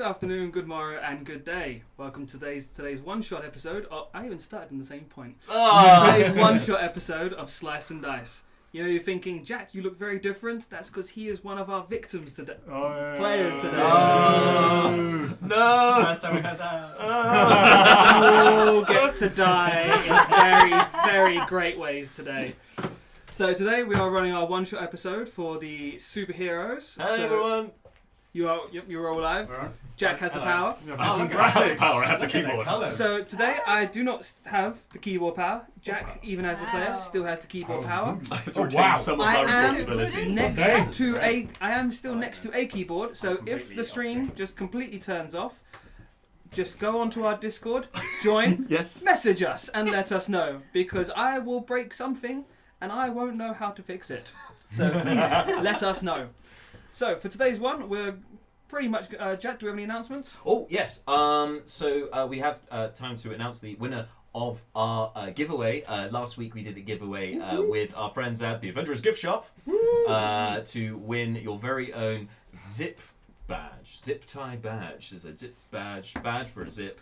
afternoon, good morrow, and good day. Welcome to today's one-shot episode. I even started in the same point. Today's one-shot episode of Slice and Dice. You know, you're thinking, Jack, you look very different. That's because he is one of our victims today. Players today. Oh, no! First time we heard that. You all get to die in very, very great ways today. So today we are running our one-shot episode for the superheroes. Hey everyone! You're all alive. Jack has the power. I have the power, I have the keyboard. So today I do not have the keyboard power. Jack, even as a player, still has the keyboard power. I have to retain some of my responsibilities. I am still next to a keyboard, so if the stream just completely turns off, just go onto our Discord, join, Yes. message us and let us know, because I will break something and I won't know how to fix it. So please let us know. So for today's one, we're pretty much... Jack, do we have any announcements? Oh, yes. So we have time to announce the winner of our giveaway. Last week we did a giveaway with our friends at the Adventurers Gift Shop to win your very own zip tie badge. There's a zip badge for a zip.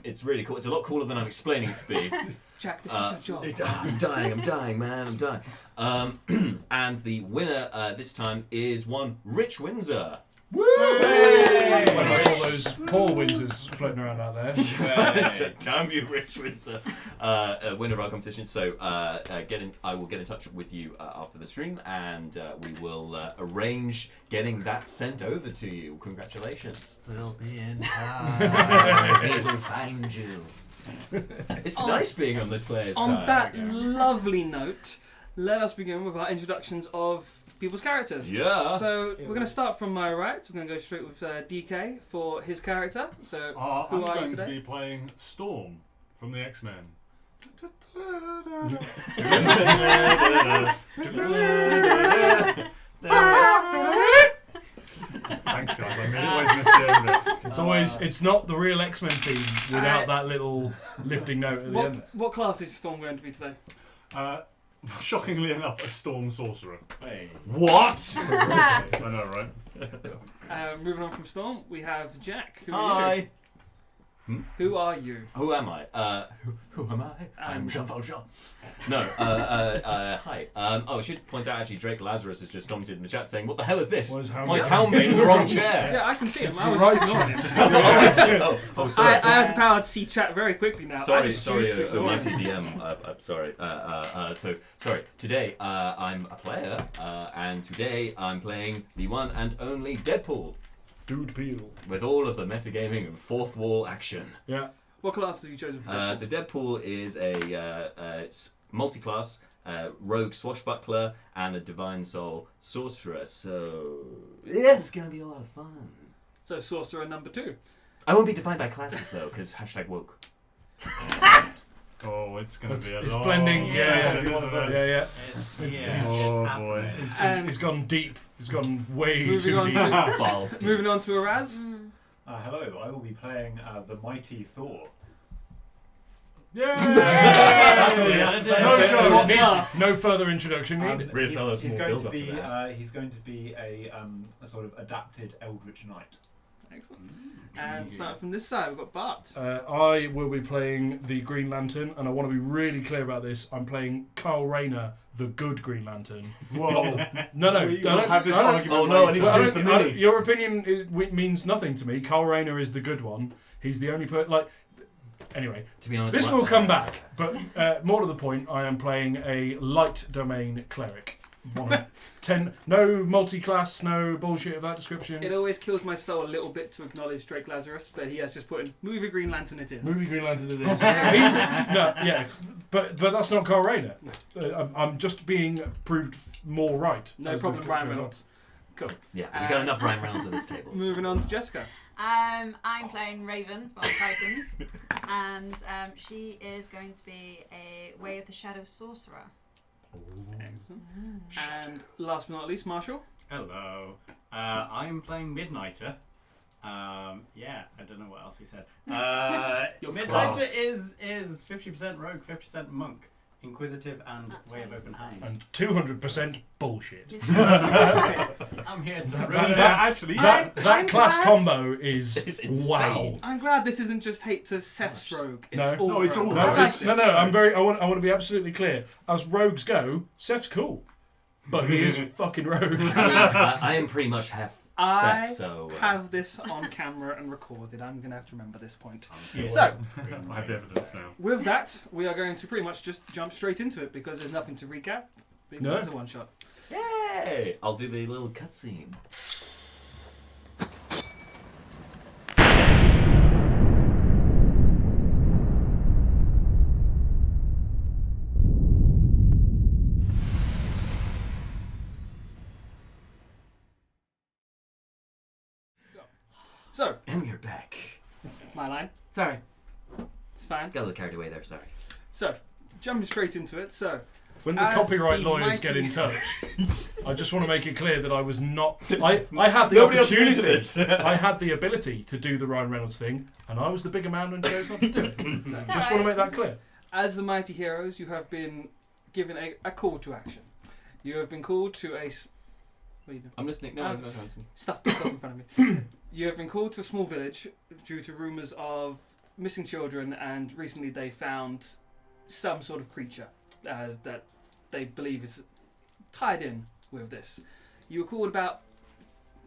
It's really cool. It's a lot cooler than I'm explaining it to be. Jack, this is your job. I'm dying, man, I'm dying. And the winner this time is one Rich Windsor. Woo! When all those Paul Windsors floating around out there. So, damn you, Rich Windsor. Winner of our competition. So I will get in touch with you after the stream, and we will arrange getting that sent over to you. Congratulations. We'll be in touch. We will find you. It's nice being on the player's On side. that lovely note, let us begin with our introductions of people's characters. Yeah. So we're going to start from my right. We're going to go straight with DK for his character. So I'm who are you going today? to be playing Storm from the X-Men. Thanks, guys. I always miss the end of it. It's not the real X-Men theme without that little lifting note at the end. What class is Storm going to be today? Shockingly enough, a Storm Sorcerer. Hey. What? I know, right? Moving on from Storm, we have Jack. Who are Hi. you? Who are you? Who am I? Who am I? I'm Jean Valjean. No, hi. I should point out actually Drake Lazarus has just commented in the chat saying, what the hell is this? Why is Helm in the wrong chair? Yeah, I can see him. It's I was the just right ignoring it. Sorry. I have the power to see chat very quickly now. I Sorry, just choose to ignore mighty it. DM. I'm sorry. Sorry. Today, I'm a player, and today I'm playing the one and only Deadpool. Dude Peel. With all of the metagaming and fourth wall action. Yeah. What class have you chosen for Deadpool? So Deadpool is a multi-class rogue swashbuckler and a divine soul sorcerer. So yeah, it's gonna be a lot of fun. So Sorcerer number 2. I won't be defined by classes though, because #woke. Oh, it's going to be a It's long blending. Yeah. Yeah. Oh, It's boy. It's gone deep. It's gone way Moving too on deep. to- Balls. Moving on to Araz. Hello, I will be playing the mighty Thor. Yay! That's all you had to do. So, What needs class? no further introduction needed. Really tell us He's more going build to up to be that. he's going to be a sort of adapted Eldritch Knight. Excellent. And starting from this side, we've got Bart. I will be playing the Green Lantern, and I want to be really clear about this. I'm playing Kyle Rayner, the good Green Lantern. Whoa. No, We don't have this I don't- argument Oh, no, later. I need to choose the mini. Your opinion means nothing to me. Kyle Rayner is the good one. He's the only person. Anyway, To be honest, this will come back. But more to the point, I am playing a light domain cleric. 10. No multi-class, no bullshit of that description. It always kills my soul a little bit to acknowledge Drake Lazarus, but he has just put in movie Green Lantern it is. Movie Green Lantern it is. But that's not Kyle Rayner. I'm just being proved more right. No as problem, this Ryan goes on. Reynolds. Cool. Yeah, we've got enough Ryan Reynolds at this table. Moving on to Jessica. I'm playing Raven for Titans, and she is going to be a Way of the Shadow sorcerer. Excellent. And last but not least, Marshall. Hello. I'm playing Midnighter. I don't know what else we said. Your Midnighter class. is 50% rogue, 50% monk. inquisitive, and way of open hand. And 200% bullshit. I'm here to Actually, I'm That class glad- combo It's is insane. wow. I'm glad this isn't just hate to Seth's rogue. It's No. all No, it's all rogue. No, I rogue. like it's, this. no. I want to be absolutely clear. As rogues go, Seth's cool, but he is fucking rogue. I am pretty much half I Seth, so have this on camera and recorded. I'm going to have to remember this point. Yeah. So, I have the evidence now. with that, we are going to pretty much just jump straight into it because there's nothing to recap. Because No. it's a one shot. yay! I'll do the little cutscene. So, And we're back. my line. Sorry, It's fine. got a little carried away there. Sorry. So, jumping straight into it. So, When the As copyright the lawyers get in mighty- touch, I just want to make it clear that I was not. I had the Nobody else opportunity. agreed to this. I had the ability to do the Ryan Reynolds thing, and I was the bigger man and chose not to do it. so Just want to make that clear. as the mighty heroes, you have been given a call to action. You have been called to a. What are you doing? I'm listening. No, Um, I'm listening. Stuff in front of me. You have been called to a small village due to rumours of missing children, and recently they found some sort of creature that they believe is tied in with this. You were called about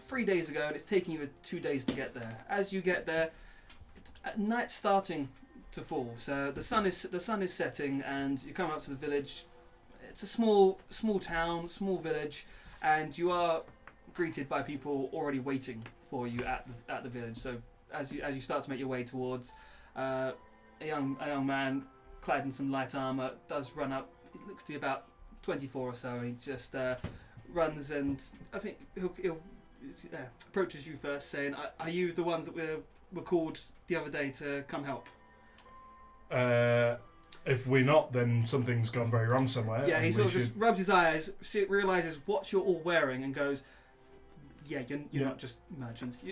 3 days ago, and it's taking you 2 days to get there. As you get there, it's at night starting to fall. So the sun is setting, and you come up to the village. It's a small town, small village, and you are greeted by people already waiting for you at the village. So as you start to make your way towards a young man clad in some light armor does run up. It looks to be about 24 or so, and he just runs, and I think he'll approaches you first, saying, "Are you the ones that were called the other day to come help?" If we're not, then something's gone very wrong somewhere. Yeah, and he we sort of should- just rubs his eyes, realizes what you're all wearing, and goes, "Yeah, you're Yeah. not just merchants.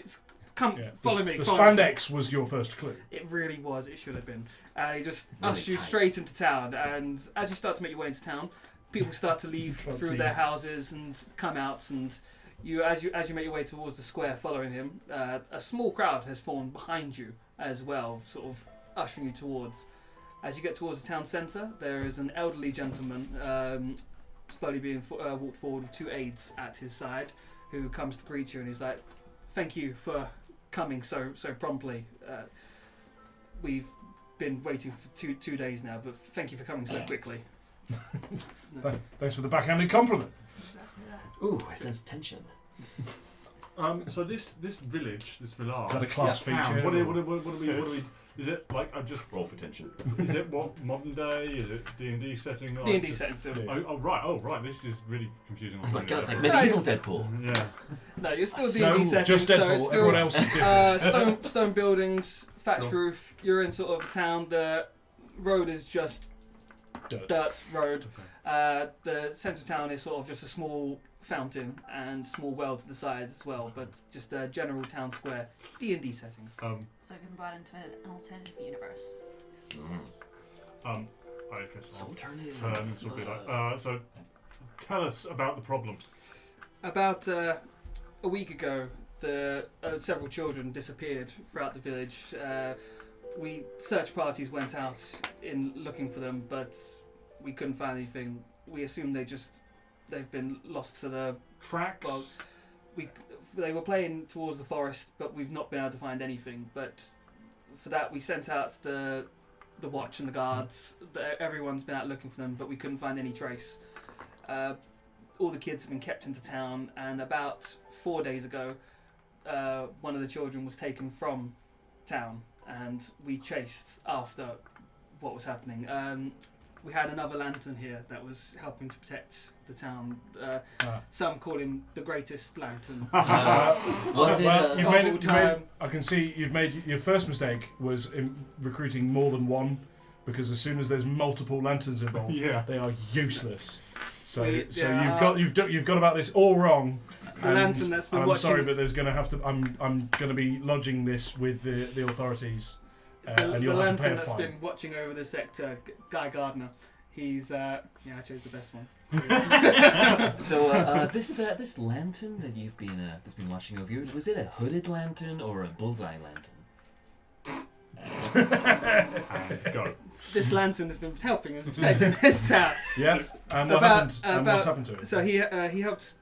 Come, Yeah. follow me." The follow me." spandex was your first clue. It really was. It should have been. He just Really ushed you tight. straight into town, and as you start to make your way into town, people start to leave Can't through see their you. houses and come out, and as you make your way towards the square, following him, a small crowd has formed behind you as well, sort of ushering you towards. As you get towards the town centre, there is an elderly gentleman slowly being walked forward with 2 aides at his side, who comes to greet you, and he's like, "Thank you for coming so promptly. We've been waiting for two days now, but thank you for coming so quickly." No. Thanks for the backhanded compliment. Exactly that. Ooh, I sense tension. So this village, this village. Is that a class town, feature? What do we? Is it like I just? Roll for tension. Is it what modern day? Is it D&D setting? Or D&D just- setting still. Yeah. Oh right. This is really confusing. Oh my god, it's like No, medieval Deadpool. Yeah. No, you're still So, D&D setting, just so Deadpool, it's everyone still else is different. stone buildings, thatch Sure. roof. You're in sort of a town. The road is just dirt road. The centre of town is sort of just a small fountain and small well to the sides as well, but just a general town square. D&D settings. So we've been brought into an alternative universe. I guess It's I'll alternative. turn and sort of be like, so tell us about the problem. About a week ago, several children disappeared throughout the village. Search parties went out in looking for them, but we couldn't find anything. We assumed they've been lost to the. Tracks. Well, they were playing towards the forest, but we've not been able to find anything. But for that, we sent out the watch and the guards. Everyone's been out looking for them, but we couldn't find any trace. All the kids have been kept into town, and about 4 days ago, one of the children was taken from town, and we chased after what was happening. We had another lantern here that was helping to protect the town. Some call him the greatest lantern. Was it? Well, all time. I can see you've made your first mistake was in recruiting more than one, because as soon as there's multiple lanterns involved, Yeah. they are useless. So Yeah. you've got about this all wrong. The lantern that's been I'm watching. sorry, but there's going to have to. I'm going to be lodging this with the authorities, and The you'll have to pay lantern a that's fine. been watching over the sector, Guy Gardner. He's I chose the best one. So this lantern that you've been that's been watching over you, was it a hooded lantern or a bullseye lantern? Go. This lantern has been helping and protecting this town. Yeah. And what About- happened? And what's happened to it? So he helped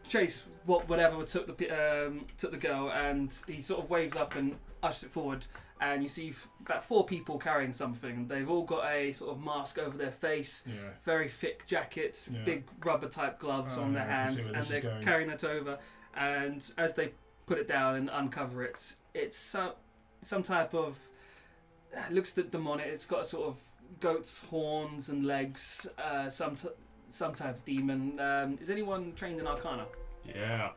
chase whatever took the girl, and he sort of waves up and ushers it forward, and you see about 4 people carrying something. They've all got a sort of mask over their face, Yeah. very thick jackets, Yeah. big rubber type gloves Oh, on their yeah, I can see hands, where and this is they're going. carrying it over. And as they put it down and uncover it, it's some type of looks demonic. It's got a sort of goat's horns and legs. Some type of demon. Is anyone trained in Arcana? Yeah.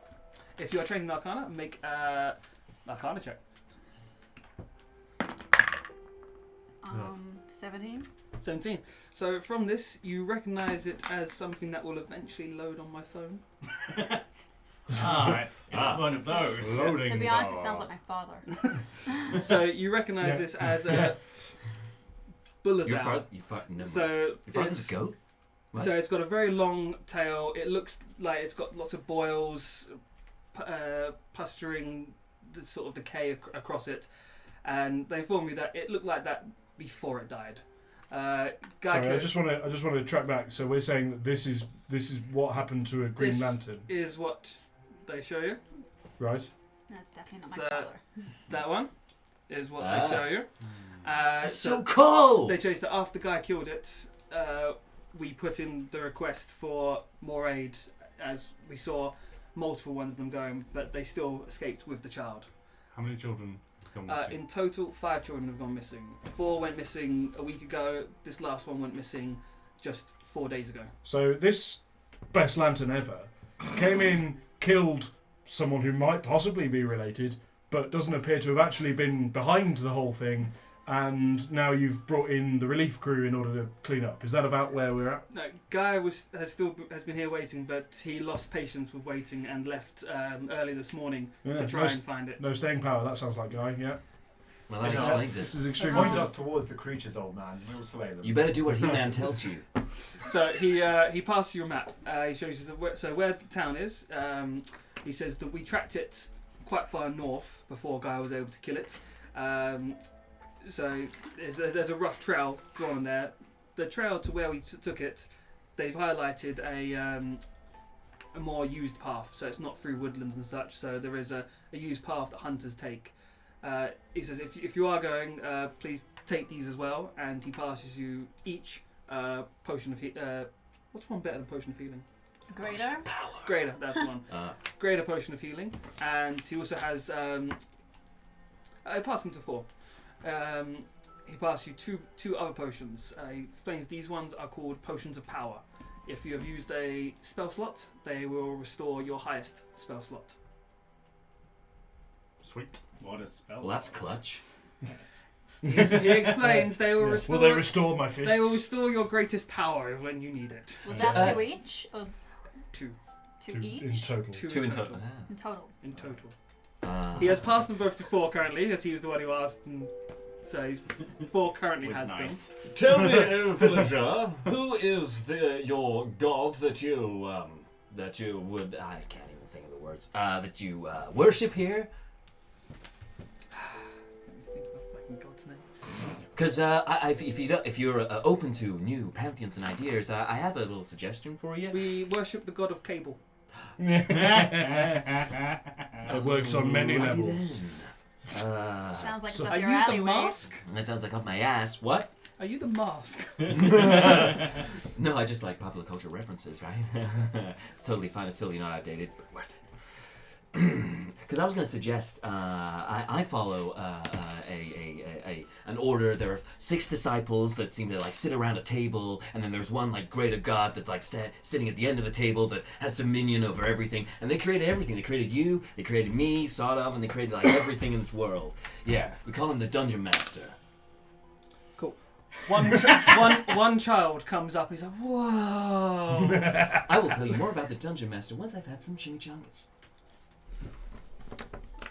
If you are trained in Arcana, make Arcana check. 17. 17. So from this, you recognise it as something that will eventually load on my phone. It's one of those. Loading To be honest, it bar. sounds like my father. So you recognise Yeah. this as a bullazal. Never So mind. Your father's it's- a goat? What? So it's got a very long tail. It looks like it's got lots of boils, pusturing, the sort of decay across it, and they informed me that it looked like that before it died. Sorry, I just want to track back. So we're saying that this is what happened to a Green This- Lantern, is what they show you. right? That's definitely not So- my father. That one is what Ah. they show you. That's so cool! They chased it after the guy killed it. We put in the request for more aid, as we saw multiple ones of them going, but they still escaped with the child. How many children gone missing? In total, 5 children have gone missing. 4 went missing a week ago. This last one went missing just 4 days ago. So this best lantern ever came in, killed someone who might possibly be related, but doesn't appear to have actually been behind the whole thing. And now you've brought in the relief crew in order to clean up. Is that about where we're at? No, Guy has been here waiting, but he lost patience with waiting and left early this morning Yeah, to try and find it. no staying power. That sounds like Guy. Yeah. Well, that Yeah. explains This it. is extremely. Point good. us towards the creatures, old man. We'll slay them. You better do what He-Man tells you. So he passed you a map. He shows you where the town is. He says that we tracked it quite far north before Guy was able to kill it. So there's a rough trail drawn there. The trail to where we took it, they've highlighted a more used path. So it's not through woodlands and such. So there is a used path that hunters take. He says if you are going, please take these as well. And he passes you each potion of what's one better than potion of healing? Greater. Greater, that's the one. Greater potion of healing, and he also has. I passed him to 4. He passed you two other potions. He explains these ones are called potions of power. If you have used a spell slot, they will restore your highest spell slot. Sweet. What a spell. Well, that's clutch. He explains they will Yeah. restore. Will they restore my fists? They will restore your greatest power when you need it. Was that 2 each? Or 2 2 Two each? in total. 2 in total. In total. In total. Ah. He has passed them both to 4 currently, as he was the one who asked. And so he's 4 currently Was has nice. them. Tell me, villager, who is your god that you would I can't even think of the words that you worship here? Let me think of the fucking god's name. Because if you're open to new pantheons and ideas, I have a little suggestion for you. We worship the god of cable. It works on many Alrighty levels. then. Sounds like it's so up Are your you the alleyway. mask? That sounds like up my ass. What? Are you the mask? No, I just like popular culture references, right? It's totally fine. It's totally not outdated, but worth it. Because I was going to suggest I follow an order. There are 6 disciples that seem to like sit around a table, and then there's one like greater god that's like sitting at the end of the table that has dominion over everything. And they created everything. They created you. They created me, sort of, and they created like everything in this world. Yeah, we call him the Dungeon Master. One child comes up and he's like, whoa. I will tell you more about the Dungeon Master once I've had some chimichangas.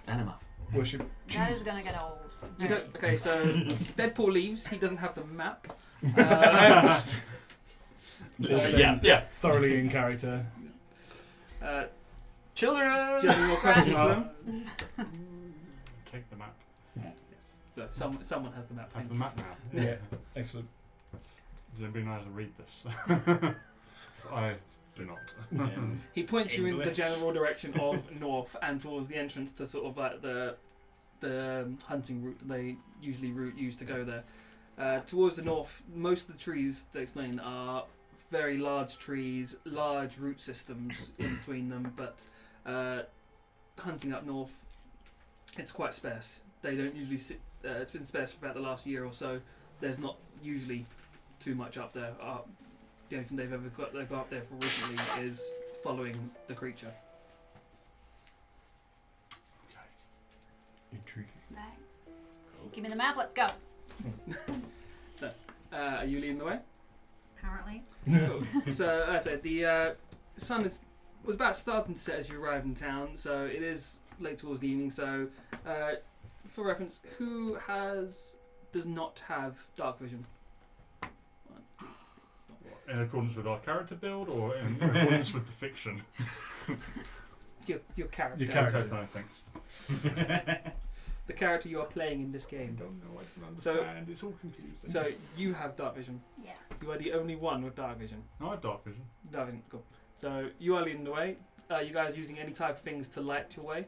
And I'm off. Worship. That is gonna get old. You don't, okay, so Deadpool leaves. He doesn't have the map. Yeah. Thoroughly in character. Children! Do you have any more questions for them? Take the map. So someone has the map. Have Thank the you. map now. Yeah, excellent. Does anybody know how to read this? I do not. He points you in the English. general direction of north and towards the entrance to sort of like the hunting route they usually use to go there. Towards the north, most of the trees, they explain, are very large trees, large root systems in between them, but hunting up north, it's quite sparse. They don't usually sit, it's been sparse for about the last year or so. There's not usually too much up there. The only thing they've got up there for recently is following the creature. Intriguing. Right. Give me the map. Let's go. Are you leading the way? Apparently. Cool. So, as I said, the sun was about starting to set as you arrived in town, so it is late towards the evening. So, for reference, who does not have dark vision? In accordance with our character build, or in accordance with the fiction? It's your character. Your character. Okay, no, thanks. The character you are playing in this game. I don't know. I can So- understand. It's all confusing. So, you have dark vision. Yes. You are the only one with dark vision. No, I have dark vision. Dark vision, cool. So, you are leading the way. Are you guys using any type of things to light your way?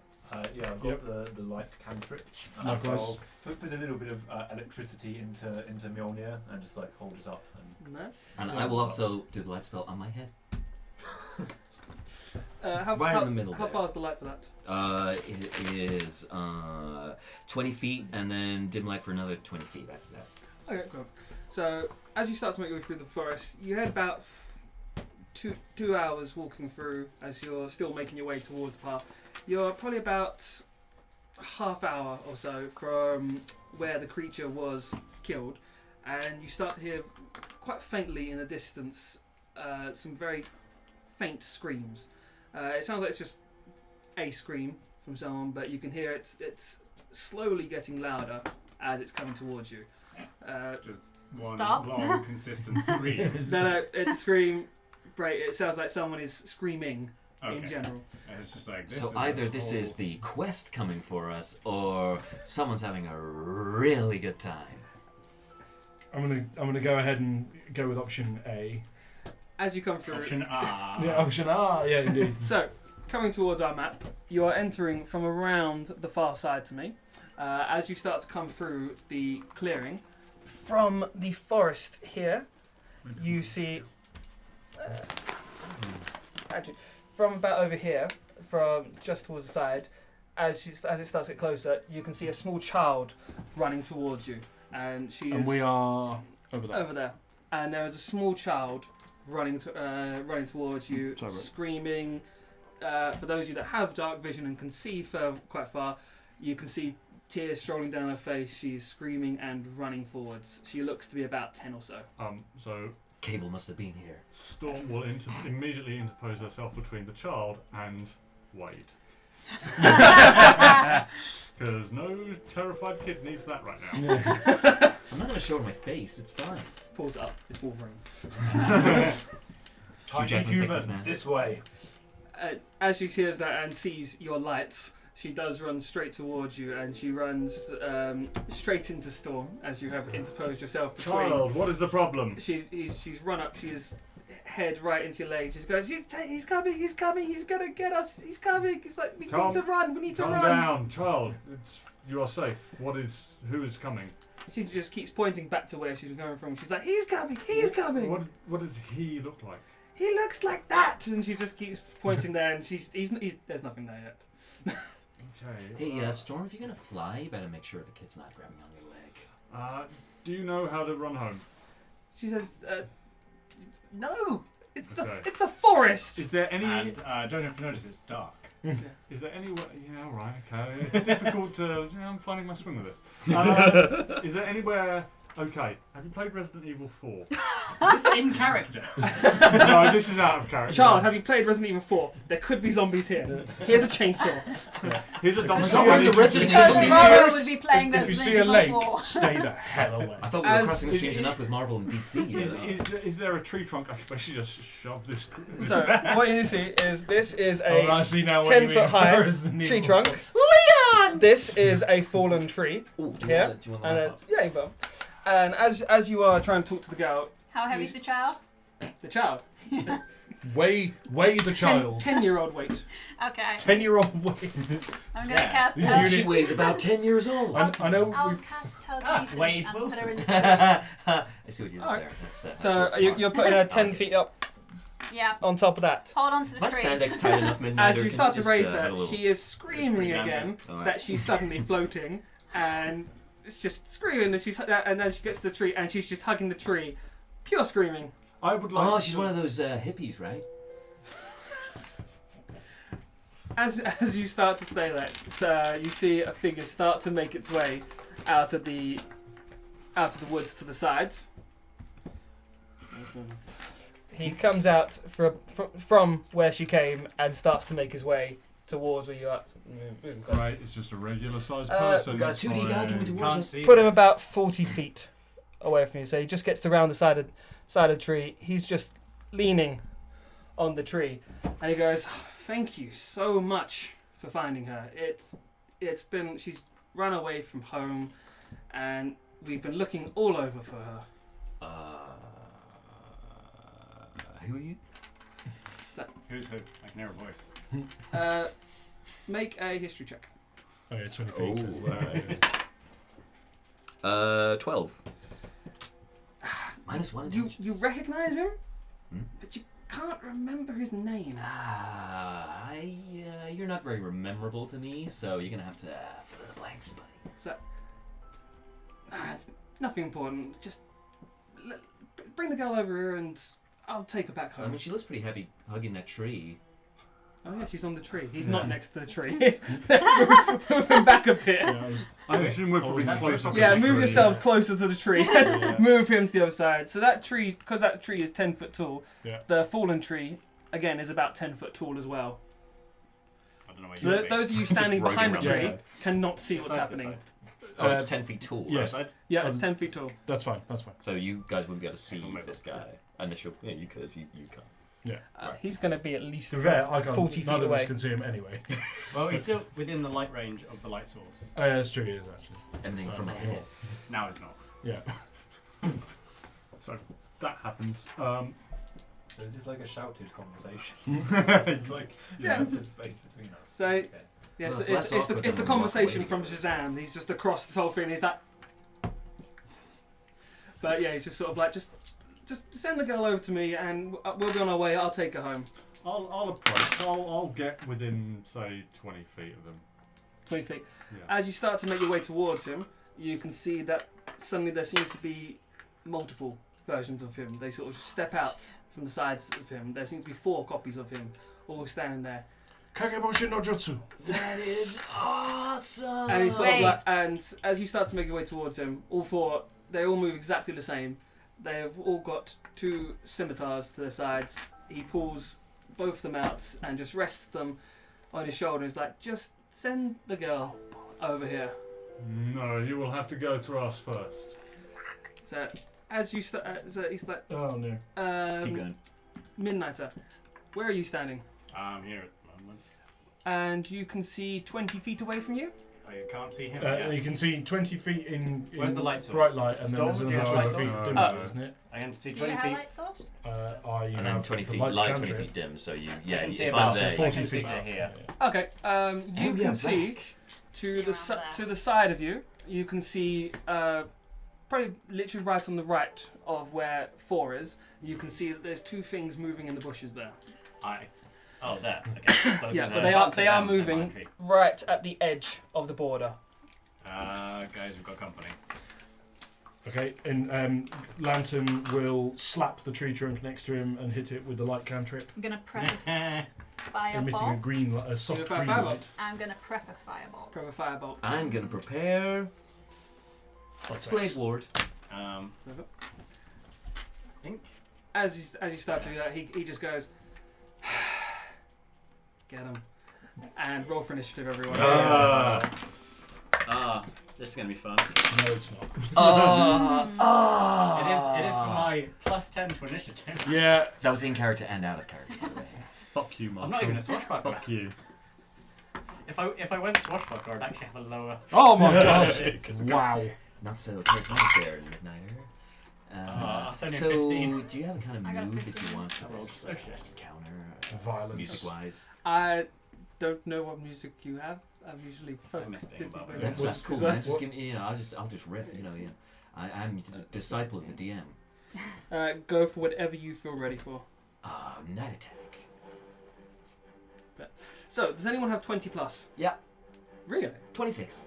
Yeah, I've got the light cantrip. So Likewise. I'll put a little bit of electricity into Mjolnir and just like hold it up. And No? And I will also do the light spell on my head. How Right in the middle How there. far is the light for that? It is 20 feet, and then dim light for another 20 feet after that. Okay, cool. So, as you start to make your way through the forest, you had about two hours walking through as you're still making your way towards the path. You're probably about half hour or so from where the creature was killed, and you start to hear quite faintly in the distance some very faint screams. It sounds like it's just a scream from someone, but you can hear it's slowly getting louder as it's coming towards you. One Stop. long, consistent scream. No, it's a scream. Right, it sounds like someone is screaming in Okay. general. And it's just like So either this is the quest coming for us, or someone's having a really good time. I'm gonna go ahead and go with option A. As you come through, option A. Yeah, option A. Yeah, indeed. so coming towards our map, you are entering from around the far side to me. As you start to come through the clearing, from the forest here, you see. Actually, from about over here, from just towards the side, as it starts to get closer, you can see a small child running towards you, and she is And we are over there. over there. And there is a small child running towards you, Sorry, bro. screaming. For those of you that have dark vision and can see quite far, you can see tears strolling down her face. She's screaming and running forwards. She looks to be about 10 or so. So Cable must have been here. Storm will immediately interpose herself between the child and Wade. Because no terrified kid needs that right now. I'm not going to show her my face. It's fine. Pulls it up. It's Wolverine. tiny Jackman sexist human, man. this way. As she hears that and sees your lights, she does run straight towards you, and she runs straight into Storm as you have interposed yourself between. Child, what is the problem? She's run up. She's head right into your legs. She's going. He's coming. He's coming. He's gonna get us. He's coming. It's like we need to run. We need to Calm run. down, child. You are safe. Who is coming? She just keeps pointing back to where she's going from. She's like, he's coming. He's coming. What does he look like? He looks like that. And she just keeps pointing there, and he's there's nothing there yet. Okay. Hey, Storm, if you're going to fly, you better make sure the kid's not grabbing on your leg. Do you know how to run home? She says, no. Okay. It's a forest. Is there any? And I don't know if you noticed, it's dark. Is there any way? Yeah, all right, okay. It's difficult to. I'm finding my swing with this. Is there anywhere? Okay. Have you played Resident Evil 4? This is in character. No, this is out of character. Child, have you played Resident Evil 4? There could be zombies here. Here's a chainsaw. Here's a dumb Someone in the Because Resident Evil Laura series, would be playing if you Resident see a Evil lake, 4. stay the hell away. I thought we were As- crossing the streams enough with Marvel and DC. Is there a tree trunk I could basically just shove this? So, what you see is this is Oh, I a see now what 10 you mean foot high by Resident tree Evil. trunk. Leon! This is a fallen tree. Ooh, do Yeah. you want the And laptop? yeah, you will. And as you are trying to talk to the girl, How heavy is the child? the child, Weigh the child. 10-year-old weight. Okay. 10-year-old weight. I'm gonna Yeah. cast This her. unit- She weighs about 10 years old. I know. I'll we've- cast telekinesis Wade and Wilson. put her in the I see what you did Alright. there. That's So real smart. you're putting her I 10 like feet it. up Yeah. on top of that. Hold on to the My tree. spandex tight enough, Midnighter. As you Can start to just, raise have a her, little- she is screaming bring down again Alright. that she's suddenly floating, and it's just screaming. And then she gets to the tree, and she's just hugging the tree, pure screaming. I would like. Oh, to- she's one of those hippies, right? As you start to say that, you see a figure start to make its way out of the woods to the sides. He comes out from where she came and starts to make his way towards where you are. Right, it's just a regular sized Uh, person. we got a it's 2D guy fine. coming towards Can't us. see Put him this. about 40 feet away from you. So he just gets to round the side of the tree. He's just leaning on the tree, and he goes, "Thank you so much for finding her. She's run away from home, and we've been looking all over for her." Who are you? Who's who? I can hear a voice. Make a history check. Oh, yeah, 20 feet. Oh. 12. Minus 1 You intelligence. recognize him, Hmm? but you can't remember his name. You're not very memorable to me, so you're gonna have to fill in the blanks, buddy. So, it's nothing important. Just bring the girl over here, and I'll take her back I home. mean, she looks pretty happy hugging that tree. Oh yeah, she's on the tree. He's Yeah. not next to the tree. Move him back a bit. Yeah, I was- I assume we're probably Oh, closer. to Yeah, the move tree, yourselves yeah. closer to the tree. Yeah. Move him to the other side. So that tree, because that tree is 10 foot tall, Yeah. the fallen tree, again, is about 10 foot tall as well. I don't know where So you're those of you standing roving behind the around tree the side. cannot see what's Side by happening. side. Oh, it's Uh, 10 feet tall. yes. Side? Yeah, it's 10 feet tall. That's fine. That's fine. So you guys wouldn't be able to see Oh my this God. guy. Initial. Yeah, you could. You can't. Right. He's going to be at least To be fair, I can't. 40 feet Neither of us away. can see him anyway. Well, he's still within the light range of the light source. Oh, yeah, that's true. He is actually. Emanating from a Right. head. Now it's not. Yeah. So that happens. So is this like a shouted conversation? It's like Yeah. massive space between us. So, Okay. yeah, Well, it's, it's less it's the awkward it's the than when we walk conversation away from together, Shazam. He's just across this whole thing. He's like, but yeah, he's just sort of like, just send the girl over to me, and we'll be on our way. I'll take her home. I'll approach. I'll get within say 20 feet of them. 20 feet. Yeah. As you start to make your way towards him, you can see that suddenly there seems to be multiple versions of him. They sort of step out from the sides of him. There seems to be 4 copies of him, all standing there. Kageboshi no Jutsu. That is awesome. And he's sort Wait. of like, and as you start to make your way towards him, all 4, they all move exactly the same. They have all got 2 scimitars to their sides. He pulls both of them out and just rests them on his shoulder. He's like, just send the girl over here. No, you will have to go through us first. So as you start, so he's like, Oh no. Keep going. Midnighter, where are you standing? I'm here at the moment. And you can see 20 feet away from you. I can't see him. You can see 20 feet in Where's the light source? bright light, and Storm? then Do you there's have another light 20 feet source? dim, Oh. isn't it? I can see Do you 20 have a feet. light source? I And then have 20 the feet light light, 20 cantrip. feet dim. So you, I yeah, can see if about I'm So there, 40 I can see feet to up. here. Okay. You can see to the to the side of you. You can see probably literally right on the right of where 4 is. You can see that there's 2 things moving in the bushes there. Oh, there. Okay. So Yeah, there's but a they are bunch of them moving in my tree. right at the edge of the border. Guys, we've got company. Okay, and Lantern will slap the tree trunk next to him and hit it with the light cantrip, I'm gonna prep a emitting a fireball. green, a soft You're gonna green fire light. I'm gonna prep a fireball. Prep a firebolt. I'm gonna prepare What's Blade Ward. Um, think. As you start to do that, he just goes, get him, and roll for initiative, everyone. This is gonna be fun. No, it's not. It is for my +10 to initiative. Yeah. That was in character and out of character. Fuck you, Marshall. I'm not even a swashbuckler. Fuck you. If I went swashbuckler, I'd actually have a lower. Oh my god. Wow. Not so charismatic there, Midnighter. It's only a So, 15. do you have a kind I got a of mood that 15. you want I for rolled this so shit. counter, Violence. music-wise? I don't know what music you have. I'm usually I'm listening busy above with it. it. That's cool, Is man. that- Just give me, I'll just riff, yeah. I'm the disciple of the DM. Go for whatever you feel ready for. Night attack. So, does anyone have 20 plus? Yeah. Really? 26.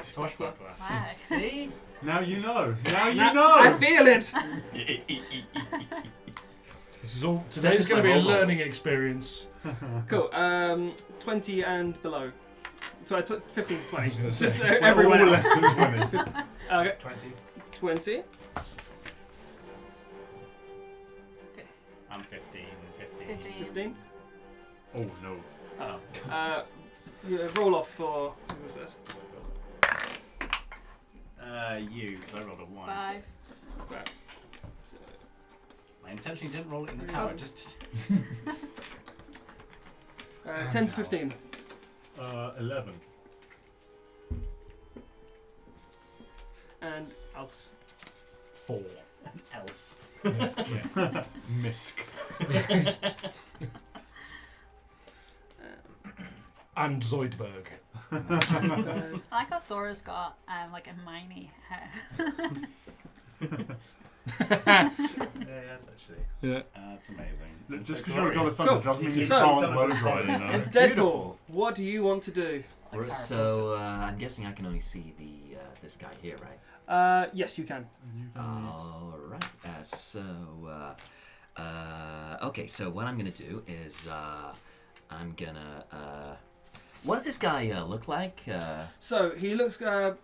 Swashbuckler. Wow. See? Now you know. Now you I know. feel it! This is all. So Today's that's going to my be a roll. learning experience. Cool. 20 and below. So 15 to 20. I was gonna Just say. everyone All else. less than 20. Okay. 20. 20. I'm 15. 15. 15. Oh no. Oh. Yeah, roll off for who was first. You, because I rolled a 1. 5. Right. So, I intentionally didn't roll it in the tower, just 10 to 15. 11. And else. 4. else. Yeah. Misk. And Zoidberg. I like how Thor's got like a miney hair. Yeah, yes, actually. Yeah. That's amazing. Just because you're a god of thunder Cool. doesn't mean you So- can't word right, you know. It's It's Deadpool. beautiful. What do you want to do? So, I'm guessing I can only see the this guy here, right? Yes, you can. All right. Okay. So what I'm gonna do is I'm gonna. What does this guy look like? So he looks half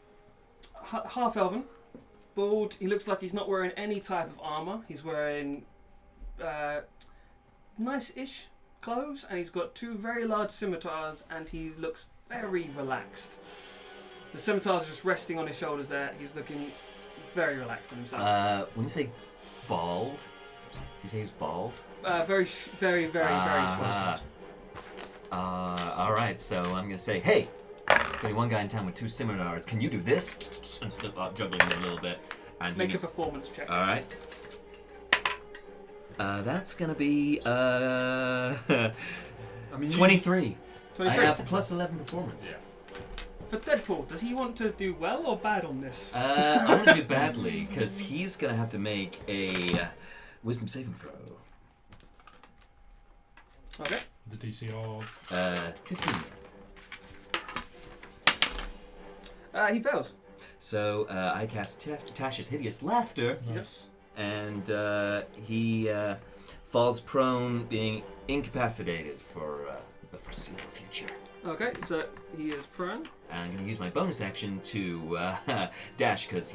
elven, bald. He looks like he's not wearing any type of armor. He's wearing nice-ish clothes, and he's got 2 very large scimitars, and he looks very relaxed. The scimitars are just resting on his shoulders there. He's looking very relaxed in himself. When you say bald, do you say he's bald? Very short. All right. So I'm gonna say, hey, there's only one guy in town with 2 scimitars. Can you do this? And start juggling him a little bit. And Make a performance check. All right. That's gonna be I mean, 23. 23. I have plus 11 performance. Yeah. For Deadpool, does he want to do well or bad on this? I'm gonna do badly because he's gonna have to make a wisdom saving throw. Okay. The DC of. 15. He fails. So I cast Tash's hideous laughter, Nice. and he falls prone, being incapacitated for the foreseeable future. Okay, so he is prone. And I'm gonna use my bonus action to dash because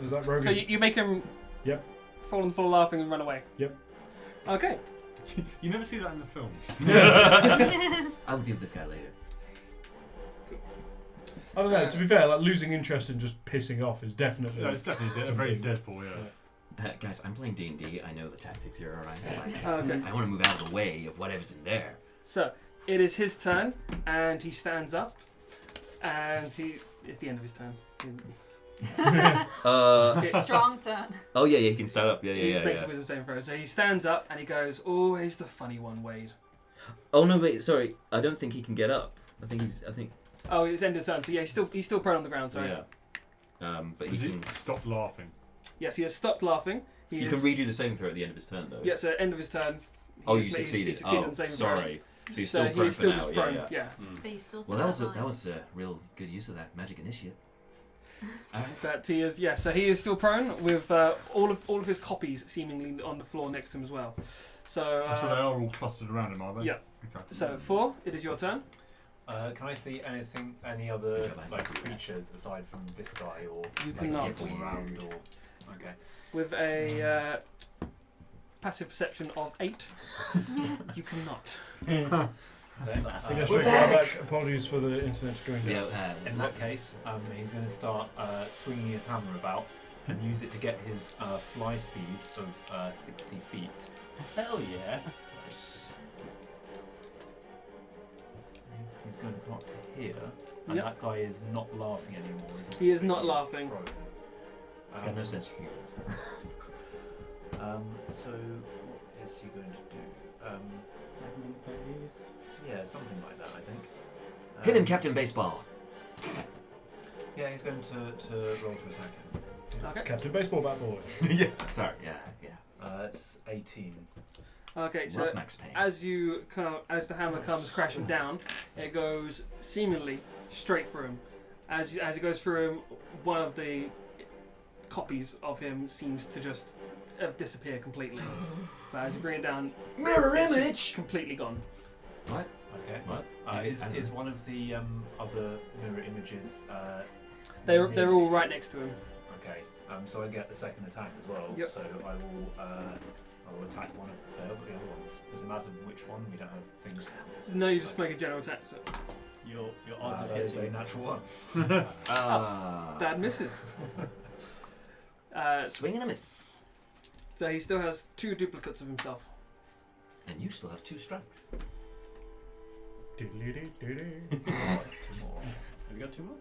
Is that Rogan? So you make him Yep. fall on the floor laughing and run away. Yep. Okay. You never see that in the film. I'll deal with this guy later. I don't know. To be fair, like losing interest in just pissing off is definitely. Yeah, it's definitely a very Deadpool, yeah. Guys, I'm playing D&D. I know the tactics here, all right? Okay. I want to move out of the way of whatever's in there. So it is his turn, and he stands up, and it's the end of his turn. Strong turn. Oh yeah, he can start up. He makes a wisdom saving throw. So he stands up and he goes, "Oh, he's the funny one, Wade." Oh no, wait, sorry. I don't think he can get up. I think. Oh, it's end of turn. So yeah, he's still prone on the ground. Sorry. Yeah. But Does he he can. stop laughing? Yes, he has stopped laughing. You can redo the saving throw at the end of his turn, though. Yeah. So end of his turn. Oh, he's- you he's- succeeded. He succeeded Oh, on the saving sorry. So you're throw. still So prone he's for still now. just Yeah, prone. yeah. Yeah. But he's still Well, that was a real good use of that magic initiate. That he is. Yeah. So he is still prone with all of his copies seemingly on the floor next to him as well. So. So they are all clustered around him, are they? Yeah. Okay. So 4, it is your turn. Can I see any other Good job, Andy. like creatures aside from this guy, or You like, cannot. people around, or okay? With a passive perception of 8, you cannot. Then, I guess We're we're back. back. Apologies for the internet going down. Yeah, in that case, he's going to start swinging his hammer about and use it to get his fly speed of 60 feet. Hell yeah. He's going to come up to here, and Yep. that guy is not laughing anymore, is he? He is not laughing. it's got no sense of humor. So, what is he going to do? Yeah, something like that, I think. Hit him, Captain Baseball. Yeah, he's going to roll to attack him. It's Okay. Captain Baseball Bat Boy. Yeah. Sorry. Yeah. It's 18. Okay, so Love Max Payne. as the hammer comes crashing down, it goes seemingly straight through him. As it goes through him, one of the copies of him seems to just disappear completely. But as you bring it down, Mirror it's just image. completely gone. What? Okay. What? Is one of the other mirror images? They're all right next to him. Okay. So I get the second attack as well. Yep. So I will attack one of the other ones. Does it matter which one? We don't have things. No, you just make a general attack. So Your odds of That is a hitting. natural one. that misses. Swing and a miss. So he still has 2 duplicates of himself. And you still have 2 strikes. Doodly-doo-doo-doo. Two more. Have you got 2 more?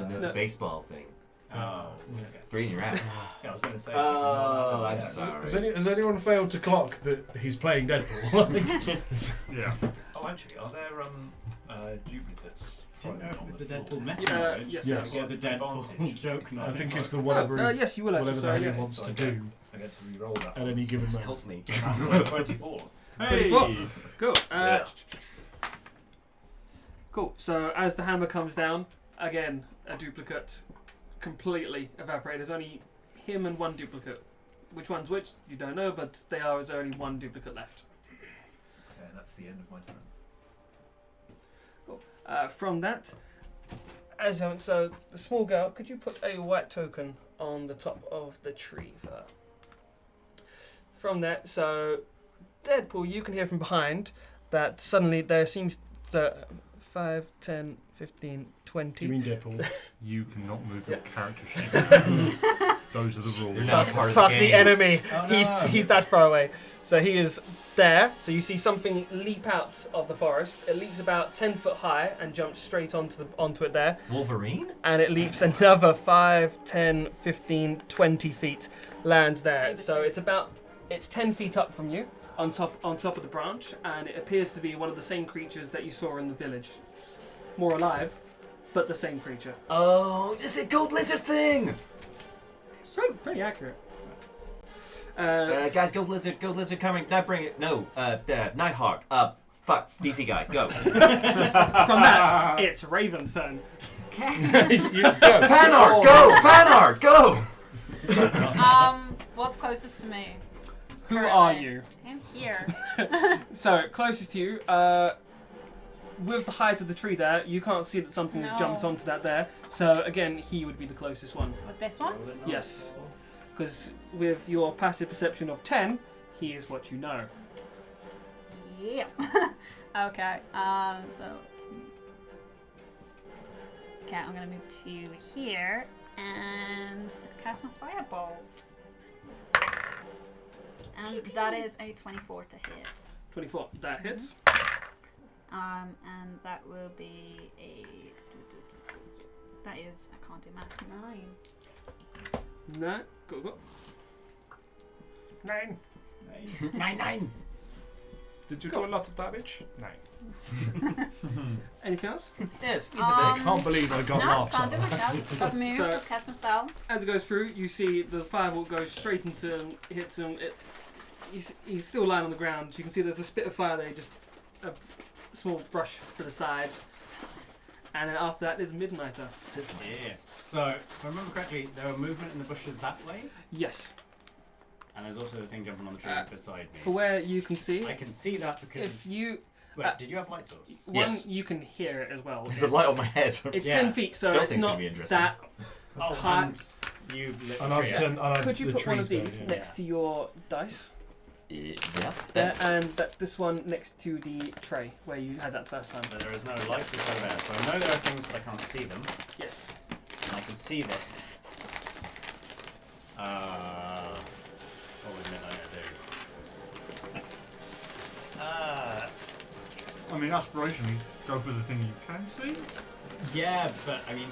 No, that's No. a baseball thing. Oh. Yeah. Okay. 3 and you're out. Yeah, I was going to say. Oh, I'm yeah. sorry. Has anyone failed to clock that he's playing Deadpool? Yeah. Oh, actually, are there duplicates? Do you know if on it's the floor? Deadpool meta Yeah, knowledge? yes, yes. Yeah, the Deadpool Advantage. joke I knowledge. think it's the whatever, Yes, you will actually. whatever the Sorry, hell he yes. wants to So I do I get to re-roll that. at any given moment. Help me. That's 24. Hey! 24. Cool. Yeah. Cool. So as the hammer comes down, again, a duplicate completely evaporated. There's only him and 1 duplicate. Which one's which, you don't know, but there's only 1 duplicate left. Okay, that's the end of my turn. From that, so the small girl, could you put a white token on the top of the tree for her? From that, so Deadpool, you can hear from behind that suddenly there seems to 5, 10, 15, Do 20. you mean Deadpool? You cannot move your Yeah. character sheet. Those are the rules. You're now Fuck, part of the fuck the game. enemy. Oh, no. He's that far away. So he is there. So you see something leap out of the forest. It leaps about 10 foot high and jumps straight onto it there. Wolverine? And it leaps another 5, 10, 15, 20 feet, lands there. So it's 10 feet up from you on top of the branch, and it appears to be one of the same creatures that you saw in the village. More alive, but the same creature. Oh, it's a gold lizard thing! Pretty accurate. Guys, gold lizard coming. Now bring it. No, Nighthawk. Fuck, DC guy, go. From that, it's Raven's turn. Okay. You go. Fan art, go! Fan art, go! What's closest to me? Who are you? I'm here. So, closest to you, with the height of the tree there, you can't see that something has jumped No. onto that there. So, again, he would be the closest one. With this one? Yes. Because with your passive perception of 10, he is what you know. Yeah. Okay. So. Okay, I'm gonna move to here and cast my firebolt. And that is a 24 to hit. 24. That hits. And that will be a. That is, I can't do maths, 9. No. Go. 9. 9. Did you do a lot of damage? 9. Anything else? Yes, feed I the can't believe I got No, laughs can't at do my that. spell. Got moved, So- cast my spell. As it goes through, you see the firebolt goes straight into him, hits him. He's still lying on the ground. You can see there's a spit of fire there, just a small brush to the side. And then after that is Midnighter. Yeah. So, if I remember correctly, there were movement in the bushes that way, Yes. and there's also the thing jumping on the tree beside me. For where you can see, I can see that because if you, Wait, did you have light source? One, Yes. you can hear it as well. There's a light on my head. It's Yeah. 10 feet, so Still it's think's gonna not be interesting. that Oh, high. and you lit And the I've tree. turned. And I've Could you the put one of trees these going, next to your dice? Yeah. And this one next to the tray where you had that first time. But there is no light source over there, so I know there are things, but I can't see them. Yes. And I can see this. What would Midnight do? I mean, aspirationally, go for the thing you can see. Yeah, but I mean,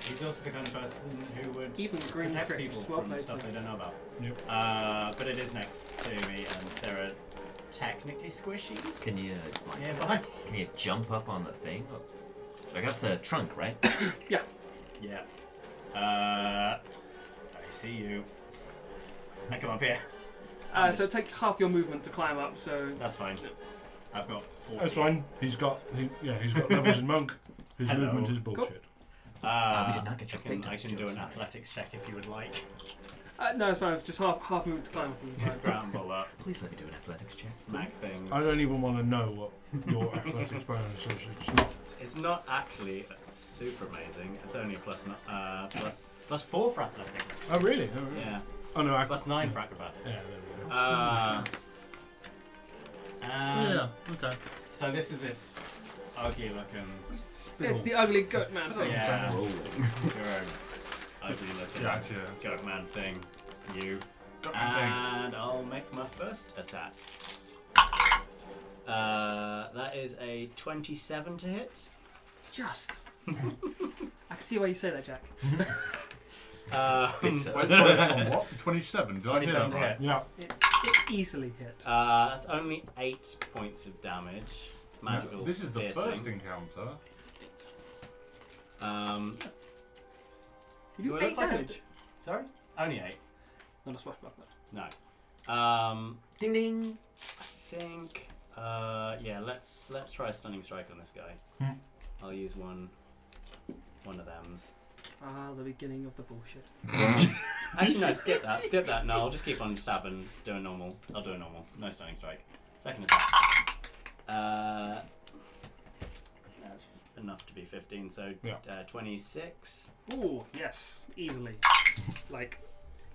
he's also the kind of person who would Even green protect crisps, people well from played, stuff sir. they don't know about. Yep. But it is next to me, and there are technically squishies Can you nearby. can you jump up on the thing? Like that's a trunk, right? Yeah. I see you. I come up here. So take half your movement to climb up. So That's fine. I've got 40. That's fine. He's got levels in monk. His Hello. movement is bullshit. we did not get your I can, fate I dice, can do Joe, an sorry. athletics check if you would like. no, it's fine. It's just half movement to climb up. Scramble up, Please let me do an athletics check. smack things. I don't even want to know what your athletics bonus is. It's not. It's not actually super amazing. It's only a plus 4 for athletics. Oh really? Oh, really? Yeah. Oh no. Plus 9 for acrobatics. Yeah. There we go. Okay. So this is this ugly looking. It's the ugly goat man thing. Yeah. Rolling. Your ugly looking Yeah, actually, yeah. goat man thing. You. Got my thing. And I'll make my first attack. That is a 27 to hit. Just. I can see why you say that, Jack. Bitter. Wait, sorry, hang on, what? 27? Did I hear 27 that to right? hit. Yeah. It easily hit. That's only 8 points of damage. Magical No, this is the piercing. first encounter. You Do do I 8 look like damage. Sorry? Only 8. Not a swashbuckler. No. Ding ding. I think. Yeah. Let's try a stunning strike on this guy. Hmm. I'll use one of them's. The beginning of the bullshit. Actually, no. Skip that. Skip that. No, I'll just keep on stabbing. Doing normal. I'll do a normal. No stunning strike. Second attack. That's enough to be 15. So Yeah. 26. Ooh, yes, easily. Like,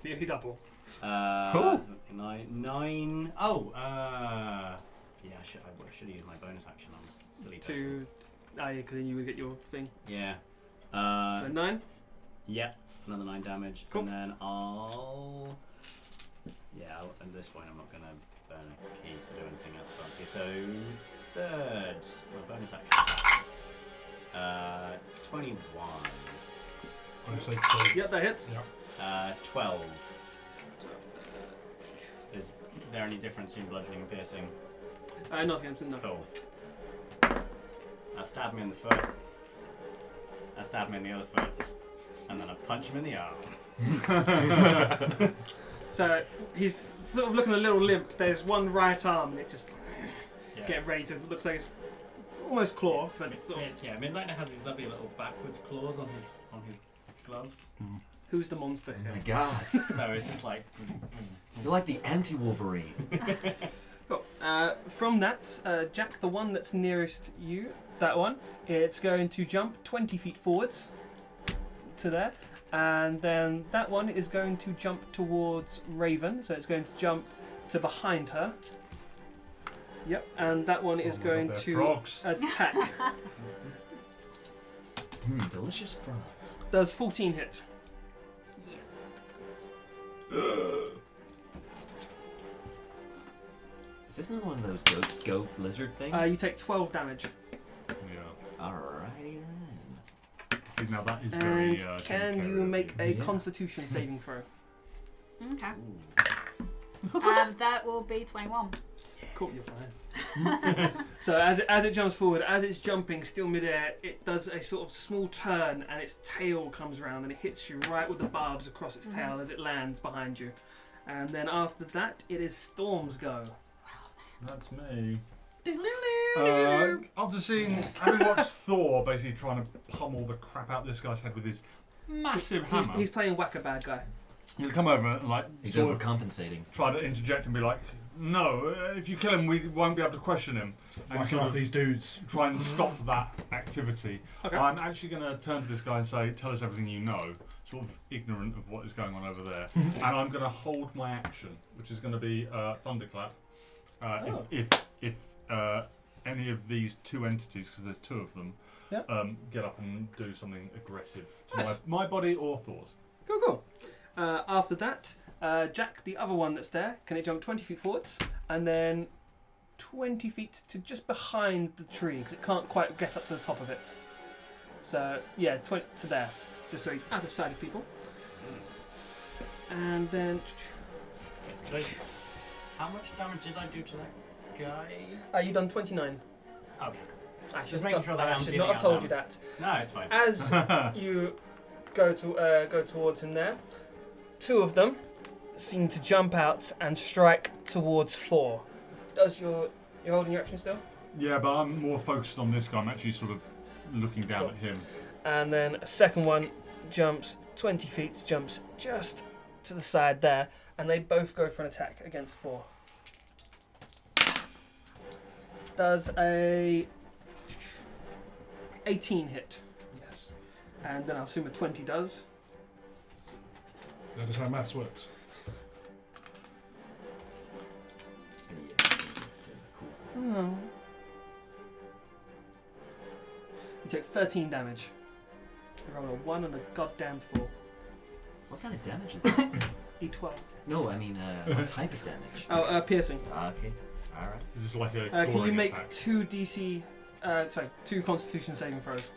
nearly double. Cool. 9. Oh. Yeah. I should have used my bonus action on this silly person. Yeah, because then you would get your thing. Yeah. So 9. Yep, another 9 damage. Cool. And then I'll... Yeah, at this point I'm not going to burn a key to do anything else fancy. So, third, my bonus action. 21. I say two. Yep, that hits. Yeah. 12. Is there any difference between bludgeoning and piercing? Not against him, no. Cool. That stabbed me in the foot. That stabbed me in the other foot. And then I punch him in the arm. So he's sort of looking a little limp. There's one right arm, and it just Yeah. get ready to. Looks like it's almost claw, but it's sort of. Yeah, Midnight has these lovely little backwards claws on his gloves. Who's the monster Oh my here? god. So it's just like You're like the anti-Wolverine. Cool. From that, Jack, the one that's nearest you, that one, it's going to jump 20 feet forwards to there. And then that one is going to jump towards Raven, so it's going to jump to behind her. Yep, and that one is Oh my going God, they're to frogs. attack. Delicious frogs. Does 14 hit? Yes. Is this another one of those goat lizard things? You take 12 damage. Yeah. Alrighty then. See, now that is And very. can Jim you Carrey. make a Yeah. Constitution saving throw? Okay. That will be 21. Cool, you're fine. So as it jumps forward, as it's jumping still midair, it does a sort of small turn and its tail comes around and it hits you right with the barbs across its tail as it lands behind you. And then after that, it is Storm's go. That's me. After seeing, having watched Thor basically trying to pummel the crap out this guy's head with his massive hammer, He's playing whack a bad guy. he'll come over and like He's sort of overcompensating. try to interject and be like, No, if you kill him, we won't be able to question him. And Whacking sort off of these dudes. try and stop that activity. Okay. I'm actually going to turn to this guy and say, tell us everything you know. Sort of ignorant of what is going on over there. And I'm going to hold my action, which is going to be Thunderclap. If any of these two entities, because there's two of them, get up and do something aggressive to my body or Thor's. Cool. After that, Jack, the other one that's there, can it jump 20 feet forwards and then 20 feet to just behind the tree because it can't quite get up to the top of it. So, yeah, 20 to there, just so he's out of sight of people. And then... How much damage did I do to that guy? you done 29. Okay, cool. I Just making sure that I I'm should dealing not have out told now. you that. No, it's fine. As you go towards him there, two of them seem to jump out and strike towards Thor. Does you're holding your action still? Yeah, but I'm more focused on this guy. I'm actually sort of looking down Cool. at him. And then a second one jumps 20 feet, jumps just to the side there, and they both go for an attack against Thor. Does a 18 hit? Yes. And then I'll assume a 20 does. That is how maths works. Oh. You take 13 damage. You roll a 1 and a goddamn 4. What kind of damage is that? D12. No, I mean, what type of damage? Oh, piercing. Okay, alright. Is this like a Can you clawing make attack? 2 Constitution saving throws?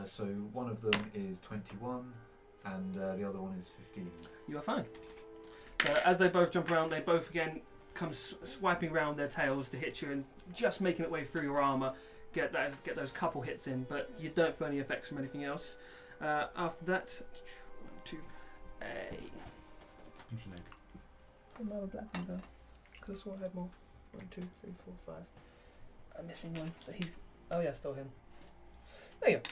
So one of them is 21 and the other one is 15. You are fine. As they both jump around, they both again come swiping around their tails to hit you and just making it way through your armour. Get those couple hits in, but you don't feel any effects from anything else. After that, 1, 2, What's your name? another black one go. Because I swore I had more. 1, 2, 3, 4, 5. I'm missing one. So he's. Oh yeah, still him. There you go.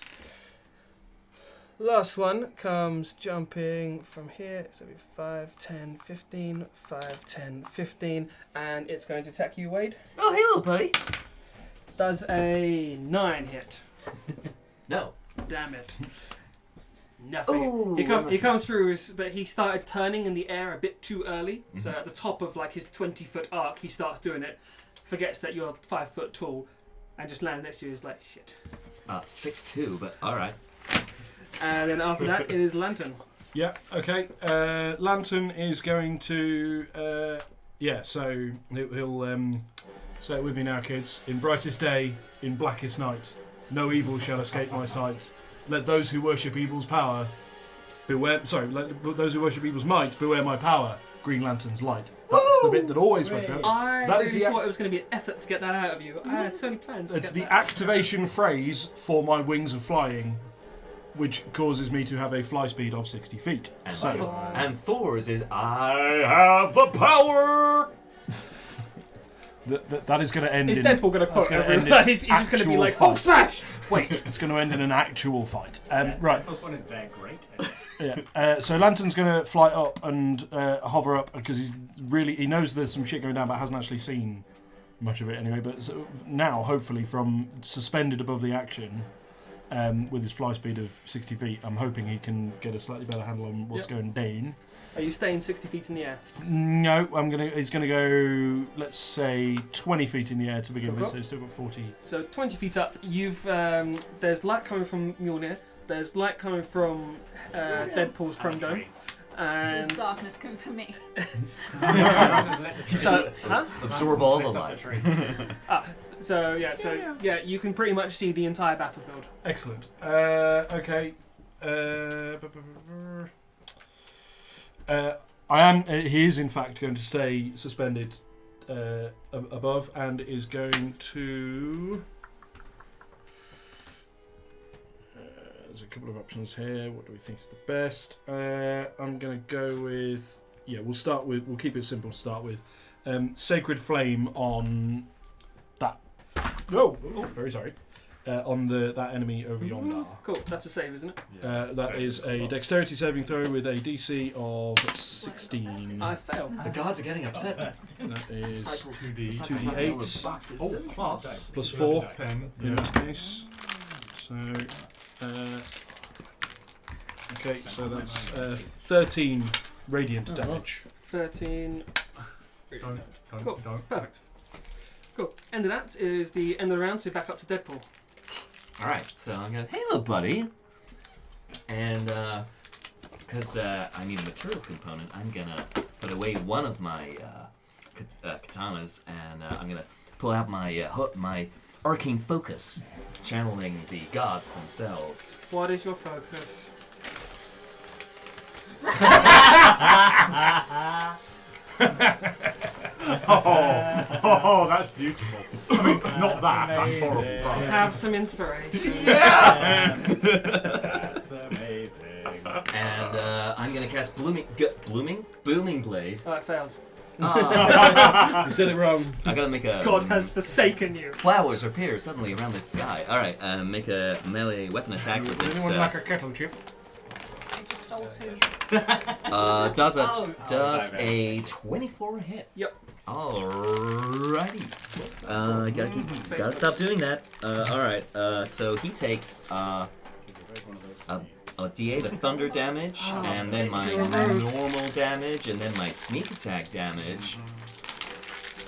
Last one comes jumping from here. So 5, 10, 15, 5, 10, 15, and it's going to attack you, Wade. Oh, hey, little buddy. Does a 9 hit? No. Damn it. Nothing. Ooh, He comes through, but he started turning in the air a bit too early. So Mhm. at the top of like his 20-foot arc, he starts doing it. Forgets that you're 5 foot tall, and just lands next to you. Is like shit. 6'2", but alright. And then after that, it is Lantern. Yeah, okay. Lantern is going to... so he'll say it with me now, kids. In brightest day, in blackest night, no evil shall escape my sight. Let those who worship evil's power beware... Sorry, let those who worship evil's might beware my power. Green Lantern's light. That's the bit that always runs out. I That is really the thought it was going to be an effort to get that out of you. I had so many plans. It's to the get that. activation phrase for my wings of flying, which causes me to have a fly speed of 60 feet. And Thor's is, I have the power! That is going to end Is in... Deadpool going to quote gonna everyone? end in He's just going to be actual like, fight. Hulk smash! Wait. It's going to end in an actual fight. Right. The first one is there, great. Yeah. So Lantern's going to fly up and hover up because he knows there's some shit going down, but hasn't actually seen much of it anyway. But now, hopefully, from suspended above the action, with his fly speed of 60 feet, I'm hoping he can get a slightly better handle on what's going down. Are you staying 60 feet in the air? No, he's going to go, let's say, 20 feet in the air to begin with. Cool. So he's still got 40. So 20 feet up, there's light coming from Mjolnir. There's light coming from Deadpool's Chrome Dome. There's And darkness coming from me. so, Absorb all the Lit up light. tree. yeah, you can pretty much see the entire battlefield. Excellent. Okay. He is in fact going to stay suspended above and is going to. There's a couple of options here. What do we think is the best? I'm going to go with. Yeah, we'll keep it simple to start with. Sacred Flame on that. Oh, very sorry. on that enemy over yonder. Cool. That's a save, isn't it? That is a dexterity saving throw with a DC of 16. I fail. The gods are getting upset. That is 2D8. Boxes. Oh, plus. plus 4 10. in this case. So, okay, so that's 13 radiant damage. 13. Don't. Cool. Perfect. Cool. End of that is the end of the round, so back up to Deadpool. Alright, so I'm gonna, hey little buddy. And because I need a material component, I'm gonna put away one of my katanas, and I'm gonna pull out my my arcane focus, channeling the gods themselves. What is your focus? Oh, that's beautiful. I mean, not that. That's horrible. But Have some inspiration. That's amazing. And I'm gonna cast booming blade. Oh, it fails. You said it wrong. I gotta make a. God has forsaken you. Flowers appear suddenly around the sky. All right, make a melee weapon attack with Does this. anyone like a kettle chip? I just stole 2. Does a 24 hit? Yep. Alrighty. Gotta stop doing that. Alright. So he takes a D8 of thunder damage, and then my normal damage, and then my sneak attack damage.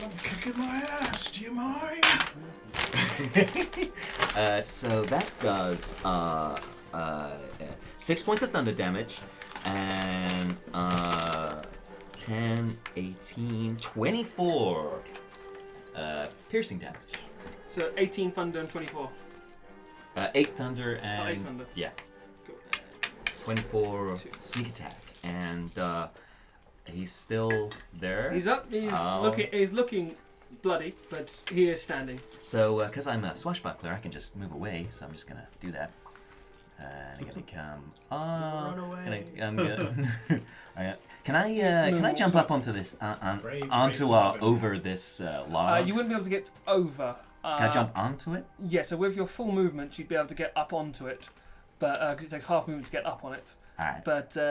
I'm kicking my ass. Do you mind? So that does 6 points of thunder damage, and 10, 18, 24 piercing damage. So 18 thunder and 24. 8 thunder and 8 thunder. yeah, Cool. 24 sneak attack, and he's still there. He's up. He's looking bloody, but he is standing. So because I'm a swashbuckler, I can just move away. So I'm just gonna do that. And I'm gonna come. Run away. I'm gonna. Can I jump up onto this over this log? You wouldn't be able to get over. Can I jump onto it? Yeah, so with your full movement, you'd be able to get up onto it, but because it takes half movement to get up on it. All right. But But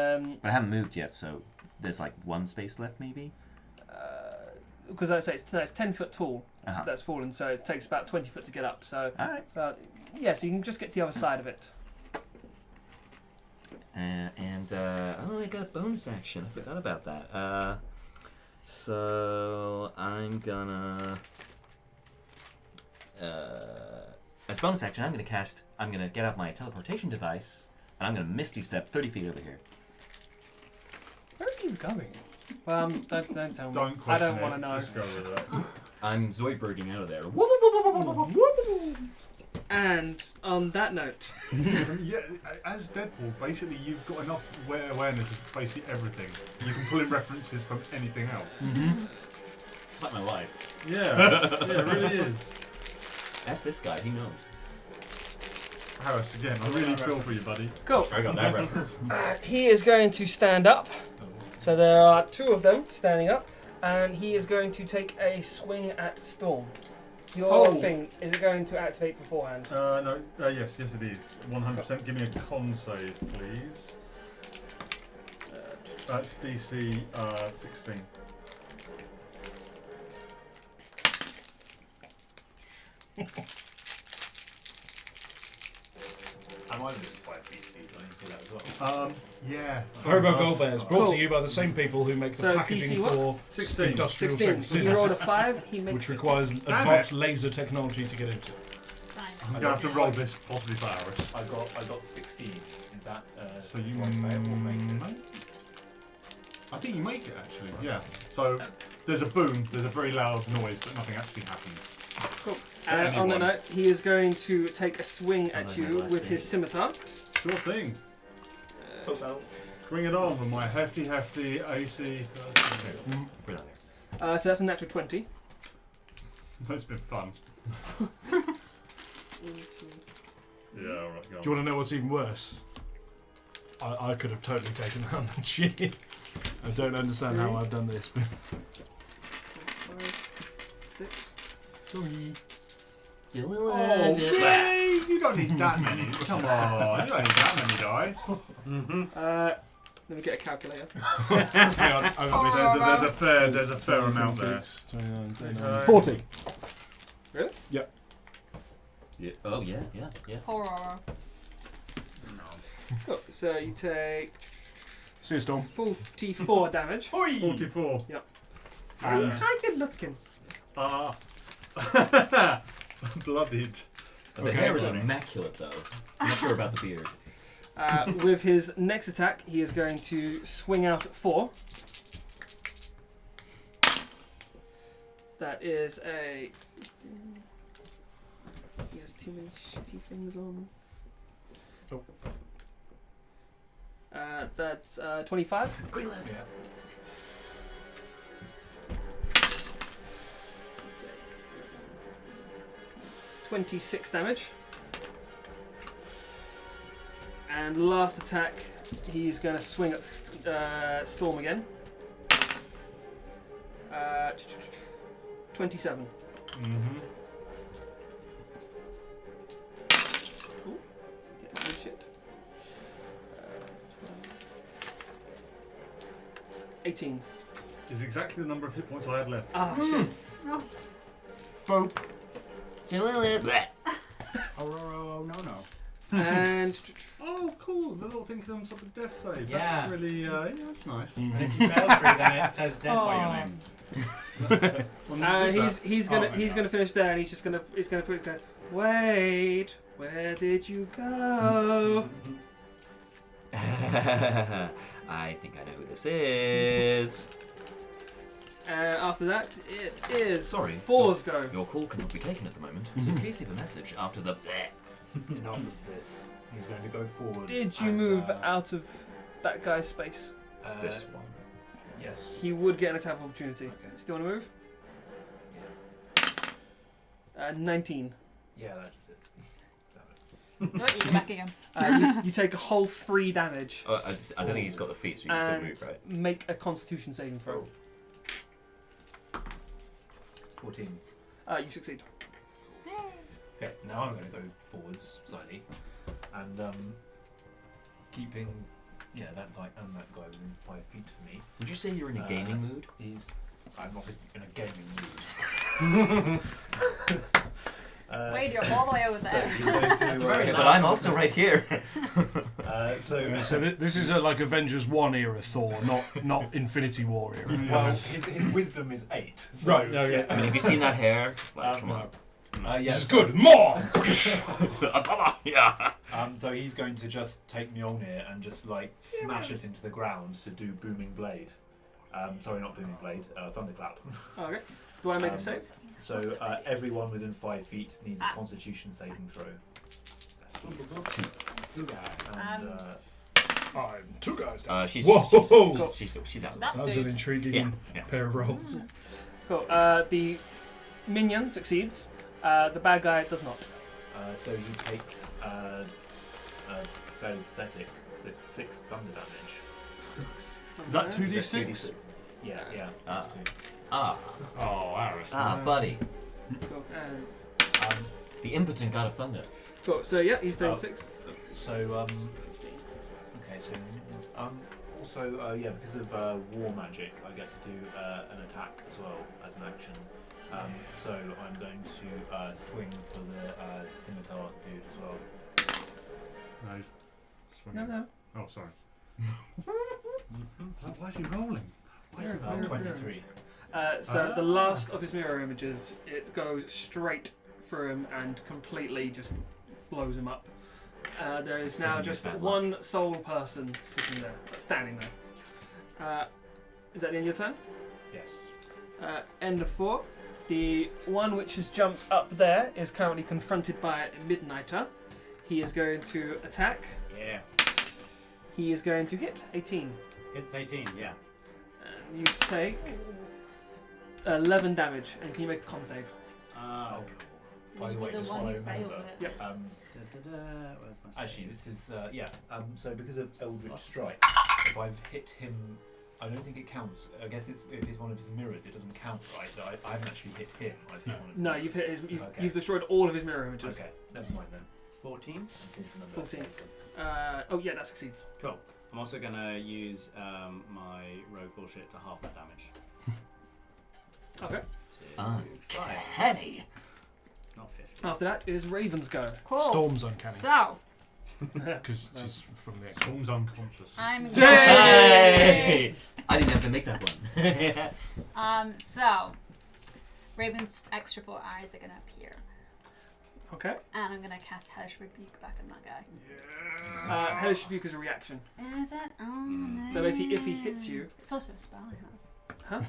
I haven't moved yet, so there's like one space left, maybe. because I say it's 10 foot tall. Uh-huh. That's fallen, so it takes about 20 foot to get up. So, All right. yeah, so you can just get to the other side of it. I got a bonus action. I forgot about that. So I'm gonna. As bonus action, I'm gonna get out my teleportation device, and I'm gonna misty step 30 feet over here. Where are you going? Don't tell me. don't I don't question want to it. know. Just go with it. I'm Zoidberging out of there. And on that note, Yeah, as Deadpool, basically you've got enough awareness of basically everything. You can pull in references from anything else. It's like my life. Yeah, it really is. That's this guy. He knows. Harris, again, I really feel for you, buddy. cool. I got that reference. He is going to stand up. So there are two of them standing up, and he is going to take a swing at Storm. Your thing, is it going to activate beforehand? No, yes it is. 100%. Give me a con save, please. That's DC 16. I'm only 5 feet deep. I need to do that as well. Yeah. Haribo Goldbears, brought Cool. to you by the same people who make the So packaging DC what? for 16. industrial 16. strength So you rolled a scissors, 5, he makes which it. requires advanced laser technology to get into. It's fine. I'm going to have to roll this possibly for Harris. I got 16. Is that So you do I fail or make it? make it? I think you make it actually, yeah. So there's a boom, there's a very loud noise, but nothing actually happens. Cool. Anyone. On the note, he is going to take a swing at Sounds like you my last with day. his scimitar. Sure thing. Bring it on with my hefty AC. Put it on there. So that's a natural 20. It's been fun. Yeah, alright, go on. Do you want to know what's even worse? I could have totally taken that on the chin. I don't understand how I've done this. But 5, 6. sorry. Oh, yay! You don't need that many. Come on, you don't need that many dice. Let me get a calculator. Hang on, I've got this. There's a fair amount there. 29, 39. Okay. 40. Really? Yep. Yeah. Oh yeah. Horror. Cool. So you take See you, Storm. 44 damage. 44. And How you looking? Bloodied. The Okay. hair is immaculate though. I'm not sure about the beard. With his next attack, he is going to swing out at 4. That is a... He has too many shitty things on. Oh. That's 25. Yeah. 26 damage. And last attack, he's going to swing at Storm again. 27. Mm-hmm. Ooh, get that good shit. 18. Is exactly the number of hit points I had left. Ah, shit. Boop. Oh, no. And Oh, cool. The little thing comes up with death save. Yeah. That's really, that's nice. And if you fail through, then it says dead by your name. he's gonna finish there, and he's gonna put it down. Wait, where did you go? I think I know who this is. After that, it is Sorry. Thor's go. Your call cannot be taken at the moment, so please leave a message after the. Enough of this. He's going to go forward. Did you move out of that guy's space? This one. Yes. He would get an attack of opportunity. Okay. Still want to move? Yeah. 19. Yeah, that is it. Right, you go back again. You take a whole 3 damage. I don't think he's got the feet, so you can still And move, right? make a Constitution saving throw. 14. You succeed. Okay, now I'm going to go forwards slightly, and keeping that guy and that guy within 5 feet of me. Would you say you're in a gaming mood? I'm not in a gaming mood. Wait, you're all the way over So there. he's going to. But I'm also right here. So this is like Avengers 1 era Thor, not Infinity War era. Well, his wisdom is 8. So, Right, no, yeah. I mean, have you seen that hair? Like, come on. This is good. More! Yeah. So he's going to just take Mjolnir and just like smash it into the ground to do booming blade. Sorry, not booming blade. Thunderclap. Okay. Do I make a save? So everyone within 5 feet needs a Constitution saving throw. And I'm 2 guys down. She's Whoa! she's out. That That was an dude. intriguing Yeah. pair of rolls. Cool. The minion succeeds. The bad guy does not. so he takes fairly pathetic 6 thunder damage. Is that 2d6? Yeah, Ah. that's 2. Ah, buddy. Cool. The impotent god of thunder. Cool. So yeah, he's doing 6. So okay, so also because of war magic, I get to do an attack as well as an action. So I'm going to swing for the scimitar dude as well. Nice. Swinging. No. Oh, sorry. Why is he rolling? 23. So the last of his mirror images, it goes straight through him and completely just blows him up. There is now just one sole person sitting there, standing there. Is that the end of your turn? Yes. End of 4. The one which has jumped up there is currently confronted by a Midnighter. He is going to attack. Yeah. He is going to hit 18. It's 18, yeah. And you take 11 damage. And can you make a con save? Oh, By the way, The just one while I who fails remember, it. Where's my actually, saves? this is so because of Eldritch Strike, if I've hit him I don't think it counts. I guess if it's one of his mirrors, it doesn't count, right? I haven't actually hit him. I've hit one of his No, mirrors. you've hit his. You've, Okay. you've destroyed all of his mirror images. Okay, never mind then. 14. I seem to remember. 14. Oh yeah, that succeeds. Cool. I'm also going to use my rogue bullshit to half that damage. Okay. To 5. Uncanny. Not 50. After that is Raven's go. Cool. Storm's uncanny. So, Because she's from the X. Storm's unconscious. I'm Hey! I didn't have to make that one. So, Raven's extra 4 eyes are going to appear. Okay. And I'm going to cast Hellish Rebuke back on that guy. Hellish Rebuke is a reaction. Is it? Oh, no. So basically, if he hits you, It's also a spell I have.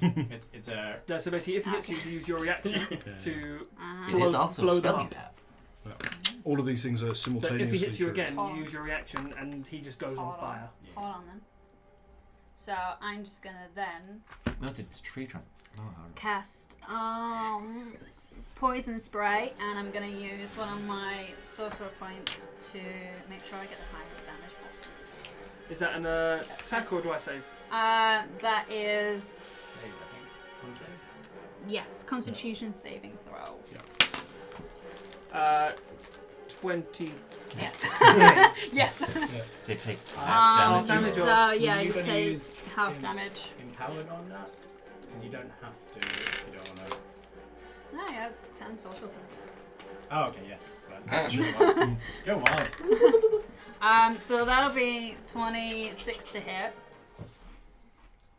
It's a. no. So basically, if he hits you, you use your reaction to It is also blow a spell them you up. have. All of these things are So simultaneously if he hits you true. again, Hold you on. use your reaction, and he just goes on Hold on. fire. Yeah. Hold on then. So I'm just going to then No, it's a tree trunk. Oh, hard. cast Poison Spray, and I'm going to use one of my sorcerer points to make sure I get the highest damage possible. Is that an attack or do I save? That is... Save, I think. Con save? Yes, Constitution saving throw. 20. Yes. yes. So you take half half damage. damage. So yeah, you you gonna take use half in- damage. Empowered on that? Because you don't have to if you don't want to. No, I have 10 sorcerer points. Oh, okay, yeah. Go wild. So that'll be 26 to hit.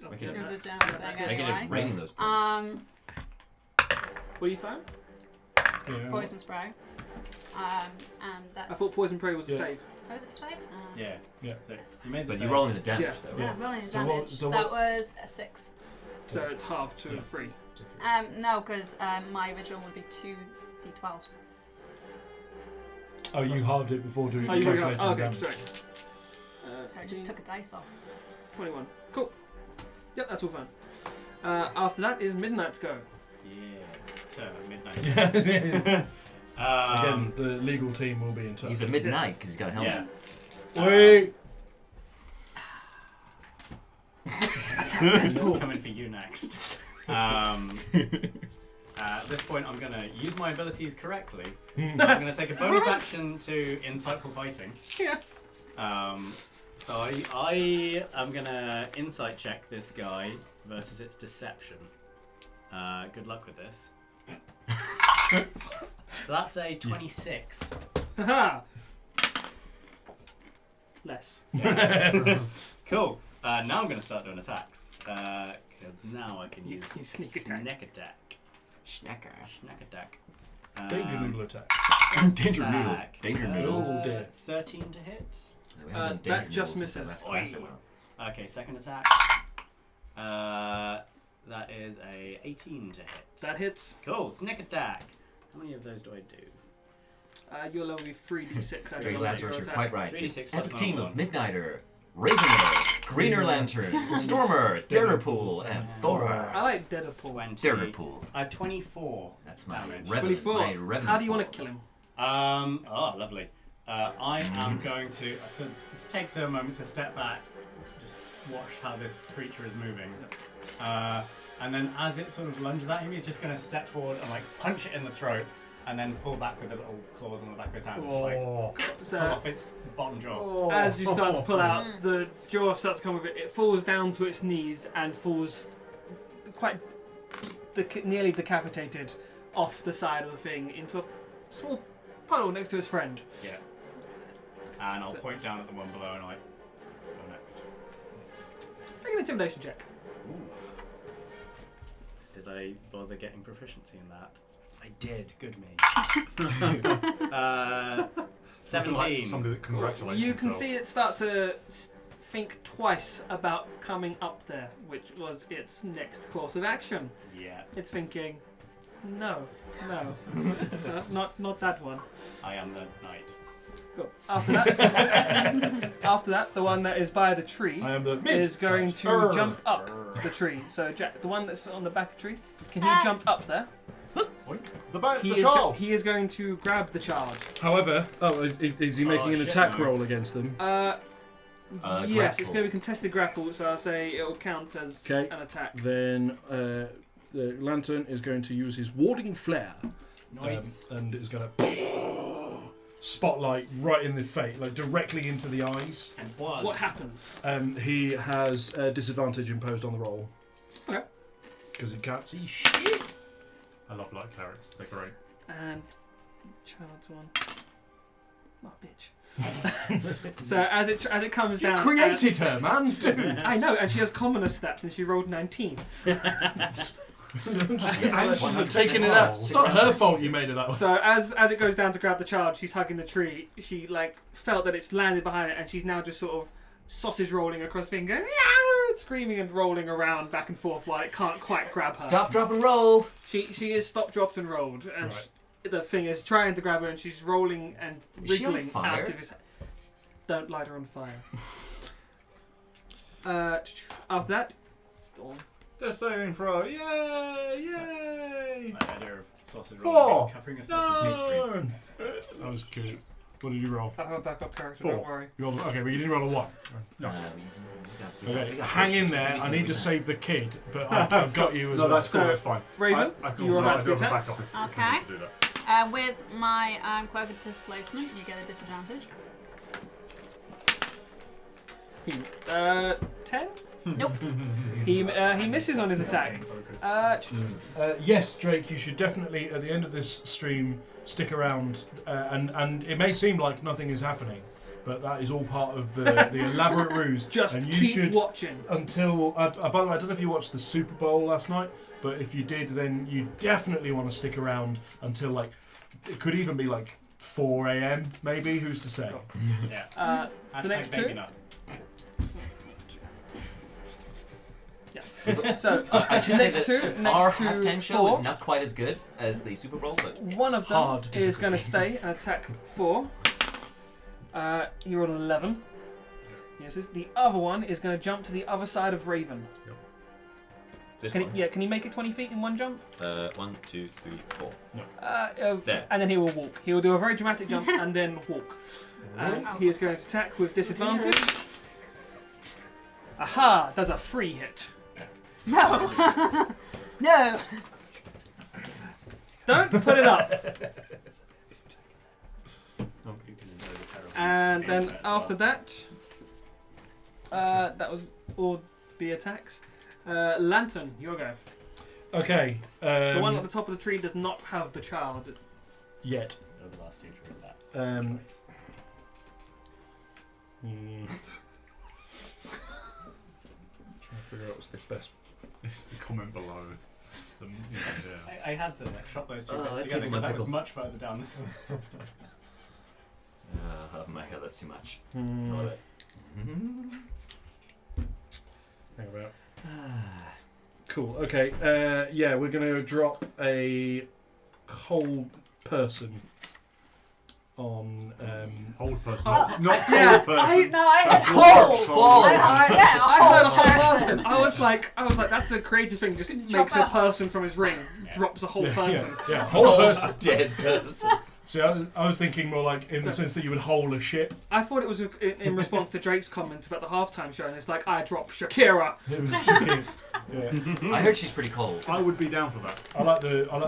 Make it- Because a general thing Make anyway. it raining those points. What do you find? Yeah. Poison spray. And that's... I thought poison prey was a Yeah. Oh, save. is it save? Yeah. Yeah. So you made the But save. you're rolling the damage Yeah. though. Yeah, Right? rolling the So what- damage. so that what- was a 6. So it's half to Yeah. 3. No, because my original would be 2 d12s. Oh, you halved it before doing Oh, you calculating the okay, damage. sorry. So I just took a dice off. 21. Cool. Yep, that's all fine. After that is Midnight's go. Yeah. Turn at midnight. Again, the legal team will be in touch. He's at midnight because he's got a helmet. Yeah. Wait! Coming for you next. At this point, I'm going to use my abilities correctly. I'm going to take a bonus action to insightful fighting. Yeah. So I am going to insight check this guy versus its deception. Good luck with this. So that's a 26. Haha! Less. Cool. Now I'm going to start doing attacks. Because now I can use You sneak attack. snack attack. Snack attack. Danger noodle attack. Danger noodle. attack. Danger Uh, noodle. Oh, dear. 13 to hit. We haven't done that danger just noodles since misses. our last Oi. classic one. Okay, second attack. That is a 18 to hit. That hits. Cool. Snack attack. How many of those do I do? You'll only 3d6. I Very don't know glad your you're attack. quite right. 3d6 As a plus team my of one. Midnighter, Ravener, Greener Lantern, Stormer, Deadpool, and Thor. I like Deadpool. 20. Deadpool. 24. That's my Damage. revenant. 24. My revenant How do you want form. to kill him? Oh, lovely. I am going to. So this takes a moment to step back, just watch how this creature is moving. And then as it sort of lunges at him, he's just going to step forward and like punch it in the throat, and then pull back with the little claws on the back of his hand, just like pull So, off its bottom jaw. as you start to pull out, the jaw starts to come with it. It falls down to its knees and falls quite nearly decapitated off the side of the thing into a small puddle next to his friend. Yeah. And I'll point down at the one below and like, go next. Make an intimidation check. Did I bother getting proficiency in that? I did. Good me. 17. Like somebody that congratulates You can himself. see it start to think twice about coming up there, which was its next course of action. Yeah, It's thinking, no, not that one. I am the knight. Cool. After that, the one that is by the tree I am the is going to Arr. jump up the tree. So Jack, the one that's on the back of the tree, can he jump up there? He is going to grab the child. However, is he making an shit, attack no. roll against them? Yes, it's grapple. going to be contested grapple, so I'll say it'll count as Okay. an attack. Then the lantern is going to use his warding flare, Nice. and is going to spotlight right in the face, like directly into the eyes. And was. What happens? He has a disadvantage imposed on the roll. Okay. Because he can't see shit. I love light clerics. They're great. And child's one. Oh, bitch. So as it comes You down, created her, man. Dude. I know, and she has commoner stats, and she rolled 19. I'm taking it out. It's not her fault you made it that way. So as it goes down to grab the child, she's hugging the tree. She felt that it's landed behind it, and she's now just sort of sausage rolling across the thing, going, "Yeah!" screaming and rolling around back and forth while it can't quite grab her. Stop, drop, and roll. She is stopped, dropped, and rolled, and Right. the thing is trying to grab her, and she's rolling and Is she on wriggling fire? out of his. Don't light her on fire. After that, Storm. They're saving throw. Yay! Yay! My idea of sausage 4. roll covering yourself in pastry. No! That was good. What did you roll? I have a backup character. 4. Don't worry. You rolled, okay, but you didn't roll a 1. No. Okay, hang in there. I need to save the kid, but I've got you as No, well. that's cool. So, That's fine. Raven, I can you were also- about I to do be have a attacked. backup if we Okay. need to do that. With my cloak of displacement, you get a disadvantage. 10. Nope. He misses on his attack. Yes, Drake, you should definitely, at the end of this stream, stick around. And it may seem like nothing is happening, but that is all part of the elaborate ruse. Just and you keep should, watching. until... by the way, I don't know if you watched the Super Bowl last night, but if you did, then you definitely want to stick around until, like, it could even be, like, 4 a.m, maybe, who's to say? Yeah. The next baby two? nut. Yeah. So I should say next that two, our next to halftime show 4. is not quite as good as the Super Bowl, but yeah. One of them Hard to is going to disagree. stay and attack 4. He rolled an 11. Yes, the other one is going to jump to the other side of Raven. This Can one. he make it 20 feet in one jump? 1, 2, 3, 4. Okay. And then he will walk. He will do a very dramatic jump and then walk. And he is going to attack with disadvantage. Aha! Does a free hit. No. No. Don't put it up. Oh, you can enjoy the terrible And then internet as well. after that, that was all the attacks. Lantern, your go. Okay. The one at the top of the tree does not have the child. Yet. You're the last teacher of that. Trying to figure out what's the best. It's the comment below. Yeah. I had to shop those two Oh, bits that together tickled my because that was pickle. much further down this one. Oh my god, that's too much. Hang it. about. Cool. Okay. Yeah, we're going to drop a whole person on. Hold person. Oh, not yeah, hold person. I had Corpse whole. falls. I heard a whole person. person. I was like, that's a creative thing. Just makes a person from his ring, drops a whole person. Yeah, whole person. Dead person. See, I was thinking more like in the sense that you would hole a ship. I thought it was in response to Drake's comment about the halftime show, and it's like, I dropped Shakira. It was Shakira. Yeah. I heard she's pretty cold. I would be down for that. I like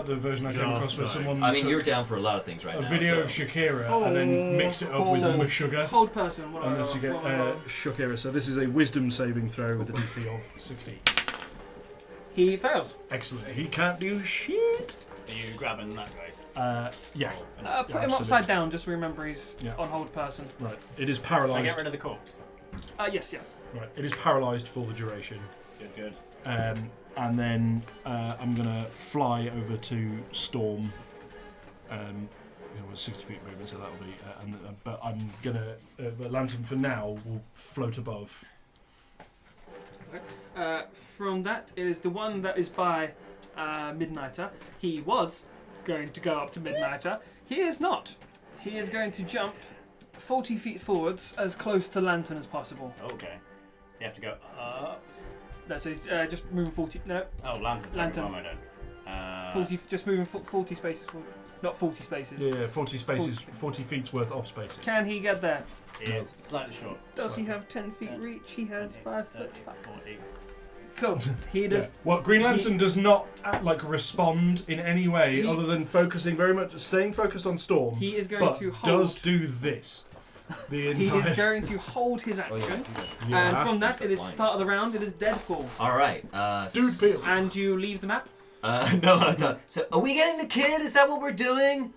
the version I came across where Just someone I mean, took you're down for a lot of things right a now. video so. of Shakira and then mixed it up with So, sugar. Hold person. What And do I thus you roll? get What do I roll? Shakira. So this is a wisdom saving throw with a DC of 16. He fails. Excellent. He can't do shit. Are you grabbing that guy? Yeah. Put him Absolutely. upside down. Just remember he's Yeah. on hold person. Right. It is Shall I paralysed. get rid of the corpse? Yes, yeah. Right. It is paralysed for the duration. Good. And then I'm gonna fly over to Storm. With 60 feet movement, so that'll be. But I'm gonna. The lantern for now will float above. From that, it is the one that is by Midnighter. He was going to go up to Midnighter. He is not. He is going to jump 40 feet forwards as close to Lantern as possible. Okay. You have to go up. That's it. Just moving 40. No, Oh, lantern. Lantern. What am I doing? 40. Just moving 40 spaces forward. not 40 spaces. Yeah, 40 spaces, 40 feet's worth of spaces. Can he get there? It's slightly short. Does he have 10 feet reach? He has 5 foot. 40. Cool. He does. Well, Green Lantern does not respond in any way other than focusing very much, staying focused on Storm. He is going but to hold. does do this. The He entire. is going to hold his Oh, action, Yeah. and from that, it is start of the round. It is Deadpool, All right. Dude, Peel. and you leave the map. No, it's not. So, are we getting the kid? Is that what we're doing?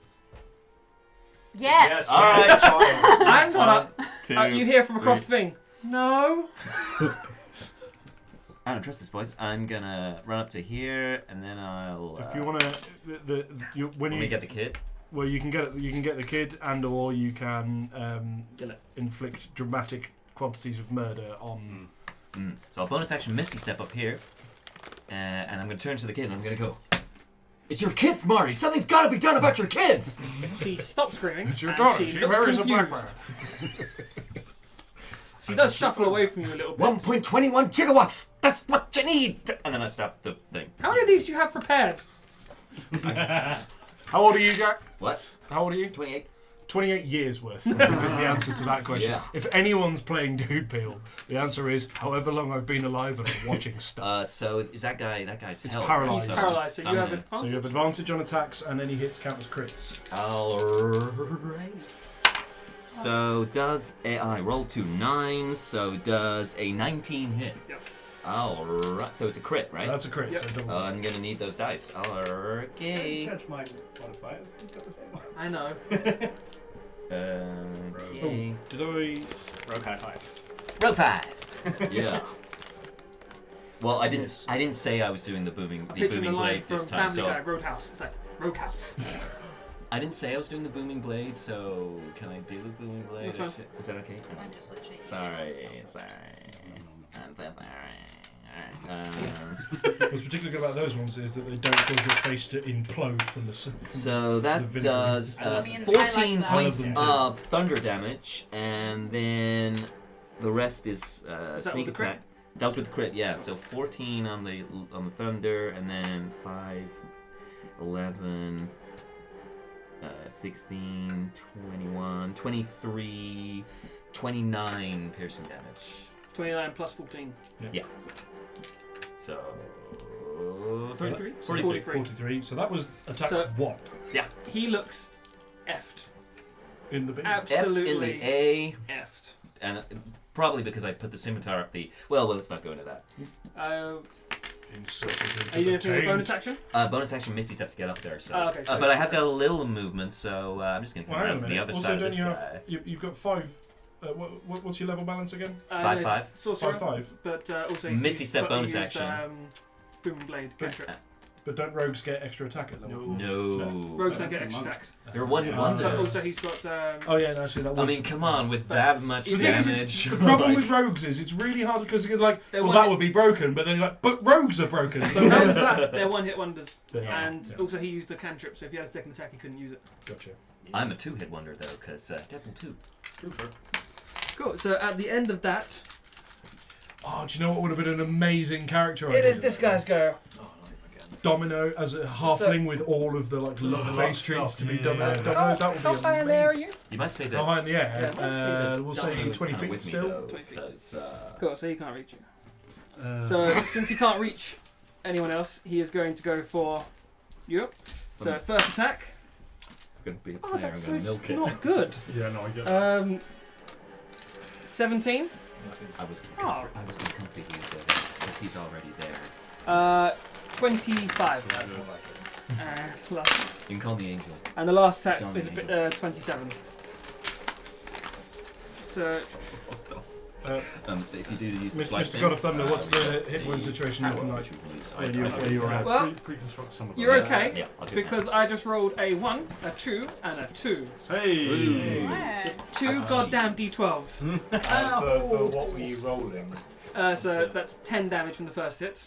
Yes. All right. I'm not up. Two, You hear from across the thing. No. I don't trust this voice. I'm gonna run up to here, and then I'll. If you want to, when Let you me get the kid. well, you can get the kid, and/or you can Kill it. inflict dramatic quantities of murder on. So I'll bonus action Misty Step up here, and I'm gonna turn to the kid, and I'm gonna go. It's your kids, Marty. Something's got to be done about your kids. She stops screaming. It's your and daughter. She She looks marries a confused. black man. She does shuffle away from you a little bit. 1.21 gigawatts. That's what you need. And then I stop the thing. How many of these do you have prepared? How old are you, Jack? What? How old are you? 28. 28 years worth, I think is the answer to that question. Yeah. If anyone's playing Dude Peel, the answer is however long I've been alive and I'm watching stuff. So is that guy's It's held, paralysed. He's paralysed, so you have it. advantage. So you have advantage on attacks and any hits count as crits. Alright. So does I roll 2 9s, so does a 19 hit? Yep. Alright, so it's a crit, So right? that's a crit. Yep. So double. I'm gonna need those dice. Okay. Judge my modifiers. He's got the same one. I know. Okay. Did I? Rogue high 5. Rogue 5. Yeah. Well, I didn't say I was doing the booming Picture the line blade from this time. Family So Guy, Roadhouse. It's like Roadhouse. I didn't say I was doing the booming blade. So can I do the booming blade? That's fine. Is that okay? I'm just literally. Sorry. I'm sorry. What's particularly good about those ones is that they don't cause your face to implode from the. So that the does I mean, I 14 like that. points I love them too. of thunder damage, and then the rest is that sneak with the crit? attack. That was with the crit, yeah. So 14 on the thunder, and then 5, 11, 16, 21, 23, 29 piercing damage. 29 plus 14. So 33? 43. So that was attack So- 1 He looks effed. in the B. F'd in Absolutely the A, effed. and probably because I put the scimitar up the. Well, let's not go into that. Inserted into Are you doing the anything with taint. bonus action? Bonus action Misty Step to get up there. So, Oh, okay, so- but I have got a little movement, so I'm just gonna come Well, hang around on to a the minute. other Also, side of don't this you guy. have? You've got 5. What's your level balance again? 5, no, 5. Sorcerer. 5. But also Misty he's Step got bonus used, action. Booming Blade. Cantrip. But don't rogues get extra attack at level 4? No. Rogues don't That's get the extra monk. attacks. You're a one-hit wonder. But also he's got. Oh yeah, no, actually that I one. mean, come on, with that much The The thing is, damage. the problem like- with rogues is it's really hard because you're like, They're well, one that hit- would be broken, but then you're like, but rogues are broken. So how is that? They're one-hit wonders. Yeah. And Yeah. also he used the cantrip, so if he had a second attack, he couldn't use it. Gotcha. I'm a 2-hit wonder though, because Deadpool 2. Cool. So at the end of that, Oh, do you know what would have been an amazing character idea? guy's go. Oh, not again. Domino as a halfling with all of the like love base trees to be Domino. Domino, that would be How high in the air are amazing. you? You might say that. How high in the air? Yeah, I'd say that We'll say Domino's 20 kinda feet with me, still. though, 20 feet. 'cause, Cool. So he can't reach you. So since he can't reach anyone else, he is going to go for you. So first attack. gonna be a Oh, player. I'm that's gonna so milk it. not good. Yeah, no, I get that. 17. I was Oh. gonna comfy use it because he's already there. 25. That's more like it. Plus. You can call me Angel. And the last attack Don't is be angel. 27. So If you do use the Mr. slice Mr. God of Thunder, what's the hit wound situation looking like? Where you're at? Well, Pre-construct some of them. you're okay Yeah, I'll do because I just rolled a 1, a 2, and a 2. Hey! Where? 2 goddamn d12s. For what were you rolling? So that's 10 damage from the first hit.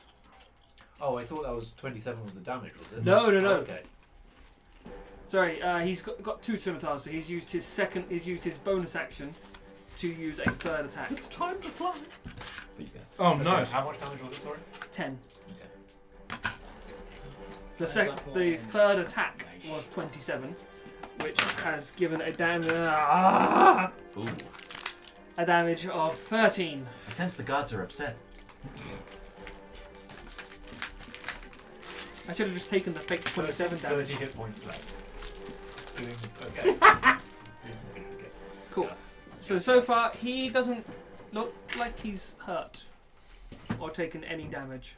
Oh, I thought that was 27 was the damage, was it? No, no, no. Okay. Sorry, he's got 2 scimitars, so he's used his bonus action to use a third attack. It's time to fly. Oh, Okay, nice. How much damage was it, sorry? 10. Okay. The third attack was 27, which has given a damage of 13. I sense the gods are upset. I should have just taken the fake 27 damage. 30 hit points left. Doing okay. Reasonably okay. Cool. Yes. So far, he doesn't look like he's hurt or taken any damage.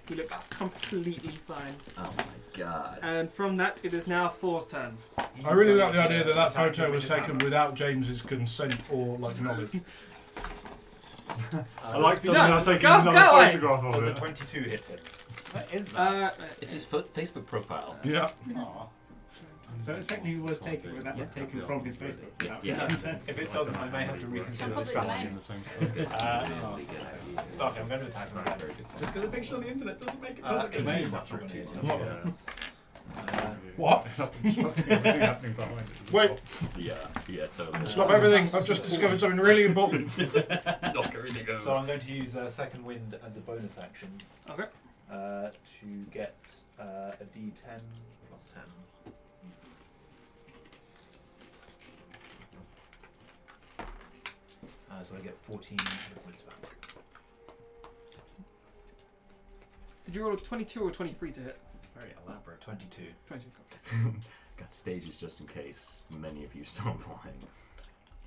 He looks completely fine. Oh my god. And from that, it is now Thor's turn. I really like the idea that that photo was taken without James's consent or like knowledge. I like that No, I'm taking go another away. photograph of Does a it. 22 hit it? What is that? It's his Facebook profile. Yeah. Aw. So it technically was taken from his Facebook. without his Yeah. consent. If it doesn't, I may have to reconsider the Public strategy. domain. In the same Good. Oh. Really good. Okay, I'm going to attack him again. Just because a picture on the internet doesn't make it That's public good. domain. That's what I'm going to What? do. What? Nothing happening behind it. Wait, Yeah, totally. stop everything. I've just discovered something really important. Knock everything over. So I'm going to use second wind as a bonus action. Okay. To get a D10 plus 10. So I get 14 hit points back. Did you roll a 22 or 23 to hit? Very elaborate. 22. 22. Cool. Got stages just in case many of you start flying.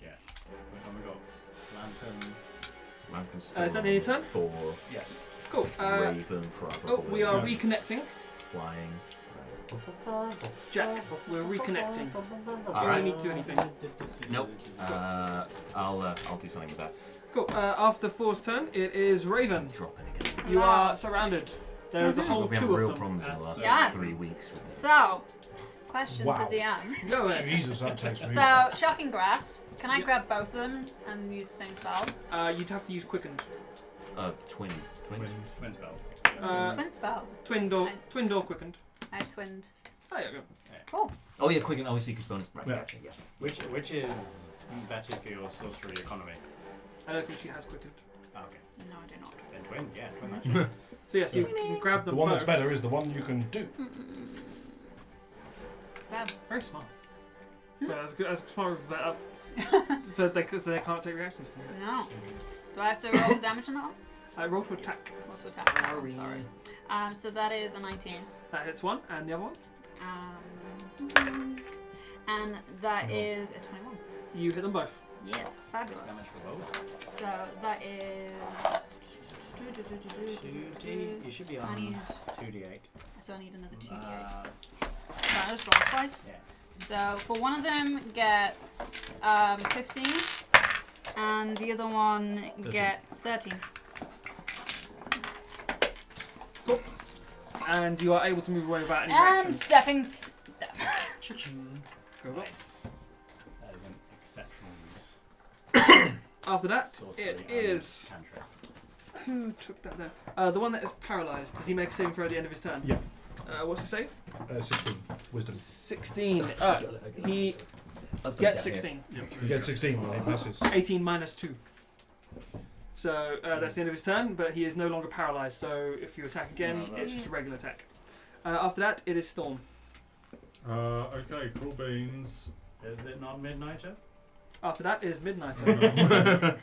Yeah. What have we got? Lantern. Lantern's Is that the end of your turn? Thor, Yes. Cool. Raven, probably. Oh, we are Yeah. reconnecting. Flying. Jack, we're reconnecting. Do you Alright. need to do anything? Nope. I'll do something with that. Cool. After Thor's turn, it is Raven. Dropping again. You are surrounded. There's a whole We've been two real of them. problems in the last Yes. 3 weeks. With this. So, question Wow. for DM. Go ahead. Jesus, that takes me. So, shocking grasp. Can I Yep. grab both of them and use the same spell? You'd have to use quickened. Twin. Twin spell. Twin spell. Twin door quickened. I twinned. Oh, there you go. Cool. Oh yeah, quick and obviously because bonus. Right. Yeah. Gotcha, yeah. Which is better for your sorcery economy? I don't think she has quickened. Oh, okay. No, I do not. Then twin, yeah, twin magic. So yes, you can grab The them one both. that's better is the one you can do. Bam. Very smart. So as good as smart with that up. so they can't take reactions from it. No. Do I have to roll damage on that one? Roll to attack. Roll to attack. Oh, Sorry. sorry. So that is a 19. That hits one, and the other one. And that is a 21. You hit them both. Yes, fabulous. Damage for both. So that is 2d. You should be on 2d8. So I need another 2d8. Uh, So I just rolled twice. Yeah. So for one of them gets 15, and the other one 13. gets 13. And you are able to move away without any And reaction. stepping. Go up. nice. That is an exceptional use. After that, Sorcery it and is. cantrip. Who took that there? The one that is paralyzed. Does he make a saving throw at the end of his turn? Yeah. What's the save? 16. Wisdom. 16. He gets 16. You get 16 when he passes. 18 minus 2. So that's the end of his turn, but he is no longer paralyzed. So if you attack again, it's just a regular attack. After that, it is Storm. Okay, cool beans. Is it not midnighter? After that is Midnighter.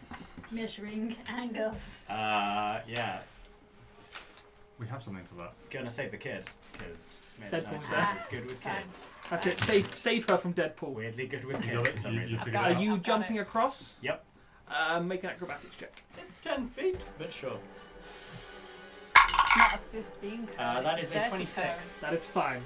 Measuring angles. Yeah. We have something for that. Gonna save the kid because Deadpool's there. is good with It's fine. kids. That's it. Save her from Deadpool. Weirdly good with You kids got for some it? reason. You I've figured got it Are out? you I've got jumping it. across? Yep. Make an acrobatics check. It's 10 feet, but sure. It's not a 15 code. That it's is a 30 26. That is fine.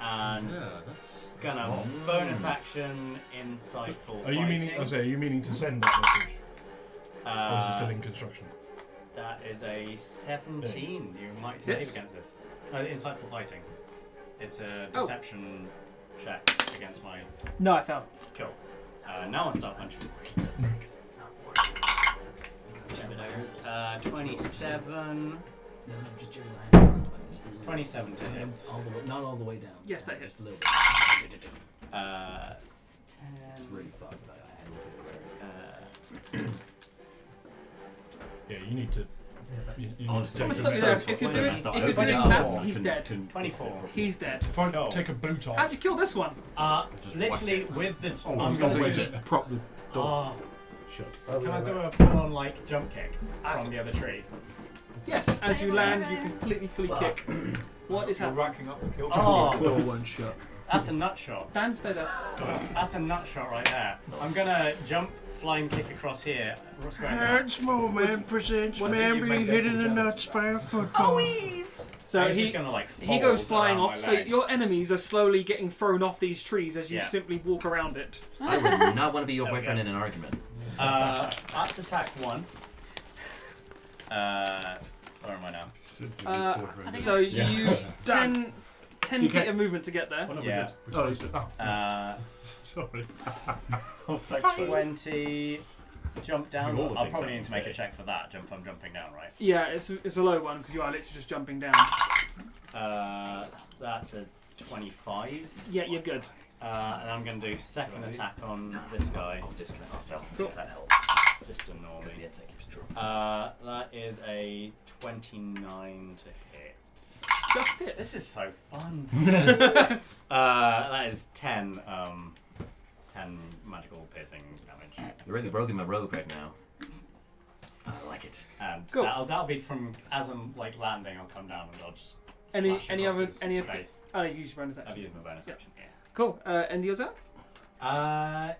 And that's gonna bonus action insightful Are you meaning? fighting. I say, are you meaning to send that message? Or is it still Uh, in construction? that is a 17. You might save Yes. against this. Insightful fighting. It's a Oh. deception check against my No, I fell. kill. Now I'll start punching. 27. 27 to hit. Not all the way down. Yes, that hits. Just a little bit. 10. It's really fucked. Uh, Yeah, you need to Honestly, If you're so doing messed up. if you're Open doing it up. math, he's dead. 24. He's dead. If I Cool. take a boot off, How'd you kill this one? Literally with the. Oh, I'm so going you to just prop the Oh, Shut. can I do a full-on like jump kick from the other tree? Yes. As you land, you completely fully kick. What is You're happening? racking up the kill. Oh, One shot. that's a nut shot. Dan, stay there. That's a nut shot right there. I'm gonna jump, flying kick across here. small man presents What man think you being made hit in the Deadpool nuts by a football. So he's he just gonna like. he goes fold flying around off. my So leg. your enemies are slowly getting thrown off these trees as you Yeah. simply walk around it. I would not want to be your There we boyfriend go. in an argument. That's attack 1. Where am I now? I think So Yeah. you use 10 You feet get- of movement to get there. Oh, no, Yeah. we did. Sorry. Like 20. Jump down. All the I'll things probably I need to make a can check for that. If I'm jumping down, right? Yeah, it's a low one because you are literally just jumping down. That's a 25. Yeah, you're good. And I'm going to do second attack on this guy. I'll disconnect myself and see if that helps. Just a normal. Because the headset keeps dropping. That is a 29 to hit. Just hit. This is so fun. That is 10 magical piercing damage. You're really broken my robe right now. I like it. And Cool. that'll be from as I'm like landing. I'll come down and I'll just Any- slash any across other- his any of- face. Oh, you use your bonus I've action. used my bonus Yep. action. Cool. And yours out? Yeah.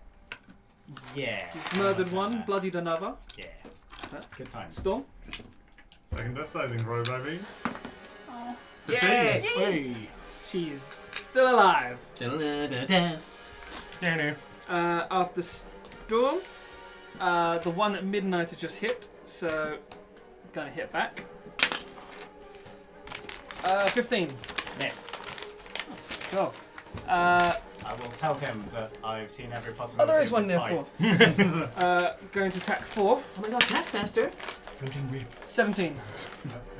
Yeah. You've murdered That's one, it. bloodied another. Yeah. Huh? Good times. Storm. Second death saving throw, baby. Oh. 15. Hey. She's still alive. Da-da-da-da. After Storm, the one at midnight had just hit, so gonna hit back. 15. Miss. Go. I will tell him that I've seen every possibility. Oh, there is of one this there fight. Going to attack 4. Oh my god, Taskmaster! Floating rib. 17.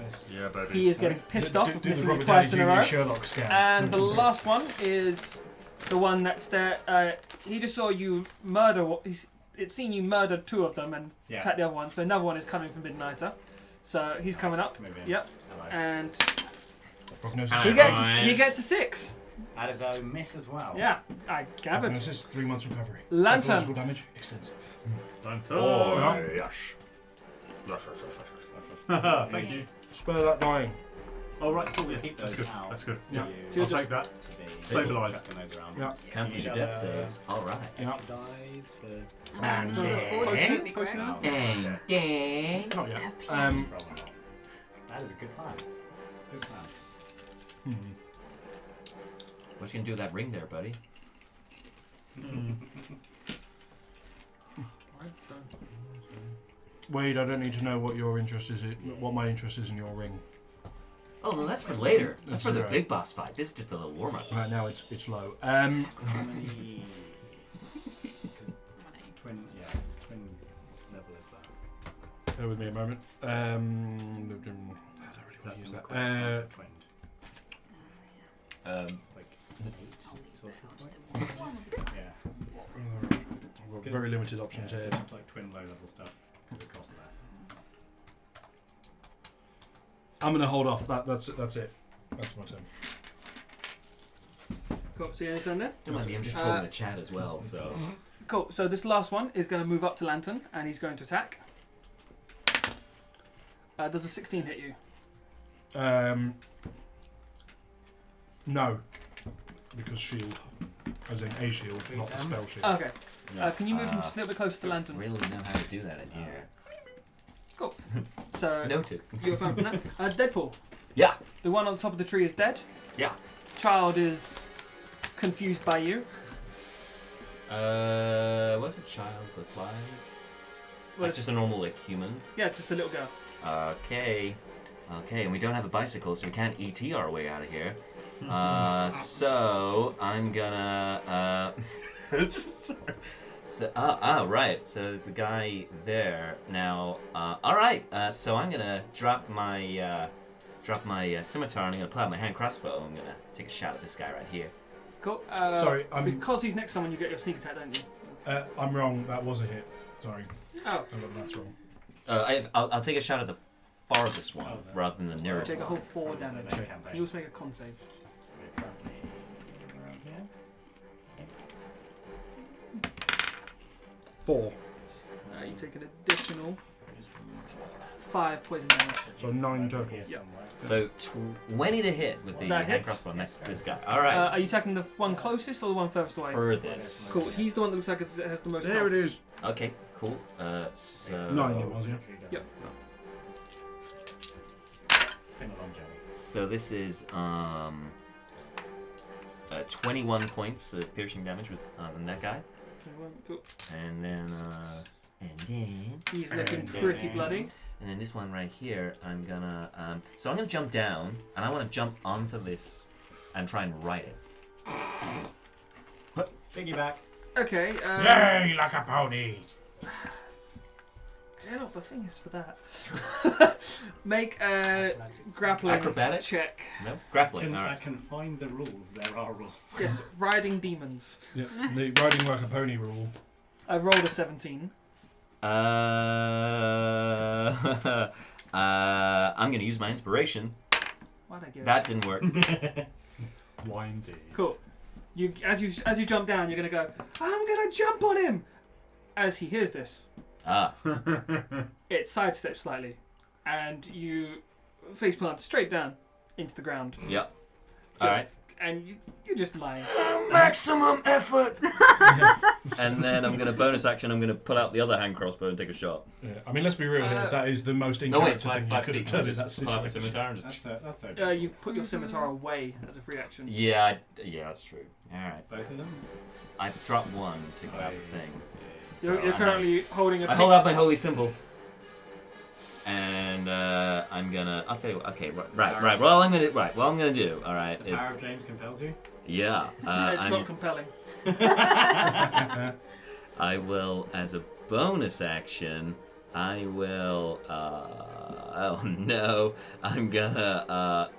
Miss. Yeah, baby. He is getting pissed off Do with the missing me Robert twice in a Downey Jr. row. Sherlock scan. And the Floating rib. last one is the one that's there. He just saw you murder. It's seen you murder 2 of them and Yeah. attack the other one. So another one is coming from Midnighter. So he's coming up. Move in. Yep. Hello. And Prognosis. he gets a 6. That is a miss as well. Yeah, I gathered. Prognosis, 3 months recovery. Lantern. Psychological damage, extensive. Lantern. Oh, yes. Thank you. Spare that dying. Oh, right, cool, yeah. Keep That's those good. out. That's good. Yeah. For you So you'll I'll just- take that. to be Stabilise. chucking those around. Yeah. Cancels your Any death other saves. Alright. Yeah. Dies for. And Do you want a potion? Potion? Oh, Dang. that's it. Dang. Not yet. Probably not. That is a good plan. Good plan. What's you gonna do with that ring there, buddy? Wade, I don't need to know what your interest is. What my interest is in your ring. Oh, no, that's for later. That's for the right. big boss fight. This is just a little warm up. Right now it's low. How many? 'Cause twin. Yeah, twin level is that. Bear with me a moment. I don't really want to use that. Twinned. Um, It's like 8 social points. Yeah. I've got very limited options here. It's like twin low level stuff. It costs less. I'm going to hold off. That's it. That's my turn. Cool. So your turn there. don't mind me, I'm just trolling the chat as well, so. Cool. So this last one is going to move up to Lantern and he's going to attack. Does a 16 hit you? No, because shield, as in a shield, not the spell shield. Okay. Can you move him just a little bit closer to Lantern? Really know how to do that in here. Cool. So Noted. you're fine from that. Deadpool. Yeah. The one on top of the tree is dead. Yeah. Child is confused by you. What's a child look like? Well, Like just a normal, like, human? Yeah, it's just a little girl. Okay. Okay, and we don't have a bicycle, so we can't ET our way out of here. So I'm gonna. Right. So it's a guy there now. All right. So I'm gonna drop my scimitar and I'm gonna pull out my hand crossbow. I'm gonna take a shot at this guy right here. Cool. Sorry, because he's next to someone, you get your sneak attack, don't you? I'm wrong. That was a hit. Sorry, Oh. I got the maths wrong. I'll take a shot at the farthest one rather than the nearest Take a one. whole 4 damage. Okay. You also make a con save. We're currently around here. 4. You take an additional 5 poison damage. So 9 total. Yeah. So 20 to hit with the That hand hits. crossbow next this guy. All right. Are you attacking the one closest or the one furthest away? Furthest. Cool. He's the one that looks like it has the most. There health. it is. Okay, cool. So 9 it was, yeah. Yep. It's been a long journey. So this is 21 points of piercing damage with on that guy, Cool. and then He's looking pretty bloody. and then this one right here. I'm gonna so I'm gonna jump down, and I want to jump onto this and try and ride it. Piggyback. Okay. Yay, like a pony. I don't know what the thing is for that. Make a grappling Acrobatics? check. No grappling. All I right. can find the rules. There are rules. Yes, riding demons. Yeah, the riding like a pony rule. I rolled a 17. I'm gonna use my inspiration. Why'd I give That didn't work. Windy. Cool. You as you jump down, you're gonna go. I'm gonna jump on him. As he hears this, Ah. it sidesteps slightly, and you face plant straight down into the ground. Yep. Just, All right. And you're just lying. Maximum effort. And then I'm gonna bonus action. I'm gonna pull out the other hand crossbow and take a shot. Yeah, I mean, let's be real here. That is the most No, wait, it's in-character thing you 5 could have feet. done I'll in that just pull out the situation. scimitar and just. That's okay. You put your scimitar away as a free action. Yeah, yeah, that's true. All right. Both of them. I dropped one to grab the thing. So You're currently holding a. I hold out my holy symbol. And I'm gonna. I'll tell you what. Okay, right. Well, I'm gonna do. All right. The power of James compels you. Yeah. It's not compelling. I will, as a bonus action, I will. Oh no! I'm gonna.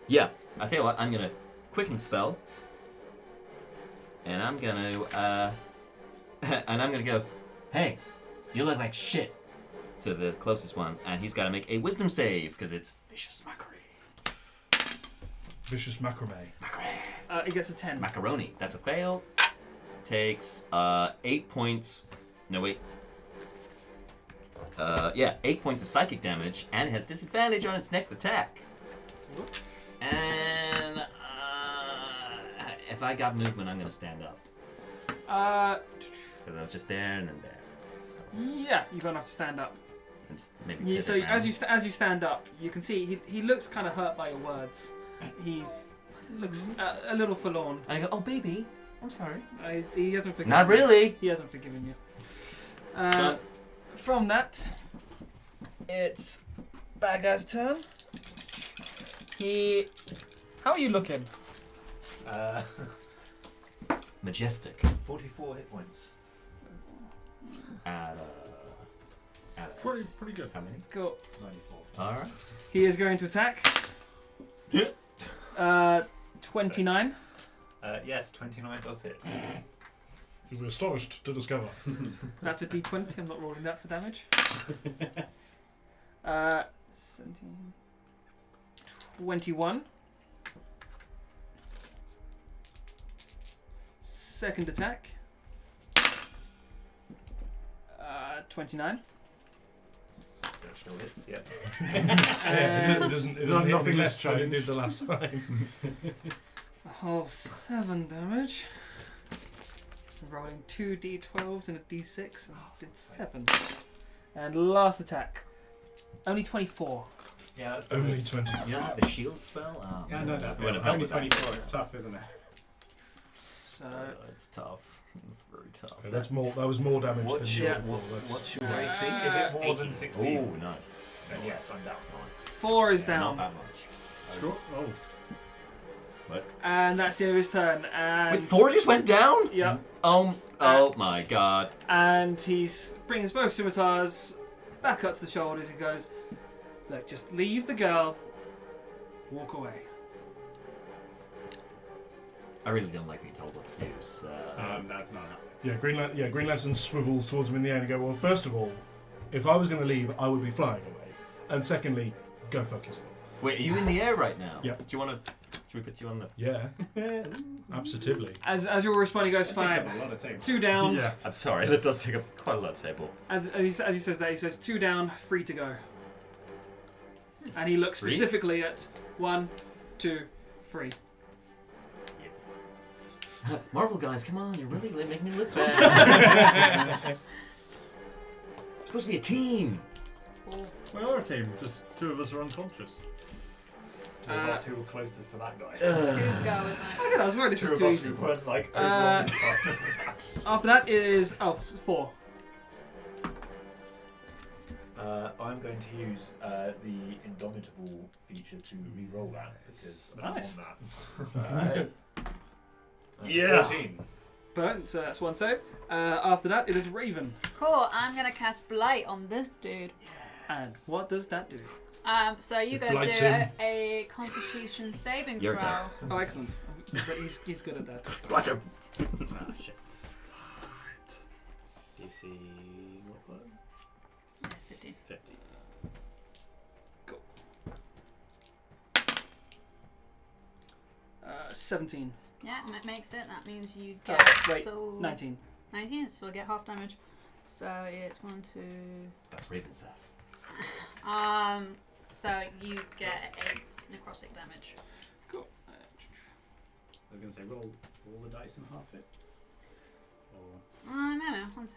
Yeah. I'll tell you what. I'm gonna quicken spell. And I'm gonna. And I'm gonna go. Hey, you look like shit. To the closest one, and he's got to make a wisdom save because it's vicious mockery. Vicious macrame. It gets a 10. Macaroni. That's a fail. Takes 8 points. No wait. 8 points of psychic damage, and has disadvantage on its next attack. And if I got movement, I'm gonna stand up because I was just there and then there. So, Yeah, you're gonna have to stand up. and just maybe Yeah, pivot so around. as you stand up, you can see he looks kind of hurt by your words. He's looks a little forlorn. And I go, oh baby, I'm sorry. He hasn't forgiven. Not you. really. He hasn't forgiven you. Done. From that, it's bad guy's turn. How are you looking? Majestic. 44 hit points. At Pretty good. how many? Cool. 94. All right. He is going to attack. 29. Yes, 29 does hit. You were astonished to discover. That's a d20. I'm not rolling that for damage. 17. 21. Second attack. 29. That still hits, yep. Yeah, it doesn't hit nothing any has less than it changed. did the last time. A whole 7 damage. Rolling 2 d12s and a d6. And did 7. And last attack. Only 24. Yeah, that's Only 20. You don't have the shield spell? Oh, Yeah, man, no, that no. would have helped Only with that. 24. It's tough, isn't it? So It's tough. It's very tough. Yeah, that was more damage than What's you your- had before. That's- What's your AC? Is it more than 16? Oh, nice. Then yes, I'm down. Nice. 4 is Yeah, down. Not that much. Sure. Oh. And that's the end of his turn. And Wait, Thor just went down? yeah. Oh my god. And he brings both scimitars back up to the shoulders and goes, look, just leave the girl, walk away. I really don't like being told what to do, so... That's not happening. Green Lantern swivels towards him in the air and go, well, first of all, if I was going to leave, I would be flying away. And secondly, go fuck yourself. Wait, are you in the air right now? Yeah. Do you want to? Should we put you on the? Yeah. Absolutely. As you're responding, he goes, That takes fine. up a lot of table. 2 down. Yeah. I'm sorry, that does take up quite a lot of table. As he says that, he says 2 down, 3 to go. And he looks 3? specifically at 1, 2, 3. Marvel guys, come on, you're really making me look bad. It's supposed to be a team. We are a team, just 2 of us are unconscious. Two of us who were closest to that guy. Whose go is it? Okay, I was worried this 2 was of too us easy. who weren't like over on this side of the house. After that is 4. I'm going to use the Indomitable feature to re-roll that because I Nice. want that. That's Yeah. 14. Burnt, so that's 1 save. After that, it is Raven. Cool. I'm gonna cast Blight on this dude. And what does that do? So you It go do blights him. a Constitution saving You're throw. Oh, excellent. He's good at that. Watch him. Ah, shit. DC, what? Yeah, 15. 50. 17. Yeah, makes it. That means you Oh, get wait, still 19. 19. Still get half damage. So it's 1, 2. That's Raven sass. So you get 8 necrotic damage. Cool. I was going to say, roll the dice and half it. Or, No.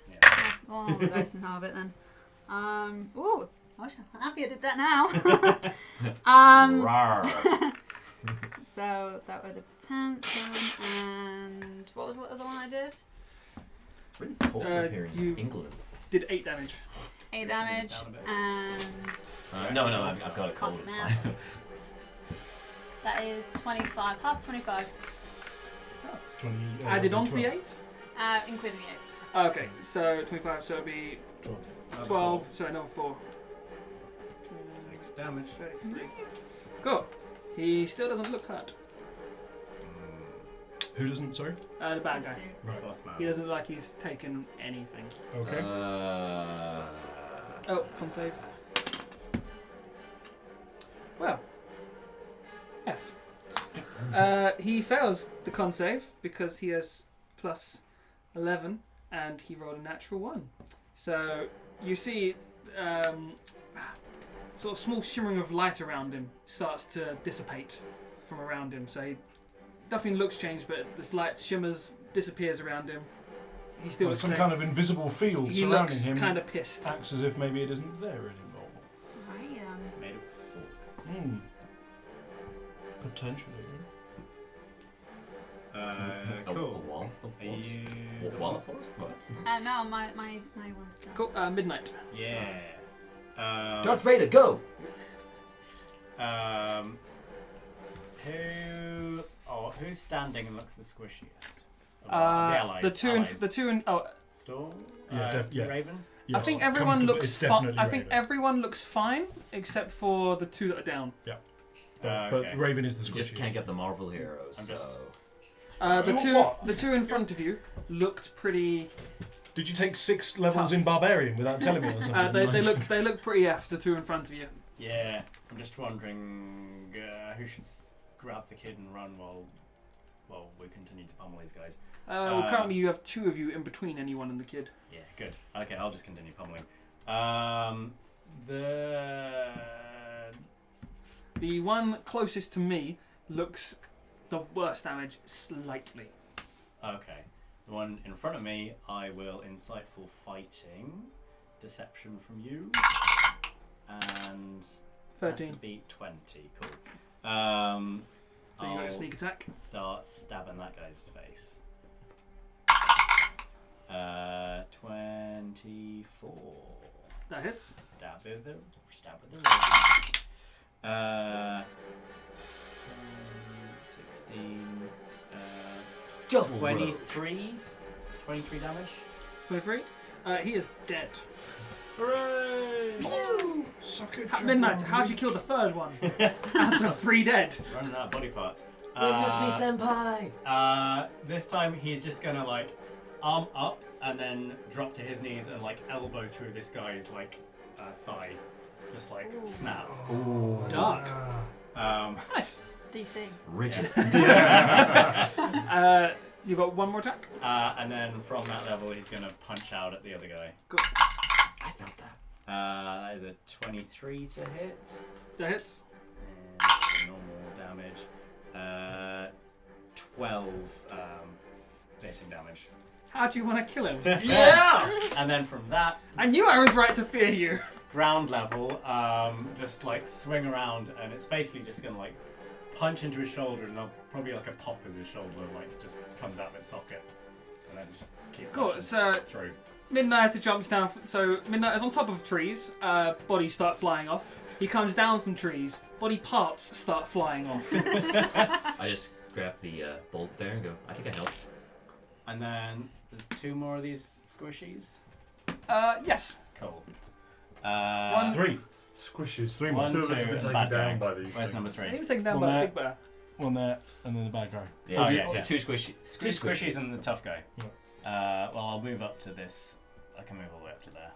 yeah. All the dice and half it then. Ooh. I'm happy I did that now. Rawr. So that would have 10, 7, and what was the other one I did? It's really cold up here in you- England. Did 8 damage. 8 Bring damage, things down a bit. and No, I've got a cold. It's Can't fine. that is 25, half 25, 20, Added on to the 12. 8? including the 8. Oh, okay, so 25, so it'll be 12. 12, so another 4. Extra damage. 33. Cool. He still doesn't look hurt. Who doesn't, sorry? The bad guy. Right. Boss man. He doesn't look like he's taken anything. Okay. Oh, con save. Well. F. He fails the con save because he has plus 11 and he rolled a natural 1. So you see sort of small shimmering of light around him starts to dissipate from around him. So nothing looks changed, but this light shimmers, disappears around him. He still looks some the kind of invisible field He surrounding looks him kind of pissed. acts as if maybe it isn't there anymore. Made of force. Hmm. Potentially. Cool. A wall of Are force. you... A wall of force? What? No, my one's done. Cool. Midnight. Yeah. Darth Vader, go! Who's standing and looks the squishiest? Of the The allies. two and the two and Storm. Yeah, yeah. Raven. I Yes, think everyone comfortable- looks it's fine. definitely I think Raven. everyone looks fine except for the 2 that are down. But Okay. Raven is the You just squishiest. can't get the Marvel heroes. I'm just- so. The two in front of you looked pretty. Did you take 6 levels Tough. in Barbarian without telling me or something? They look pretty F. The 2 in front of you. Yeah. I'm just wondering who should grab the kid and run while we continue to pummel these guys. Well, currently you have 2 of you in between anyone and the kid. Yeah. Good. Okay. I'll just continue pummeling. The one closest to me looks the worst damage slightly. Okay. The one in front of me, I will insightful fighting, deception from you, and has 13. to beat 20. Cool. So you got a I'll sneak attack. start stabbing that guy's face. 24. That hits. Stab at the ravens. 10, 16, Double 23. 23 damage. 23. He is dead. Hooray! Suck it, At midnight, how'd you kill the third one? Out of 3 dead. Running out of body parts. Witness me, senpai! This time he's just gonna arm up and then drop to his knees and elbow through this guy's thigh. just like snap. Ooh. Dark. Nice. It's DC. Rigid. You got one more attack? And then from that level, he's going to punch out at the other guy. I felt that. That is a 23 to hit. That hits. And the normal damage. 12 piercing damage. How do you want to kill him? Yeah! And then from that, I knew I was right to fear you. ground level, just like swing around, and it's basically just going to like punch into his shoulder, and there'll probably like a pop as his shoulder like just comes out of its socket, and then just keep Cool. punching So through. Midnighter jumps down. So Midnighter's on top of trees. Bodies start flying off. He comes down from trees. Body parts start flying off. I just grab the bolt there and go, I think I helped. And then there's 2 more of these squishies. Yes. Cool. 3. Squishes. 3 One, Two of us two, have been and taken bad down guy. by these Where's things. number He 3? was taken down One by there. the big bear. One there, and then the bad guy. Yeah, yeah, so yeah. 2 squishies. Two squishies and the tough guy. Well, I'll move up to this. I can move all the way up to there.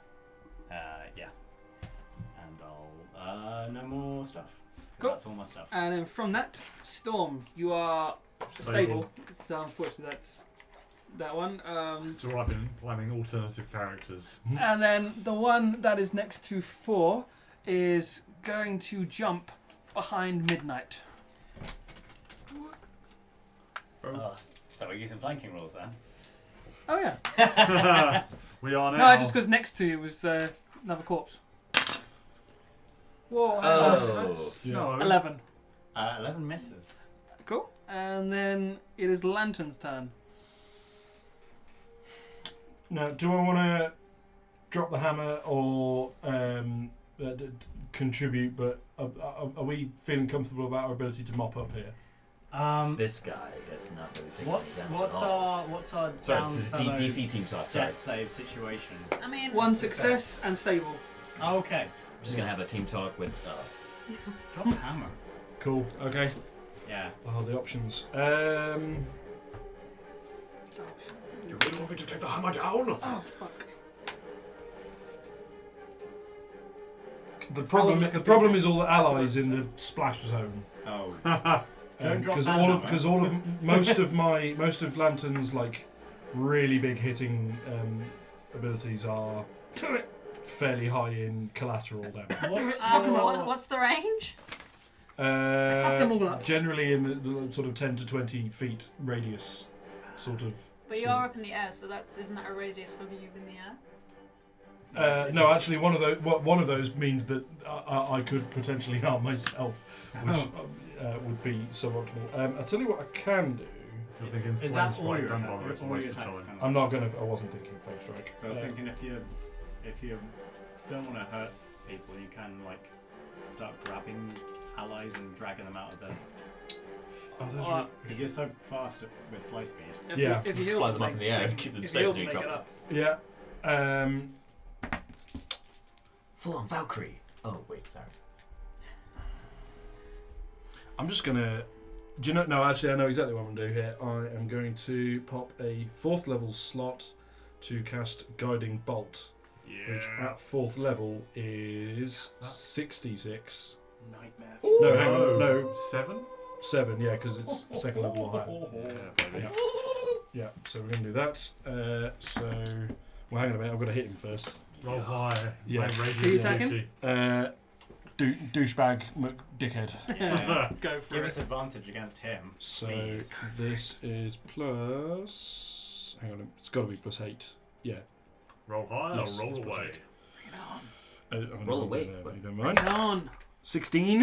Yeah. And I'll no more stuff. Cool. That's all my stuff. And then from that, Storm, you are stable. So unfortunately, that's that one. It's alright, I've been planning alternative characters. And then the one that is next to 4 is going to jump behind Midnight. Oh, so we're using flanking rules then. Oh yeah. We are now. No, just because next to you was another corpse. Whoa, Oh. No. 11. 11 misses. Cool. And then it is Lantern's turn. Now, do I want to drop the hammer or contribute? But are we feeling comfortable about our ability to mop up here? This guy is not really taking What's damage at all. our Sorry, down this is fellows DC team talk. Sorry. death save situation? I mean, One success and stable. Oh, okay. I'm just gonna have a team talk with. Drop the hammer. Cool. Okay. Yeah. Oh, the options. You really want me to take the hammer down? Oh fuck. The problem is all the allies in the splash zone. Oh. Don't drop Because that all of hammer. most of Lantern's like really big hitting abilities are fairly high in collateral damage. what's the range? them all up. Generally in the sort of 10 to 20 feet radius, sort of. But you are up in the air, so isn't that a radius for you in the air? No, actually, one of those means that I could potentially harm myself, which would be suboptimal. I'll tell you what I can do. You're thinking Is flame that all strike, your don't attacks? bother, it's a All your waste of attacks time. kind of- I'm not gonna. I wasn't thinking flame strike. So I was thinking if you don't want to hurt people, you can like start grabbing allies and dragging them out of the. Oh, there's Or- Because you're so fast with fly speed. If Yeah. You, if you Just heal, fly them up in the air and keep them if safe you until heal, you make drop it them. up. Yeah. Full on Valkyrie. Oh wait, sorry. I'm just gonna. Do you know? No, actually, I know exactly what I'm gonna do here. I am going to pop a 4th level slot to cast Guiding Bolt, which at 4th level is 66. Nightmare. No, hang on, no, 7? 7. Yeah, because it's 2nd level or higher. Yeah, baby. Yeah, so we're gonna do that. Well, hang on a minute. I've got to hit him first. Roll high. Yeah. Main Who you radius attacking? duty. Douchebag dickhead. Yeah, go for Give it. us advantage against him. So Please. this is plus. Hang on, it's got to be plus 8. Yeah. Roll high Yes, or roll it's plus away. 8. Bring it on. I'm gonna Roll roll away. there, but never Bring mind. it on. 16.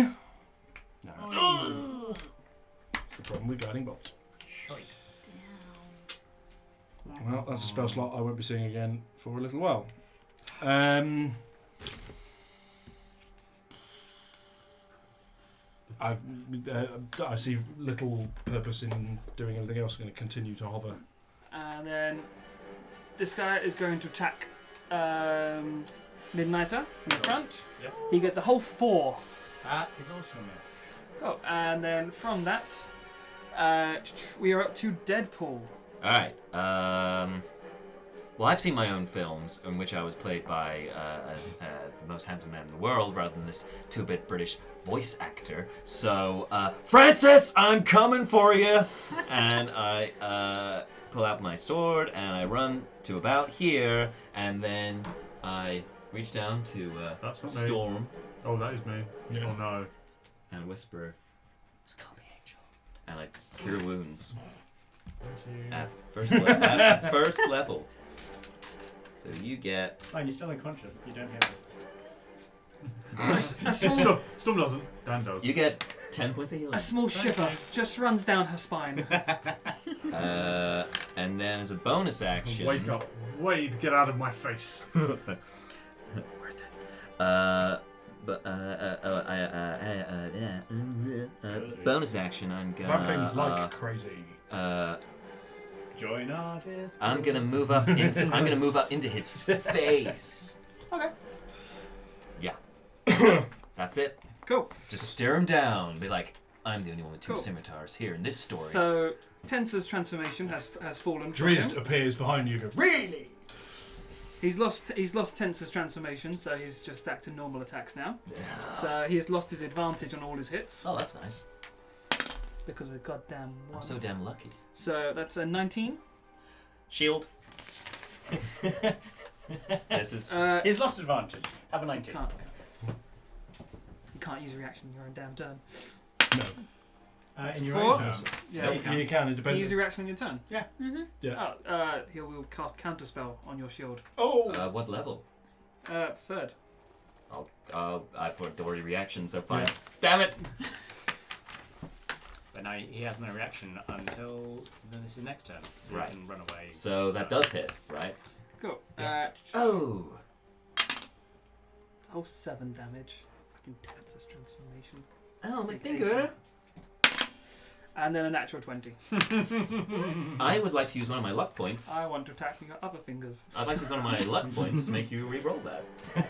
No. Oh. That's the problem with Guiding Bolt. Shite. Well, that's a spell slot I won't be seeing again for a little while. I see little purpose in doing anything else. I'm going to continue to hover. And then this guy is going to attack Midnighter from the front. Yep. He gets a whole 4. That is also a miss. Oh, and then from that, we are up to Deadpool. All right. well, I've seen my own films in which I was played by the most handsome man in the world rather than this 2-bit British voice actor. So, Francis, I'm coming for you! And I pull out my sword and I run to about here, and then I reach down to That's not me. Storm Oh, that is me. Yeah. Oh no. and whisper, "Just call me Angel." And I cure wounds Thank you. at first level. So you get Fine, you're still unconscious. You don't hear this. Storm doesn't. Dan does. 10 points of healing. A small shiver just runs down her spine. And then as a bonus action, Wake up. Wade, get out of my face. bonus action, I'm Vamping like gonna crazy. Join artist. I'm gonna move up into his face. Okay. Yeah. That's it. Cool. Just stare him down. Be like, I'm the only one with 2 Cool. scimitars here in this story. So Tensor's transformation has fallen. from Drizzt him. appears behind you. Goes, really? He's lost Tensor's transformation, so he's just back to normal attacks now. So he has lost his advantage on all his hits Oh, that's nice. because of a goddamn one. I'm so damn lucky. So that's a 19. Shield. This is He's lost advantage. Have a 19. You can't use a reaction in your own damn turn. No. In your 4. own turn. Yeah, you can. You can. It Can you depends. use a reaction on your turn? Mm-hmm. Yeah. Oh, he will cast counterspell on your shield. Oh. what level? Third. I put Dory reaction, so fine. Yeah. Damn it! But now he has no reaction until this is next turn. So Right. He can run away. So that does hit, right? Cool. Yeah. Oh. 7 damage. Fucking Tensor's transformation. Oh, my Big finger. And then a natural 20. I would like to use one of my luck points. I want to attack your other fingers. I'd like to use one of my luck points to make you re-roll that.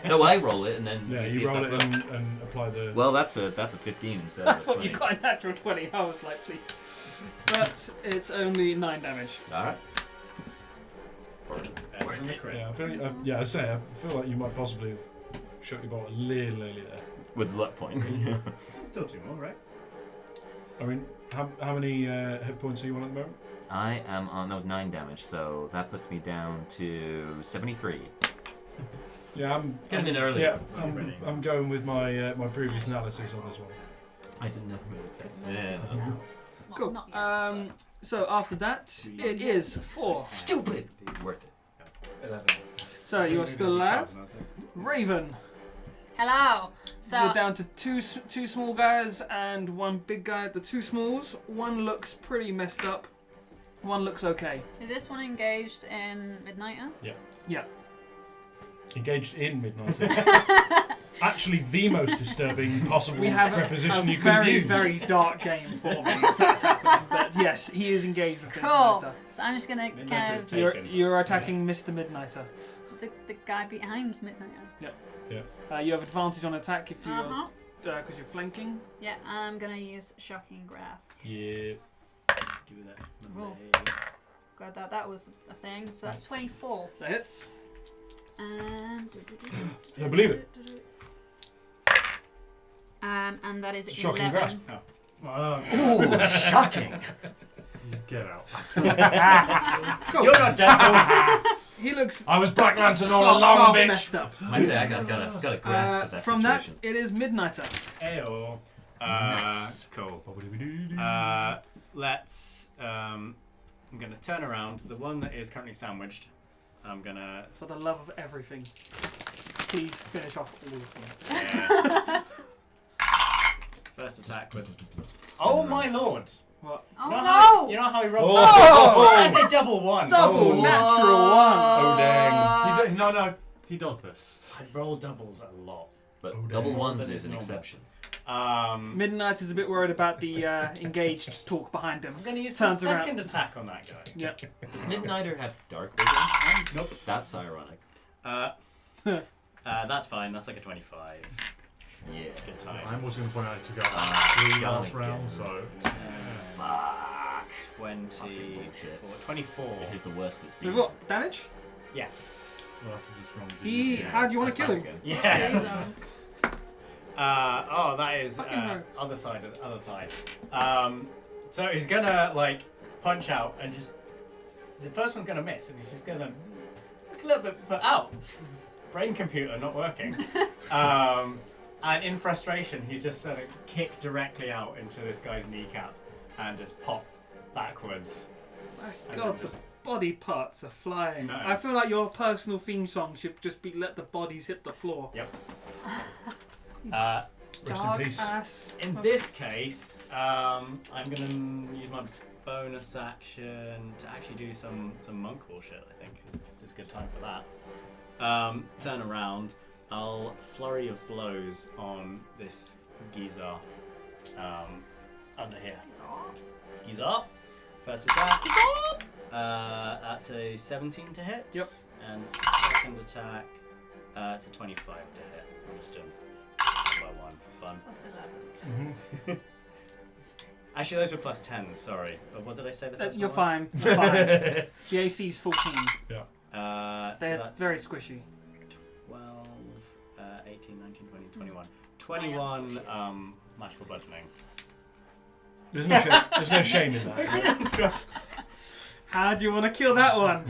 No, I roll it and then Yeah, see you if roll that's it luck. and apply the. Well, that's a 15 instead I of a thought 20. you got a natural 20. I was like, please. But it's only 9 damage. All right. Worth it. Yeah, I say I feel like you might possibly have shot your bolt a little early there. With luck point. Still 2 more, right? I mean, how many hit points are you on at the moment? I am on. That was 9 damage, so that puts me down to 73. Yeah, I'm. Get him in early. Yeah, I'm going with my my previous analysis on this one. I didn't know who to test. Yeah. Well, Cool. not yet, So after that, it is 4. Stupid. Worth it. 11. So you are still alive. Raven. Hello. So You're down to two small guys and 1 big guy. The 2 smalls, one looks pretty messed up. One looks okay. is this one engaged in Midnighter? Yeah. Engaged in Midnight. Actually, the most disturbing possible We have preposition a you could very, use. very dark game forming if that's happening. But yes, he is engaged with Cool. Midnighter. So I'm just gonna Midnighter kind is of taken. You're attacking Mr. Midnighter. the guy behind Midnighter. You have advantage on attack if you're Uh-huh. because you're flanking. Yeah, I'm gonna use Shocking Grasp. Yeah. Do that. Roll. Glad that was a thing. So that's 24. That hits. And I believe it. And that is Shocking 11. Ooh, shocking. Get out. Cool. You're not Deadpool. He looks I was Black Lantern all half along, bitch. messed up. I'd say I got a grasp of that From situation. that, it is Midnighter. Ayo. Nice. Cool. Let's. I'm gonna turn around. The one that is currently sandwiched. I'm gonna. For the love of everything, please finish off all of them. Yeah. First attack with. Oh my lord! What? Oh you know no! How, you know how he rolled? Oh! That's a double one. Double natural one. Oh dang. No, he does this. I roll doubles a lot. But Oh, double damn. ones Than is is an normal. exception. Midnight is a bit worried about the engaged talk behind him. I'm gonna use Turns the around. second attack on that guy. Yep. Does Midnighter have dark vision? Nope. That's ironic. That's fine. That's like a 25. Yeah. Good times. I'm also going to point out to go Ah, 3 God, last round, again. so. Fuck. 24. bullshit. 24. This is the worst it's been. With what? Damage? Yeah. We'll have to just roll the He. D6. How do you want to kill him? Yes. That is Fucking rogues. other side of the other thigh. So he's gonna like punch out and just the first one's gonna miss and he's just gonna look a little bit put out. His brain computer not working. And in frustration, he's just gonna kick directly out into this guy's kneecap and just pop backwards. My And God, then just- the body parts are flying. No. I feel like your personal theme song should just be "Let the bodies hit the floor." Yep. Rest in Dark peace. ass. In this case, I'm gonna use my bonus action to actually do some monk bullshit. I think is a good time for that. Turn around. I'll flurry of blows on this geezer under here. Geezer. First attack. That's a 17 to hit. Yep. And second attack, it's a 25 to hit. I'm just doing by one for fun. Plus 11. Mhm. Actually, those were plus 10s, sorry. But what did I say the first You're one was? fine. You're fine. The AC's 14. So They're that's very squishy. 12, 18, 19, 20, 21. 21 magical bludgeoning. There's no shame in that. How do you want to kill that one?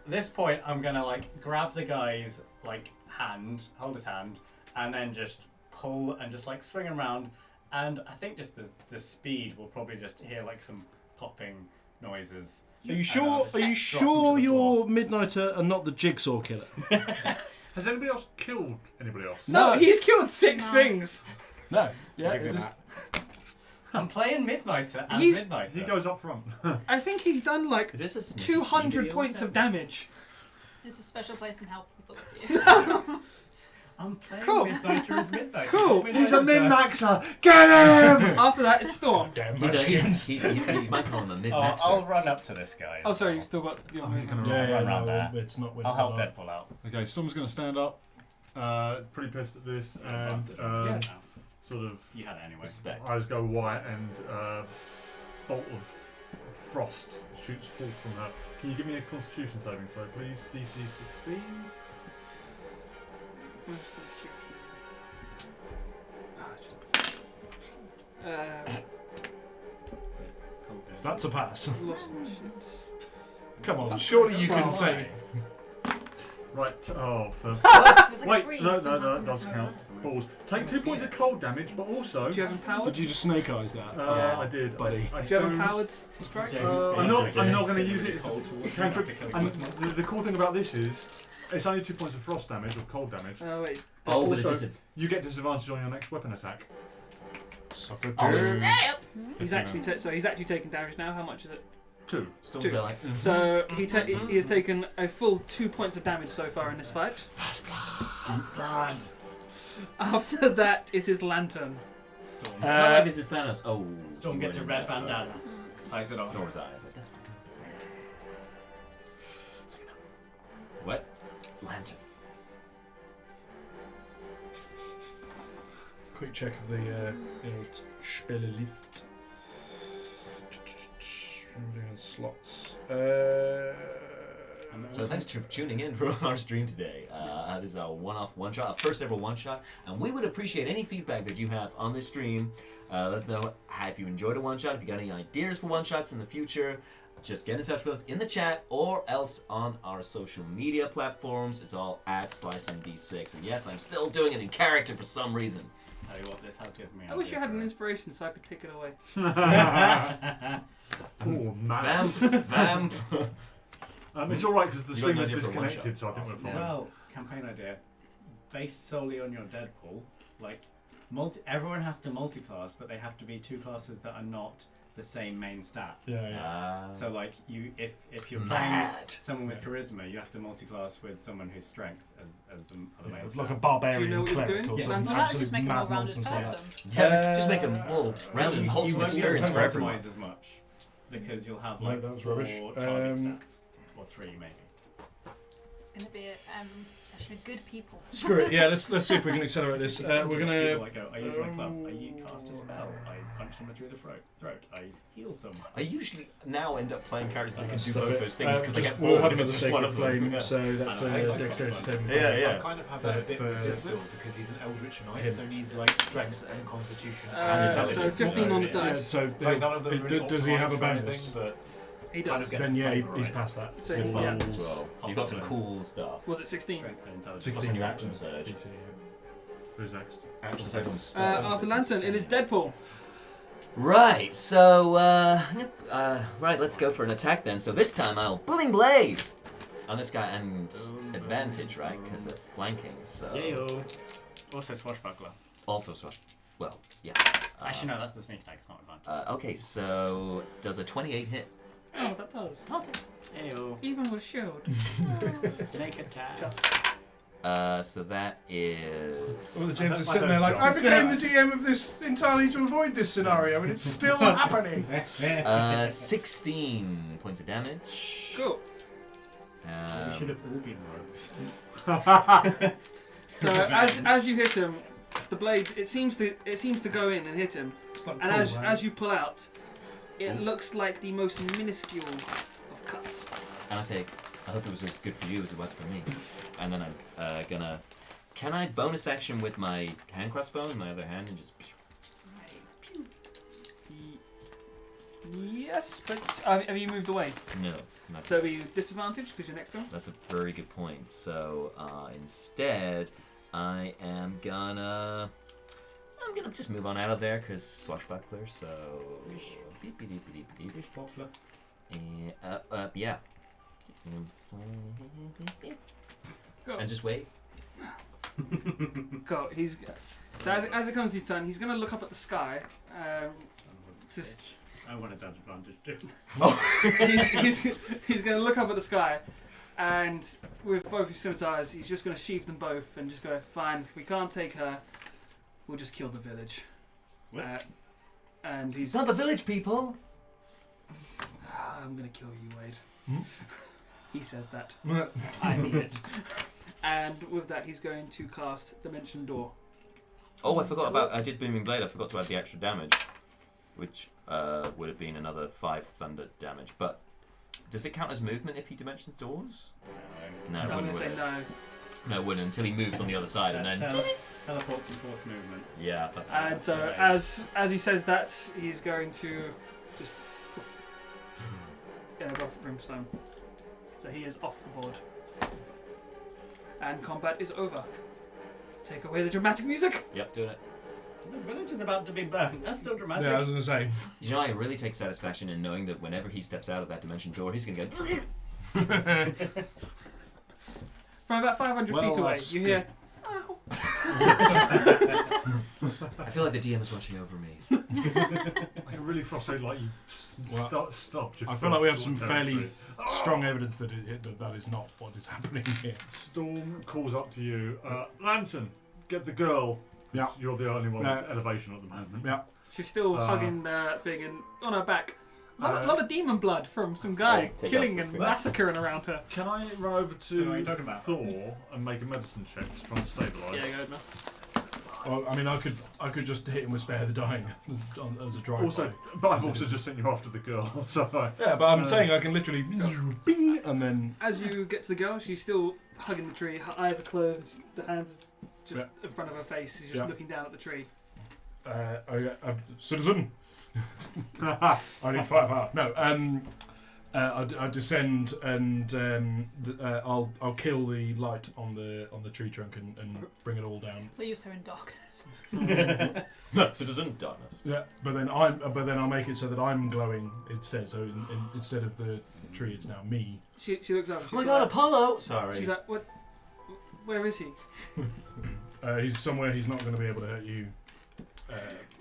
This point, I'm gonna like grab the guy's like hand, hold his hand, and then just pull and just like swing him around. And I think just the speed will probably just hear like some popping noises. Are you And sure? I'll just Are you drop him sure to the floor. you're Midnighter and not the Jigsaw Killer? Has anybody else killed anybody else? No, he's killed 6 No. things. No. Yeah. Give you there's- that. I'm playing Midnighter and He's- Midnighter. He goes up front. I think he's done like Is this a Snippy 200 video points set? of damage. There's a special place in hell for both of you. I'm playing Cool. Midnighter as Midnighter. Cool. He's a Midnighter does. min-maxer! Get him! After that, it's Storm. Damn He's you might call him a Oh, mid-maxer. I'll run up to this guy. Oh, sorry, you still got your Oh, you can movement. run. Yeah, Run around no, there. it's not with I'll help Deadpool. Deadpool out. Okay, Storm's going to stand up, pretty pissed at this, and sort of You had it anyway. Respect. eyes go white, and bolt of frost shoots forth from her. Can you give me a Constitution saving throw, please? DC 16. That's a pass. Lost my shit. Come on, surely you can say. Right. Oh, first. There's like a Wait, breeze no, somehow that coming does from count. around. Balls. Take 2 points of cold damage, but also. Do you have empowered? Did you just snake eyes that? I did, buddy. I Do you have don't- empowered strike? I'm not going to use it. It's a cantrip. And the cool thing about this is, it's only 2 points of frost damage or cold damage. Oh wait. Oh, but also, it you get disadvantage on your next weapon attack. Sucker Oh, bird. snap! He's actually he's actually taking damage now. How much is it? 2. Storm's Two. there like, So he has taken a full 2 points of damage so far in this fight. Fast blood. After that, it is Lantern. Storm. It's not like this is Thanos. Oh. Storm gets a red bandana. Ties it on. Nor was I, but that's fine. What? Lantern. Quick check of the Spellerlist. Slots. So thanks for tuning in for our stream today. This is a one-off one-shot, a first ever one-shot, and we would appreciate any feedback that you have on this stream. Let us know if you enjoyed a one-shot, if you got any ideas for one-shots in the future. Just get in touch with us in the chat or else on our social media platforms. It's all at slice&d6. And yes, I'm still doing it in character for some reason. Tell you what, this has given me. I wish you had an inspiration so I could take it away. Oh, man. Vamp. It's alright because the You stream got is an idea for a disconnected, one-shot. so I think we're fine. Well, campaign idea. Based solely on your Deadpool, like everyone has to multi-class, but they have to be 2 classes that are not the same main stat. Yeah. So like if you're playing Mad. someone with charisma, you have to multi-class with someone who's strength as the other main It's stat. like a Do you barbarian know what you're cleric doing? or Yeah. something. Well, that would Absolute just make a mad more rounded nonsense like person. that. Yeah, just make them all random, you wholesome won't experience for everyone. optimize as much because you'll have No, like that was 4 rubbish. target stats or 3 maybe. It's going to be a session You're good people. Screw it. Yeah, let's see if we can accelerate this. We're gonna. I go. I use my club. I cast a spell. I punch someone through the throat. I heal someone. I usually now end up playing characters that can do Stuff both it. those things because they Just- get we'll bored have if another it's just one sacred of them. flame, Yeah. so that's I know, a I dexterity got saving. Yeah, I yeah. kind of have that a bit For with this build because he's an Eldritch Knight, him. so he needs like strength and constitution. And So intelligence. 15 on the it's- Yeah, dice. so Like, none of them it- really does he have a optimised for anything, bonus? but He kind does. of gets Then yeah, favour, he's right? past that. So, Good yeah. fun as well. You've got some cool stuff. Was it 16? Strength and intelligence. 16 What's your action surge? Who's next? Action surge on spells. After Lantern, it is Deadpool. Right, so, right, let's go for an attack then. So this time I'll Bullying Blade on this guy and advantage, right? Because of flanking, so. Yayo. Also swashbuckler. Also swash. Well, yeah. Actually, no, that's the sneak attack. It's not advantage. Okay, so does a 28 hit? Oh, that does. Yayo. Even with shield. Snake attack. So that is. Well, the James That's is my sitting there own like, job. I became the DM of this entirely to avoid this scenario, and it's still happening. 16 points of damage. Cool. We should have all been rogues. So as you hit him, the blade it seems to go in and hit him, It's not and cool, as you pull out, it looks like the most minuscule of cuts. And I say, I hope it was as good for you as it was for me. And then I'm gonna. Can I bonus action with my hand crossbow in my other hand and just. Yes, but have you moved away? No, not So are you disadvantaged because you're next to him? That's a very good point. So instead, I am gonna. I'm gonna just move on out of there because swashbuckler. So. Yeah. Go. And just wait. Go. So as it comes to his turn, he's going to look up at the sky. Just I want a dodge advantage too. he's going to look up at the sky, and with both his scimitars, he's just going to sheathe them both and just go, fine, if we can't take her, we'll just kill the village. What? And he's... Not the village people! I'm going to kill you, Wade. Hmm? He says that. I need it. And with that, he's going to cast Dimension Door. Oh, I forgot about. I did Booming Blade. I forgot to add the extra damage, which would have been another 5 thunder damage. But does it count as movement if he dimensions doors? No, it I'm going wouldn't. to say Would it? no. No, it wouldn't until he moves on the other side, and then. Teleports and force movement. Yeah, that's. And that's so right. as he says that, he's going to just poof, go off the brimstone. So he is off the board. And combat is over. Take away the dramatic music. Yep, doing it. The village is about to be burned. That's still dramatic. Yeah, I was going to say. You know, I really take satisfaction in knowing that whenever he steps out of that dimension door, he's gonna go. From about 500 Well, feet away, that's you hear. I feel like the DM is watching over me. I can really frustrate like you stopped your I feel like we have foot some sort of fairly territory. strong evidence that that is not what is happening here. Storm calls up to you. Lantern, get the girl. Yeah. You're the only one Yeah. with elevation at the moment. Yeah. She's still hugging the thing and on her back. A lot of demon blood from some guy Oh, take killing out and this massacring around her. Can I run over What are you to talking about? Thor and make a medicine check to try and stabilise? Yeah, go ahead, man. Well, I mean, I could just hit him with Spare the Dying as a drive. Also, but I've also just sent you after the girl, so Yeah, but I'm saying I can literally bing, and then As you get to the girl, she's still hugging the tree. Her eyes are closed. The hands are just in front of her face. She's just Yeah. looking down at the tree. citizen. I need firepower. No, I descend and I'll kill the light on the tree trunk and bring it all down. We used her in darkness. Citizen darkness. Yeah, but then I'll make it so that I'm glowing instead. So instead of the tree, it's now me. She looks up. Oh my god, Apollo! Sorry. She's like, what? Where is he? He's somewhere he's not going to be able to hurt you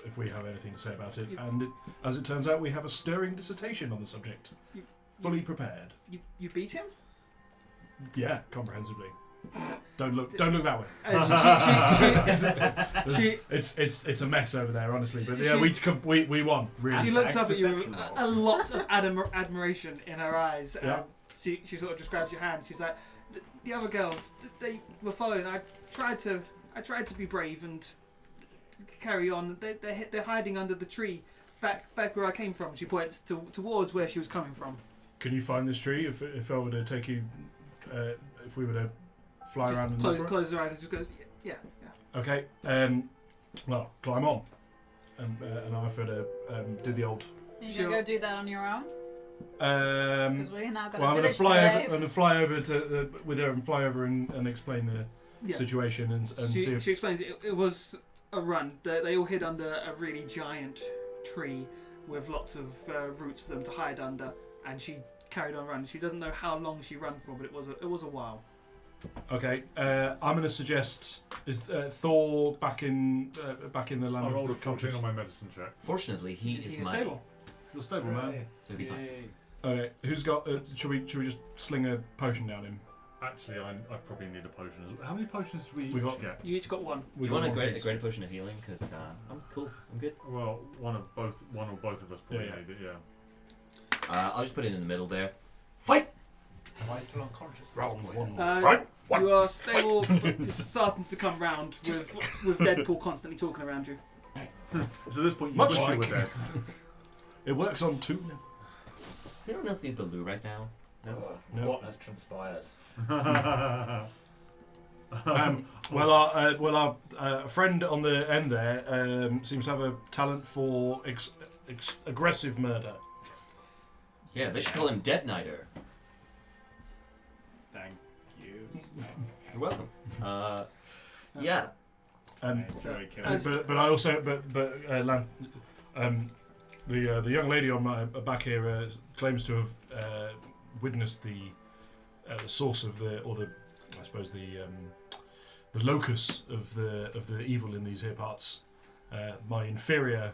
if we have anything to say about it. And as it turns out, we have a stirring dissertation on the subject. Fully prepared. You beat him? Yeah, comprehensively. Don't look that way. It's a mess over there, honestly. But yeah, we won. Really. She looks up at you, Deception roll. a lot of admiration in her eyes. Yeah. She sort of describes your hand. She's like, the other girls, they were following. I tried to be brave and carry on. They're hiding under the tree, back where I came from. She points towards where she was coming from. Can you find this tree? If I were to take you, if we were to fly Just around and look for it? close her eyes and just goes, yeah. Okay. Well, climb on, and I offer to do the old. Are you going to go do that on your own? Because we're now got Well, a I'm going village to fly to over. I'm save. going to fly over to with her and fly over and explain the Yeah. situation and see if. She explains it was a run. They all hid under a really giant tree with lots of roots for them to hide under, and she carried on running. She doesn't know how long she ran for, but it was a while. Okay, I'm going to suggest is Thor back in the land I rolled a of 14 conscious. on my medicine check. Fortunately, he Is is he in my. stable? You're stable, man. So he'll be fine. Okay, who's got? Should we just sling a potion down him? Actually, I probably need a potion as well. How many potions do we We each got- get? You each got one. Do you want a great potion of healing? Because I'm cool. I'm good. Well, one or both of us probably Yeah. need it, yeah. I'll just put it in the middle there. Am I still unconscious? You are stable, but it's starting to come round with Deadpool constantly talking around you. So at this point, you Much wish you like- were dead. It works on 2 levels. Does anyone else need the loo right now? No. No. What has transpired? Well, our friend on the end there seems to have a talent for aggressive murder. Yeah, they should call him Dead Nighter. Thank you. You're welcome. Yeah. And Enjoy killing. As- but I also the young lady on my back here claims to have witnessed the source of the locus of the evil in these here parts. My inferior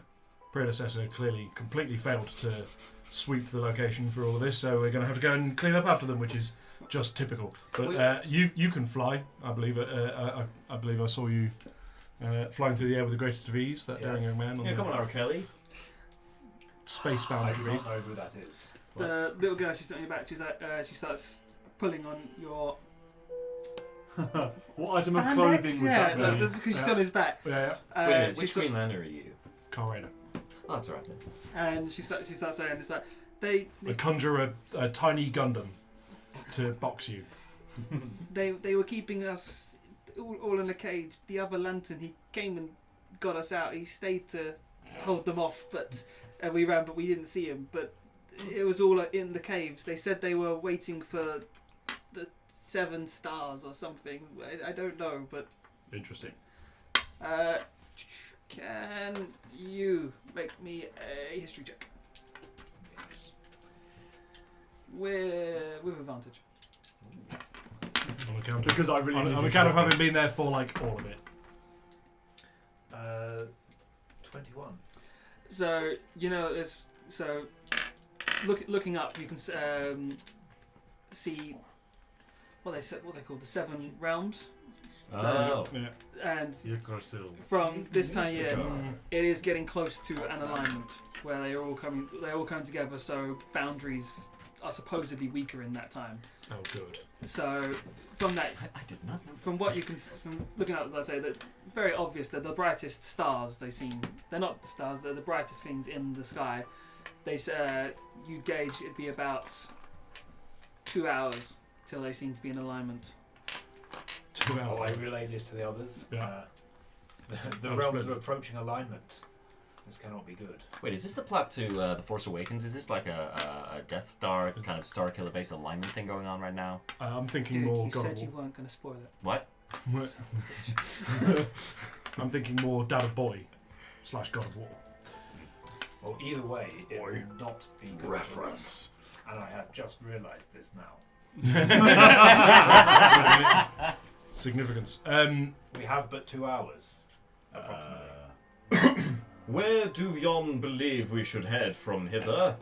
predecessor clearly completely failed to sweep the location for all of this, so we're going to have to go and clean up after them, which is just typical. But you can fly, I believe. I believe I saw you flying through the air with the greatest of ease. That daring young man. Yeah, come on, R. Kelly. Spacebound I do degrees. not know who that is. The little girl, she's on your back. She's like, she starts pulling on your What item of spandex? clothing would Yeah, that be? that's because she's on his back. Yeah, Wait a minute, she's which got- Green Lantern are you? Car Rider. Oh, that's alright then. And she starts saying, it's like they Conjure a tiny Gundam to box you. they were keeping us all in a cage. The other lantern, he came and got us out. He stayed to hold them off, but we ran, but we didn't see him. But it was all in the caves. They said they were waiting for the 7 stars or something. I don't know, but Interesting. can you make me a history check with advantage? On account of, Because I really need on you account to of having focus. been there for like all of it. 21. So you know, looking up, you can see what they call the 7 realms, Oh. Yeah. and Yggdrasil. from this time of year, it is getting close to an alignment where they all come together. So boundaries are supposedly weaker in that time. Oh, good. So from that, I did not know. from what you can, from looking up, as I say, that very obvious that the brightest stars they seem, they're not the stars, they're the brightest things in the sky. They you'd gauge it'd be about 2 hours till they seem to be in alignment. 2 Oh, I hours. relay this to the others. Yeah. The Oh, realms are splendid. approaching alignment. This cannot be good. Wait, is this the plot to The Force Awakens? Is this like a Death Star kind of Star Killer base alignment thing going on right now? I'm thinking Dude, more you God said of you War. weren't going to spoil it. What? I'm thinking more Dad of Boy / God of War. Well, either way, it Boy. will not be good. Reference. And I have just realised this now. Significance. We have but 2 hours, approximately. Where do yon believe we should head from hither?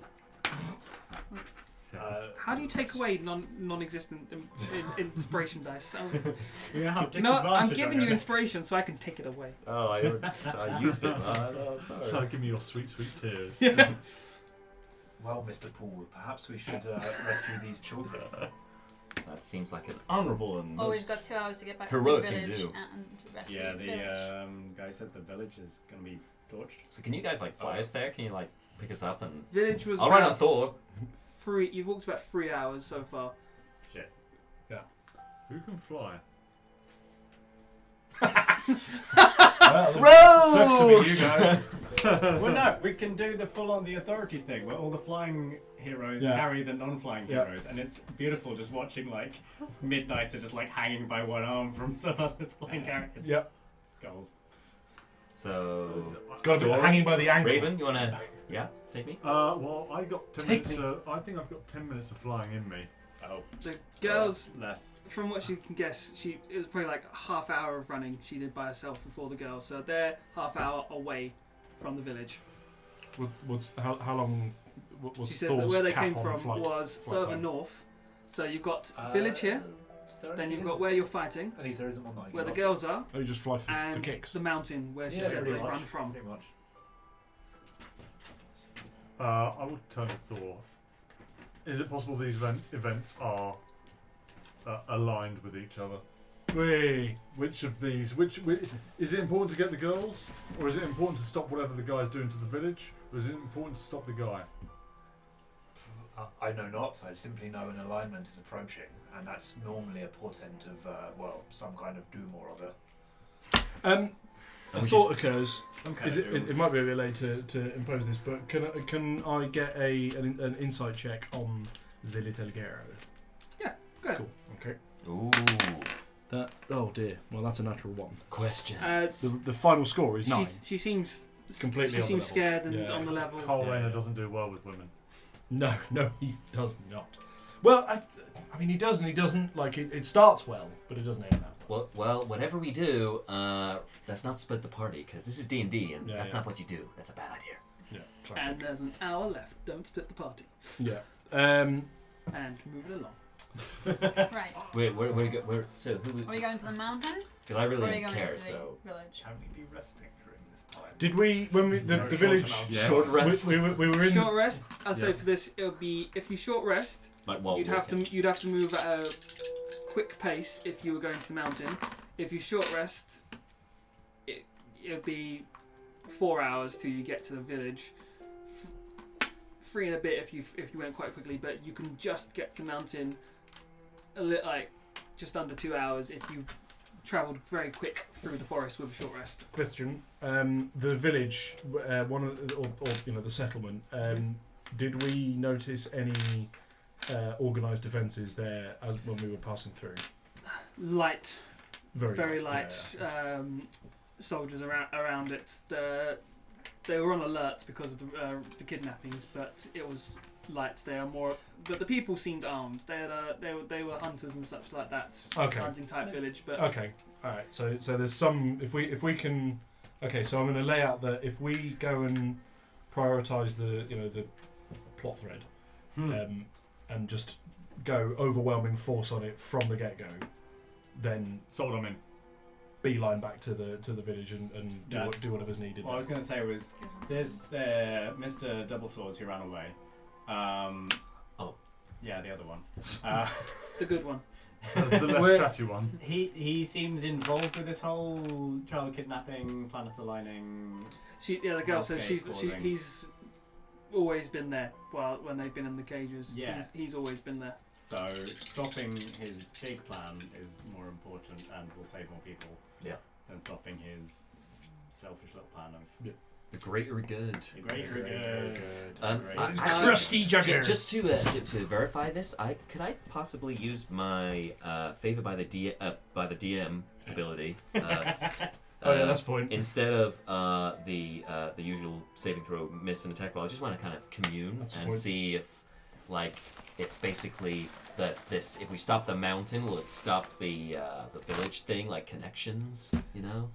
How do you take away non-existent inspiration dice? You have You know what? I'm disadvantage giving on you it. inspiration so I can take it away. Oh, I used it. Sorry. Give me your sweet, sweet tears. Well, Mr. Poole, perhaps we should rescue these children. That seems like an honourable and Oh, most we've got 2 hours to get back heroic to the thing to village do. and rescue Yeah, the the village. guy said the village is going to be torched. So can you guys like fly us there? Can you like pick us up and? Village was I'll ride on about Thor. You've walked about 3 hours so far. Shit. Who can fly? Well, sucks to be you guys. Well, no, we can do the full-on the authority thing where all the flying heroes Yeah. carry the non-flying Yeah. heroes, and it's beautiful just watching like Midnighter just like hanging by one arm from some other flying characters. Yep. Skulls. So Got to be Story? hanging by the ankle. Raven, you wanna? Yeah, take me. Well, I got 10 Take minutes. I think I've got 10 minutes of flying in me. Oh, The girls, less. from what she can guess, it was probably like a half hour of running she did by herself before the girls. So they're half hour away from the village. How long? What's She says that Thor's where they cap came on from flight was flight further time? north. So you've got village here, then you've got where you're fighting, At least there isn't one that I where the got. girls are, Oh, you just fly for and kicks. the mountain where she Yeah, said pretty they much. run from. Pretty much. I would turn to Thor. Is it possible these events are aligned with each other? Wait. Which of these? Which is it important to get the girls, or is it important to stop whatever the guy's doing to the village, or is it important to stop the guy? I know not. I simply know an alignment is approaching, and that's normally a portent of some kind of doom or other. A thought occurs. Some kind Is of it? doom. It might be a bit late to impose this, but can I get an insight check on the little girl? Go ahead. Cool. Okay. Ooh, That. Oh dear. Well, that's a natural one. question. The final score is 9. She seems Completely She on the seems level. scared and Yeah. on the level. Carl Yeah, Rayner yeah. doesn't do well with women. No, he does not. Well, I mean, he does and he doesn't. Like, it starts well, but it doesn't end well. Well, whatever we do, let's not split the party because this is D&D, and Yeah, that's yeah. not what you do. That's a bad idea. Yeah. And Classic. there's an hour left. Don't split the party. Yeah. And move it along. Right. So who? Are we going to the mountain? Because I Or really are we don't going care. to the So village? Can we be resting during this time? Did we when we the No, village? short Yes. Short rest. We were in. Short rest. I'll say Yeah. for this, it'll be if you short rest, like while you'd have to move at a quick pace if you were going to the mountain. If you short rest, it'll be 4 hours till you get to the village. 3 and a bit if you went quite quickly, but you can just get to the mountain just under 2 hours if you travelled very quick through the forest with a short rest. Question: the village, one of the, or the settlement. Did we notice any organised defences there as when we were passing through? Light, very light. Yeah. Soldiers around it. They were on alert because of the kidnappings, but it was light. They are more, but the people seemed armed. They were hunters and such like that. Okay. Hunting type village, but Okay. All right. So there's some. If we can. Okay. So I'm going to lay out that if we go and prioritise the plot thread, and just go overwhelming force on it from the get go, then Sold, I'm in. beeline back to the village and do whatever's needed. What I was going to say was, there's Mr. Double Swords who ran away. Yeah, the other one. the good one. The less We're- chatty one. He seems involved with this whole child kidnapping, planet aligning. The girl says Hellscape causing. he's always been there. When they've been in the cages, Yeah. he's always been there. So stopping his big plan is more important and will save more people. Yeah. Than stopping his selfish little plan of the greater good. the greater good. Crusty juggler. Just to verify this, could I possibly use my favor by the DM ability? Oh yeah, that's the point. Instead of the usual saving throw, miss, and attack roll, I just want to kind of commune That's the and point. see if basically if we stop the mountain, will it stop the village thing, like connections, you know?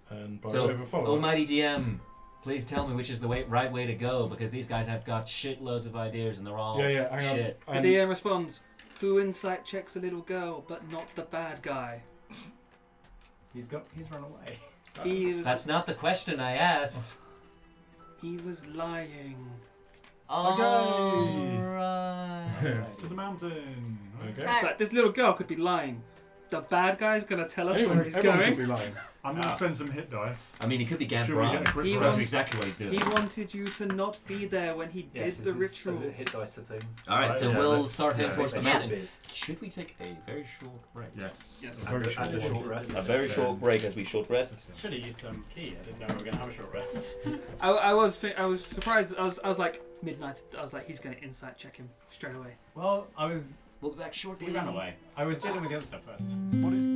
And by So, way of a follow-up, almighty DM, please tell me which is the right way to go, because these guys have got shitloads of ideas and they're all hang on. shit. The DM responds, "Who insight checks a little girl, but not the bad guy." He's run away. He was That's not the question I asked. he was lying. Alright. To the mountain. Okay. It's like this little girl could be lying. The bad guy's gonna tell us where he's Everyone going. could be lying. I'm going to spend some hit dice. I mean, he could be Gab Should we get a Brown. quick He roll? That's was- exactly what he's doing. He wanted you to not be there when he Yes, did the is this ritual. a hit dice a thing? Alright, so Yeah, we'll let's- start heading yeah, towards the They should mountain. be. Should we take a very short break? Yes. Yes. A very short And a one. short rest. A very short break as we short rest. Should have used some key. I didn't know we were going to have a short rest. I was surprised. I was like midnight. I was like, he's gonna insight check him straight away. Well, We'll be back shortly. we ran away. I was dealing with the other stuff first. What is?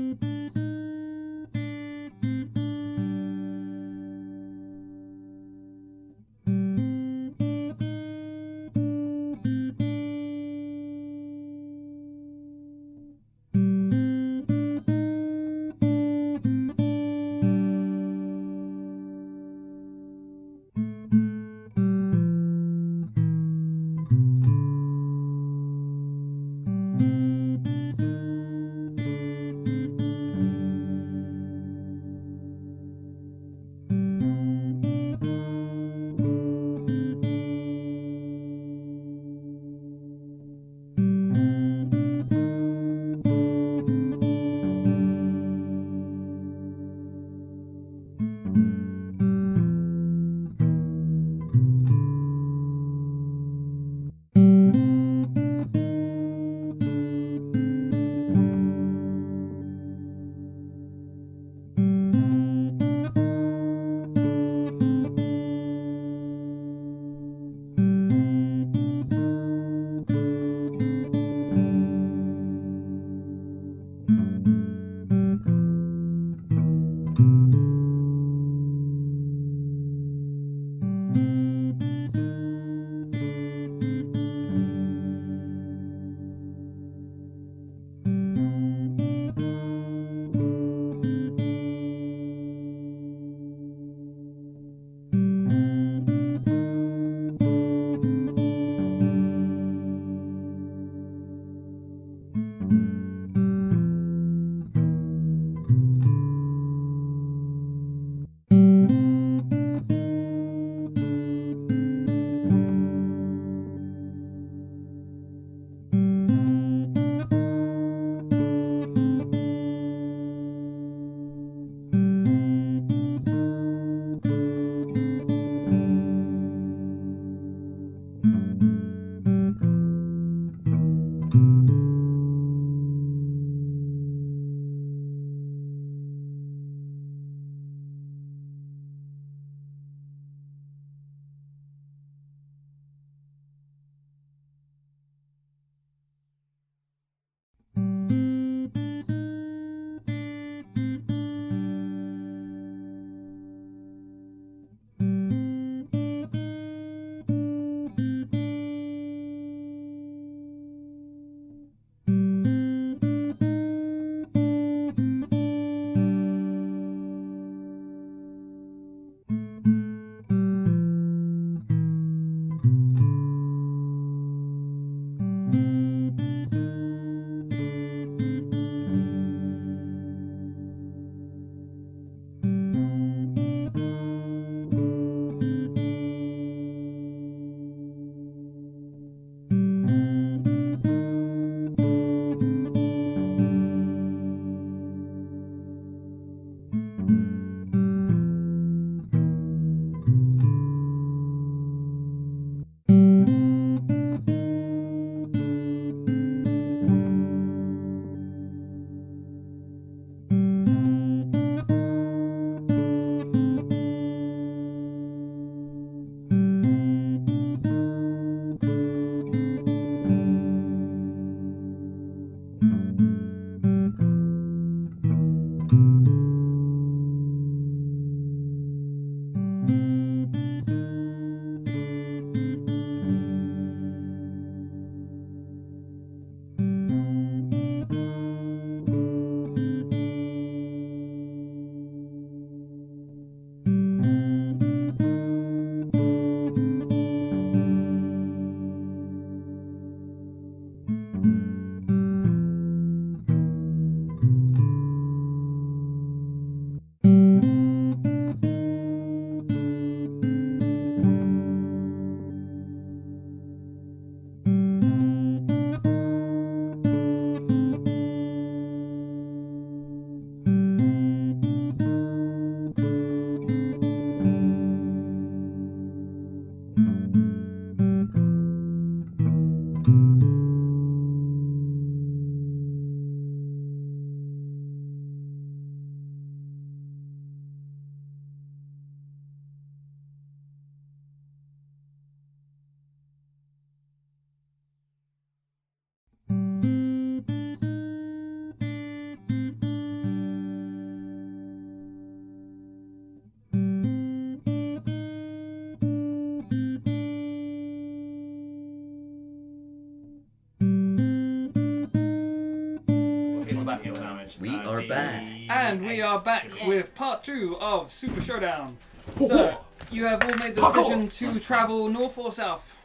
back. And we are back Yeah. with part 2 of Super Showdown. So, you have all made the decision to travel north or south?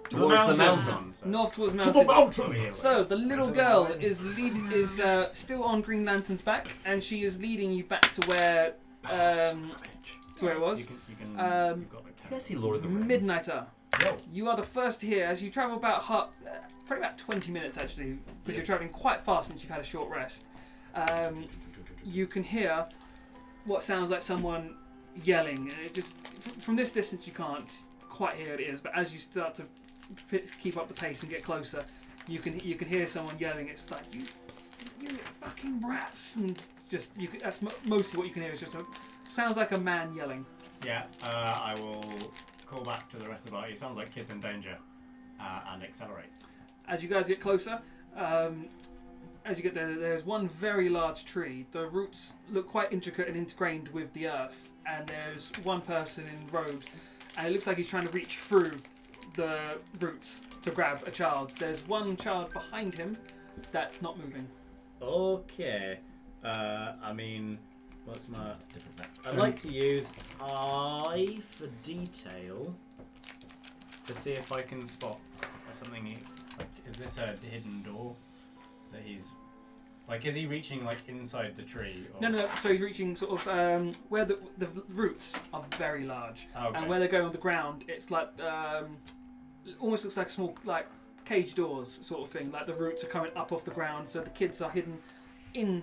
Towards the mountains. mountain. North towards the To the mountain. mountain! So, the little girl is still on Green Lantern's back, and she is leading you back to where it was. You can, Um, you've got like You guys see Lord of the Rings? Midnighter. Yo. You are the first here as you travel probably about 20 minutes actually, because you're traveling quite fast since you've had a short rest. You can hear what sounds like someone yelling, and it just from this distance you can't quite hear what it is, but as you start to keep up the pace and get closer, you can hear someone yelling. It's like you fucking rats, and just that's mostly what you can hear. Is just sounds like a man yelling. Yeah, I will call back to the rest of the party. It sounds like kids in danger, and accelerate. As you guys get closer, as you get there, there's one very large tree. The roots look quite intricate and intergrained with the earth, and there's one person in robes, and it looks like he's trying to reach through the roots to grab a child. There's one child behind him that's not moving. Okay. I mean, what's my... Different map. I'd like to use eye for detail to see if I can spot something. Like, is this a hidden door that he's... Like, is he reaching, like, inside the tree? Or... No. So he's reaching sort of where the roots are very large, Okay. and where they're going on the ground, it's like almost looks like small like cage doors sort of thing. Like the roots are coming up off the ground, so the kids are hidden in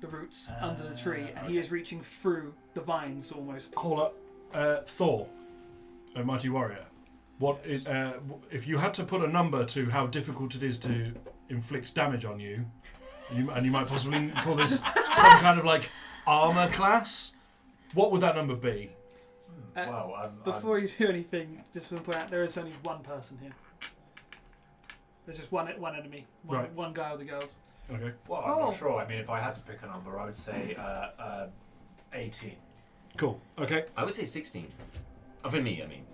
the roots under the tree, and he is reaching through the vines almost. Hold up. Thor, a mighty warrior. If you had to put a number to how difficult it is to inflict damage on you, and you might possibly call this some kind of like armor class, what would that number be? Before you do anything, just want to point out there is only one person here. There's just one enemy, Right. one guy with the girls. Okay. Well, I'm not sure. I mean, if I had to pick a number, I would say 18. Cool. Okay. I would say 16. Oh, for me, I mean.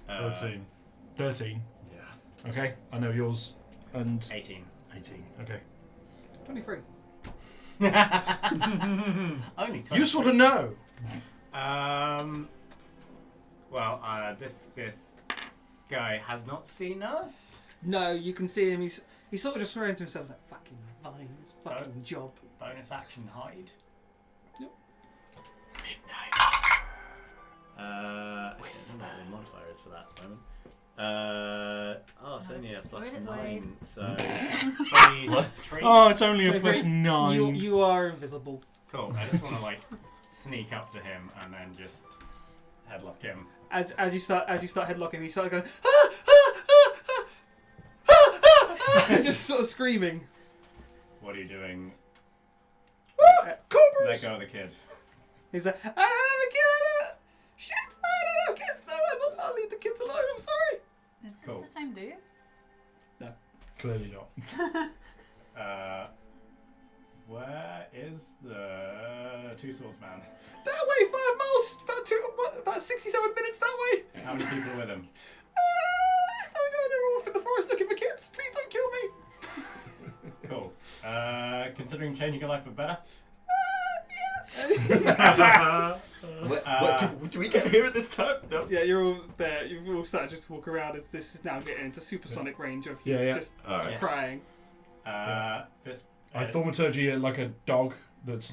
13. 13. Yeah. Okay. I know yours. And 18. 18. Okay. 23. Only 20. You sort of know. Well, this guy has not seen us. No, you can see him. He's sort of just swearing to himself, like fucking vines, fucking job. Bonus action hide. Yep. Midnight. I don't know what the modifier is for that moment. It's only a plus Wait. 9, so 23. Oh, it's only a So plus 9. You are invisible. Cool. I just want to like sneak up to him and then just headlock him. As you start headlocking, he starts going just sort of screaming. What are you doing? Let Cobras! go of the kid. He's like, I don't have a kid. Shit! I don't have kids. No, I'll leave the kids alone. I'm sorry. Is this Cool. the same dude? Clearly not. Where is the Two Swords Man? That way, 5 miles. About 67 minutes that way. How many people are with him? Oh no, they're all in the forest looking for kids. Please don't kill me. Cool. Considering changing your life for better? Do we get here at this time? No. Yeah, you're all there. You've all started just to walk around as this is now getting into supersonic range of he's just Alright. crying. This. I thaumaturgy like a dog that's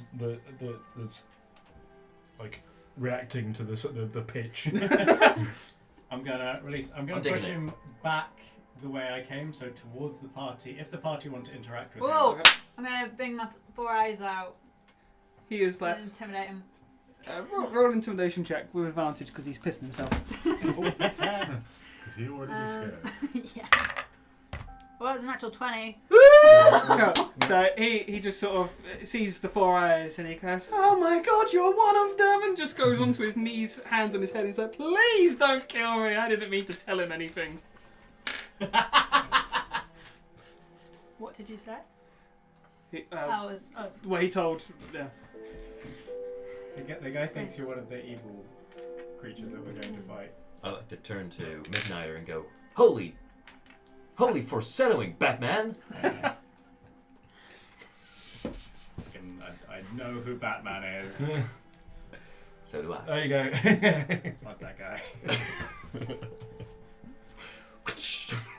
like reacting to the pitch. I'm gonna release. I'm gonna push him back the way I came, so towards the party. If the party want to interact with Whoa! him. I'm gonna bring my 4 eyes out He is like, and intimidate him. roll intimidation check with advantage because he's pissing himself. Because he already was scared. Yeah. Well, it's an actual 20. So he just sort of sees the 4 eyes and he goes, "Oh my god, you're one of them!" and just goes onto his knees, hands on his head. He's like, "Please don't kill me. I didn't mean to tell him anything." What did you say? Well, he told. Yeah. The guy thinks you're one of the evil creatures that we're going to fight. I like to turn to Midnighter and go, Holy foreshadowing, Batman! know who Batman is. So do I. There you go. Fuck that guy.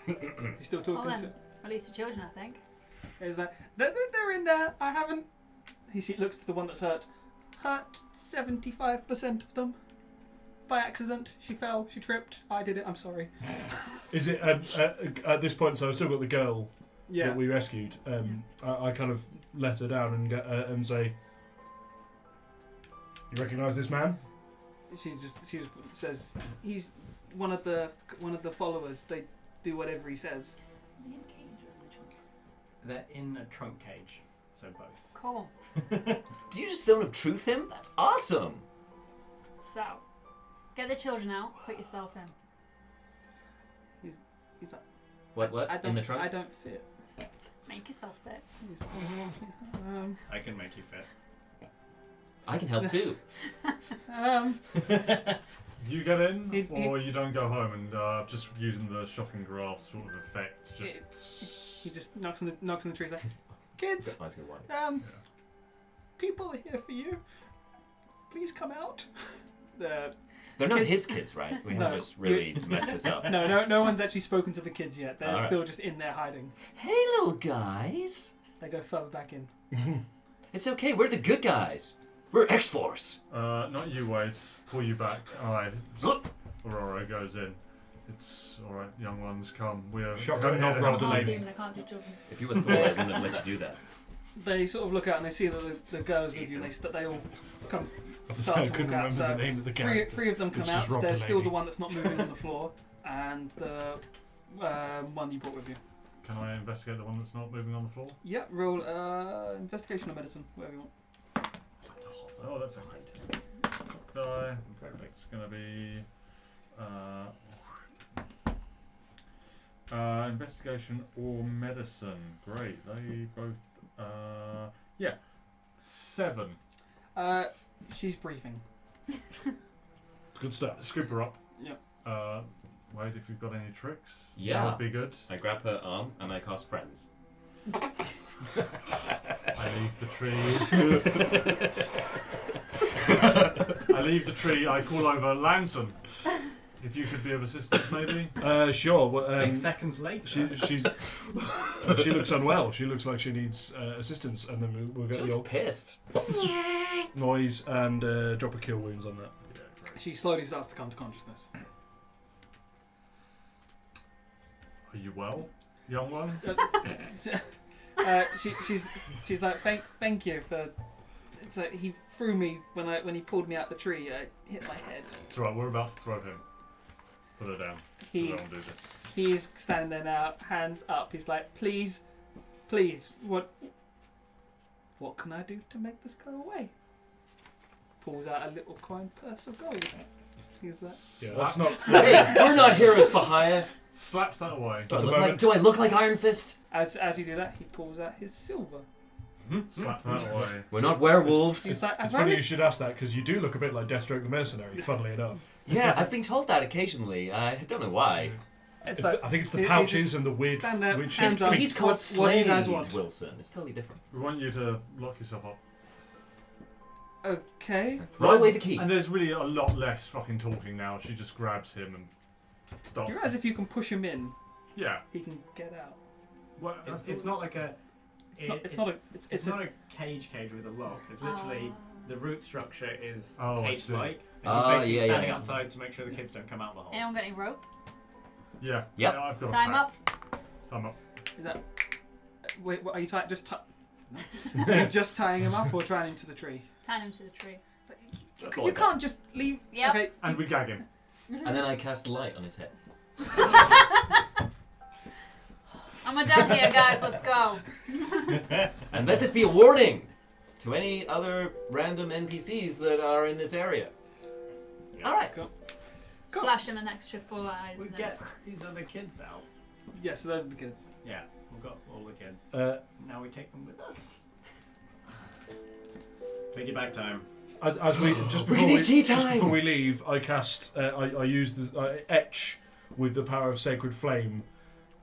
You're still Well talking to. then, release the children, I think. Is that they're in there? I haven't. He looks to the one that's hurt. Hurt 75% of them. By accident. She fell. She tripped. I did it. I'm sorry. Is it at this point? So I've still got the girl Yeah. that we rescued. I kind of let her down and say, "You recognise this man?" She just says he's one of the followers. They do whatever he says. They're in a trunk cage, so both. Cool. Do you just Zone of Truth him? That's awesome. So, get the children out. Put yourself in. He's like, What? I don't, In the trunk? I don't fit. Make yourself fit. He's, I can make you fit. I can help too. You get in, He- or you don't go home and just using the shocking grass sort of effect. he just knocks on the tree. He's like, kids, Nice good one. people are here for you. Please come out. They're not his kids, right? We haven't No, just really messed this up. No one's actually spoken to the kids yet. They're All right. still just in there hiding. Hey, little guys. They go further back in. It's okay. We're the good guys. We're X-Force. Not you, Wade. Pull you back. Alright. Aurora goes in. It's alright, young ones, come. We're Shotgun we're knob here to rolled help. a I can't lady. do them. I can't do children. If you were Thor, I wouldn't have let you do that. They sort of look out and they see that the girls with you. They all come. I Start to couldn't walk out, remember so the name of the Three character. of them come It's just out. robbed There's a still lady. the one that's not moving on the floor, and the one you brought with you. Can I investigate the one that's not moving on the floor? Yeah, roll investigation or medicine, whatever you want. Oh, that's a great die. It's going to be investigation or medicine. Great. They both 7. She's breathing. Good stuff. Scoop her up. Yep. Wade, if you've got any tricks, Yeah. that would be good. I grab her arm and I cast Friends. I leave the tree. I leave the tree. I call over Lantern. If you could be of assistance, maybe. Sure. Well, 6 seconds later. She looks unwell. She looks like she needs assistance, and then we'll She get the looks old pissed. noise and drop a kill wounds on that. Yeah, great. She slowly starts to come to consciousness. Are you well, young one? She's like, thank you for. It's like he threw me when he pulled me out the tree. I hit my head. It's alright. We're about to throw him. Put her down. He We don't do this. he's standing there now, hands up. He's like, please, what can I do to make this go away? Pulls out a little coin purse of gold. He's like, Yeah, that's not. Hey, we're not heroes for hire. Slaps that away. Do I look like Iron Fist? as you do that, he pulls out his silver. Slap that away. We're not werewolves. He's like, It's funny you should ask that because you do look a bit like Deathstroke the Mercenary. Funnily enough, Yeah, I've been told that occasionally. I don't know why. It's It's like, I think it's the he pouches just and the weird. stand there, weird hands shit. up. He's called What do you guys Slade want? Wilson. It's totally different. We want you to lock yourself up. okay. Throw away the key. And there's really a lot less fucking talking now. She just grabs him and starts. You realise if you can push him in, Yeah. he can get out. Well, It's not like a. It's not a. It's not a cage with a lock. It's literally the root structure is Oh, I cage-like, and Ah, he's basically yeah, standing yeah. outside to make sure the kids don't come out the hole. Anyone got any rope? Yeah. Yep. Yeah, I've got Time a pack. up. Time up. Is that? Wait, what are you tying? Are you just tying him up or tying him to the tree? Tying him to the tree. That's all You I got. can't just leave. Yep. Okay. And we gag him. And then I cast light on his head. I'm down here, guys. Let's go. And let this be a warning to any other random NPCs that are in this area. Alright. Cool. Splash him an extra 4 eyes. We and then- get these other kids out. Yeah, so those are the kids. Yeah, we've got all the kids. Now we take them with us. Piggyback time. As we We need tea just time! before we leave, I cast. I use this etch with the power of sacred flame.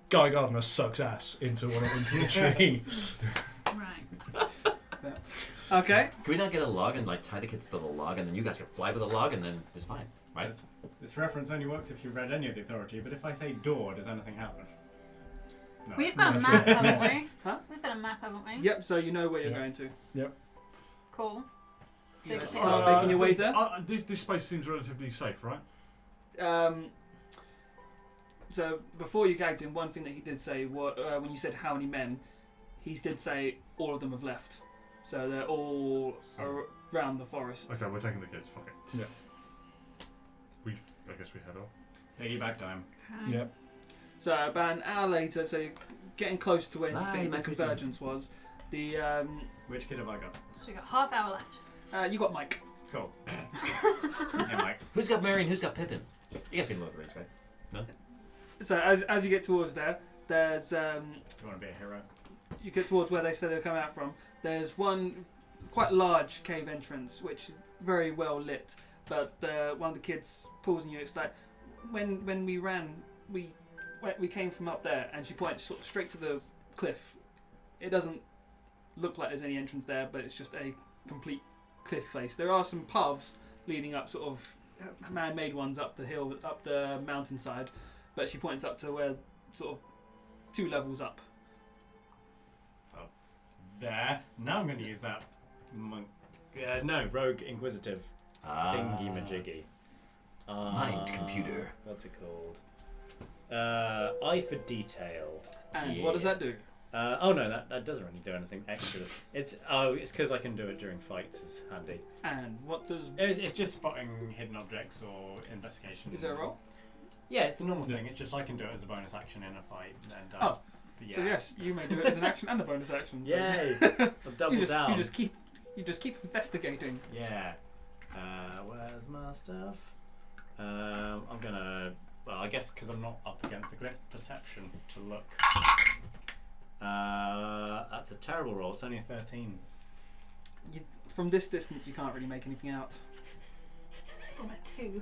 Guy Gardner sucks ass into the tree. Right. Okay. Can we not get a log and like tie the kids to the log, and then you guys can fly with the log, and then it's fine, right? This reference only works if you've read any of the Authority, but if I say door, does anything happen? No. We've got a map, haven't we? Huh? We've got a map, haven't we? Yep. So you know where you're Yeah. going to. Cool. You Big start making your way there. This space seems relatively safe, right? So before you gagged him, one thing that he did say, when you said how many men, he did say all of them have left. So they're all around the forest. Okay, we're taking the kids. Fuck it. Yeah. I guess we head off. Piggyback time. Yep. So about an hour later, so you're getting close to when you Fly, think the my pretties. convergence was. The Which kid have I got? So we've got half hour left. you got Mike. Cool. Yeah, Mike. Who's got Mary and who's got Pippin? You guys seem low range, right? No. So as you get towards there, there's Do you want to be a hero? you get towards where they said they're coming out from. There's one quite large cave entrance, which is very well lit. But one of the kids pulls on you. It's like when we ran, we came from up there, and she points sort of straight to the cliff. It doesn't look like there's any entrance there, but it's just a complete cliff face. There are some paths leading up, sort of man-made ones up the hill, up the mountainside. But she points up to where sort of 2 levels up. There. Now I'm going to use that monk. Rogue Inquisitive thingy majiggy. Mind computer. What's it called? Eye for detail. And what does that do? Oh no, that doesn't really do anything extra. It's because I can do it during fights. It's handy. And what does... It's just spotting hidden objects or investigation. Is there a roll? Yeah, it's the normal thing. It's just I can do it as a bonus action in a fight. And, Oh, yeah. So yes, you may do it as an action and a bonus action. So Yay! I've doubled down. You just keep investigating. Yeah. Where's my stuff? I'm gonna. Well, I guess because I'm not up against the cliff, perception to look. That's a terrible roll. It's only a 13. From this distance, you can't really make anything out. From a 2.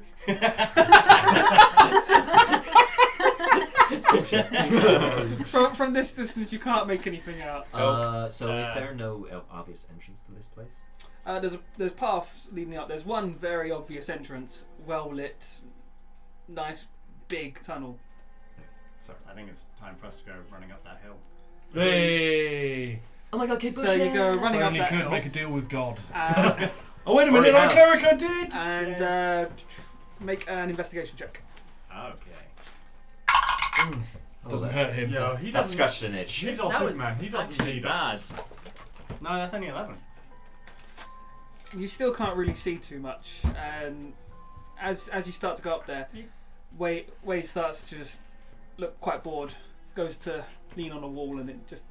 from this distance, you can't make anything out. So is there no obvious entrance to this place? There's paths leading up. There's one very obvious entrance, well lit, nice big tunnel. So I think it's time for us to go running up that hill. Hey! Oh my god, Kate Bush! So you go running If up only that could hill. make a deal with God. Oh wait a minute, I'm a cleric, I did! And make an investigation check. Okay. Doesn't hurt him. Yeah, he That doesn't. scratched an itch. He's our That was Superman. He doesn't actually need bad. us. No, that's only 11. You still can't really see too much, and as you start to go up there, Wade starts to just look quite bored. Goes to lean on a wall, and it just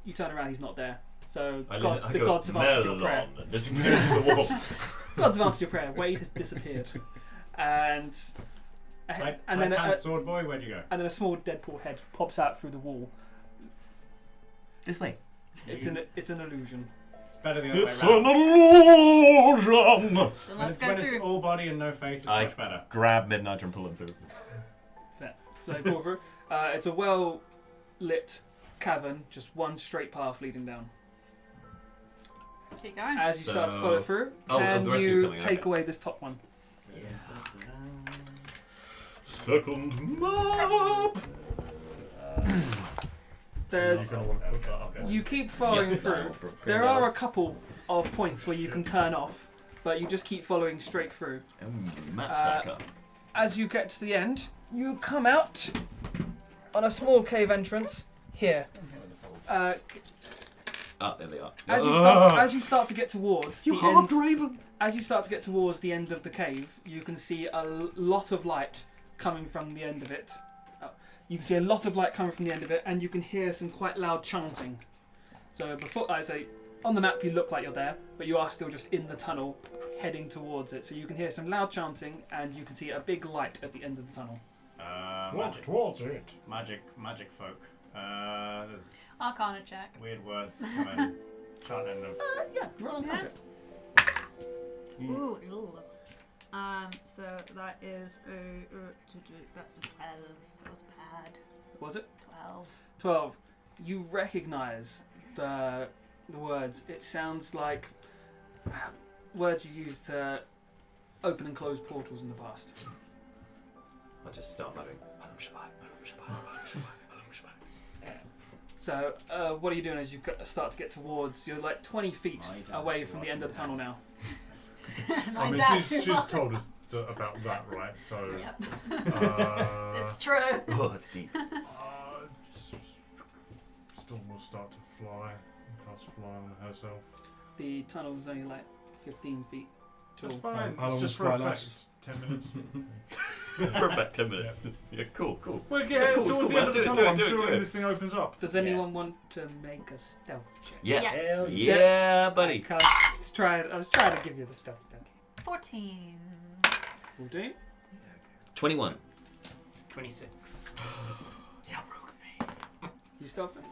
you turn around, he's not there. So the gods have answered your prayer. Disappears the wall. Gods have answered your prayer. Wade has disappeared, and then Sword Boy, where'd you go? and then a small Deadpool head pops out through the wall. This way. It's an illusion. It's better the other It's way an around. illusion! Then When let's it's, go when it's through. all body and no face, it's much better. Grab Midnight and pull him through. So you pull through. It's a well lit cavern, just one straight path leading down. Keep going. As you start to follow through, Oh, can the rest of you you coming, take okay. away this top one? Second map! There's You're gonna want to put that up. you keep following through. There are a couple of points where you can turn off, but you just keep following straight through. Maps back up. As you get to the end, you come out on a small cave entrance here. There they are. As you start to get towards the end, Raven! as you start to get towards the end of the cave, you can see a lot of light coming from the end of it. You can see a lot of light coming from the end of it, and you can hear some quite loud chanting. So before I say, on the map you look like you're there, but you are still just in the tunnel, heading towards it. So you can hear some loud chanting, and you can see a big light at the end of the tunnel. Walk Magic. towards it. Magic folk. There's Arcana check. weird words coming. Chanting of. Yeah, roll on Yeah. contact. Ooh, ooh. So that is that's a 12. That was bad. Was it? 12. 12. You recognise the the words, it sounds like words you used to open and close portals in the past. I'll just start muttering. So, what are you doing as you start to get towards? You're like 20 feet away from the end of the tunnel now. I mean, she's told us about that, right? So, Yep. it's It's true. Oh, that's deep. Storm will start to fly. Cast fly on herself. The tunnel is only like 15 feet tall. That's fine. How long It's just does for fly effect. 10 minutes. For about 10 minutes. Yeah, cool. We'll That's get cool, towards it's the cool, end of the man. tunnel. I'm Do it, sure do when it. this thing opens up. Does anyone want to make a stealth check? Yeah. Yes. Yeah, buddy. I was trying to give you the stealth check. 14. Will do. 21. 26. Yeah, rogue me. You stealthing?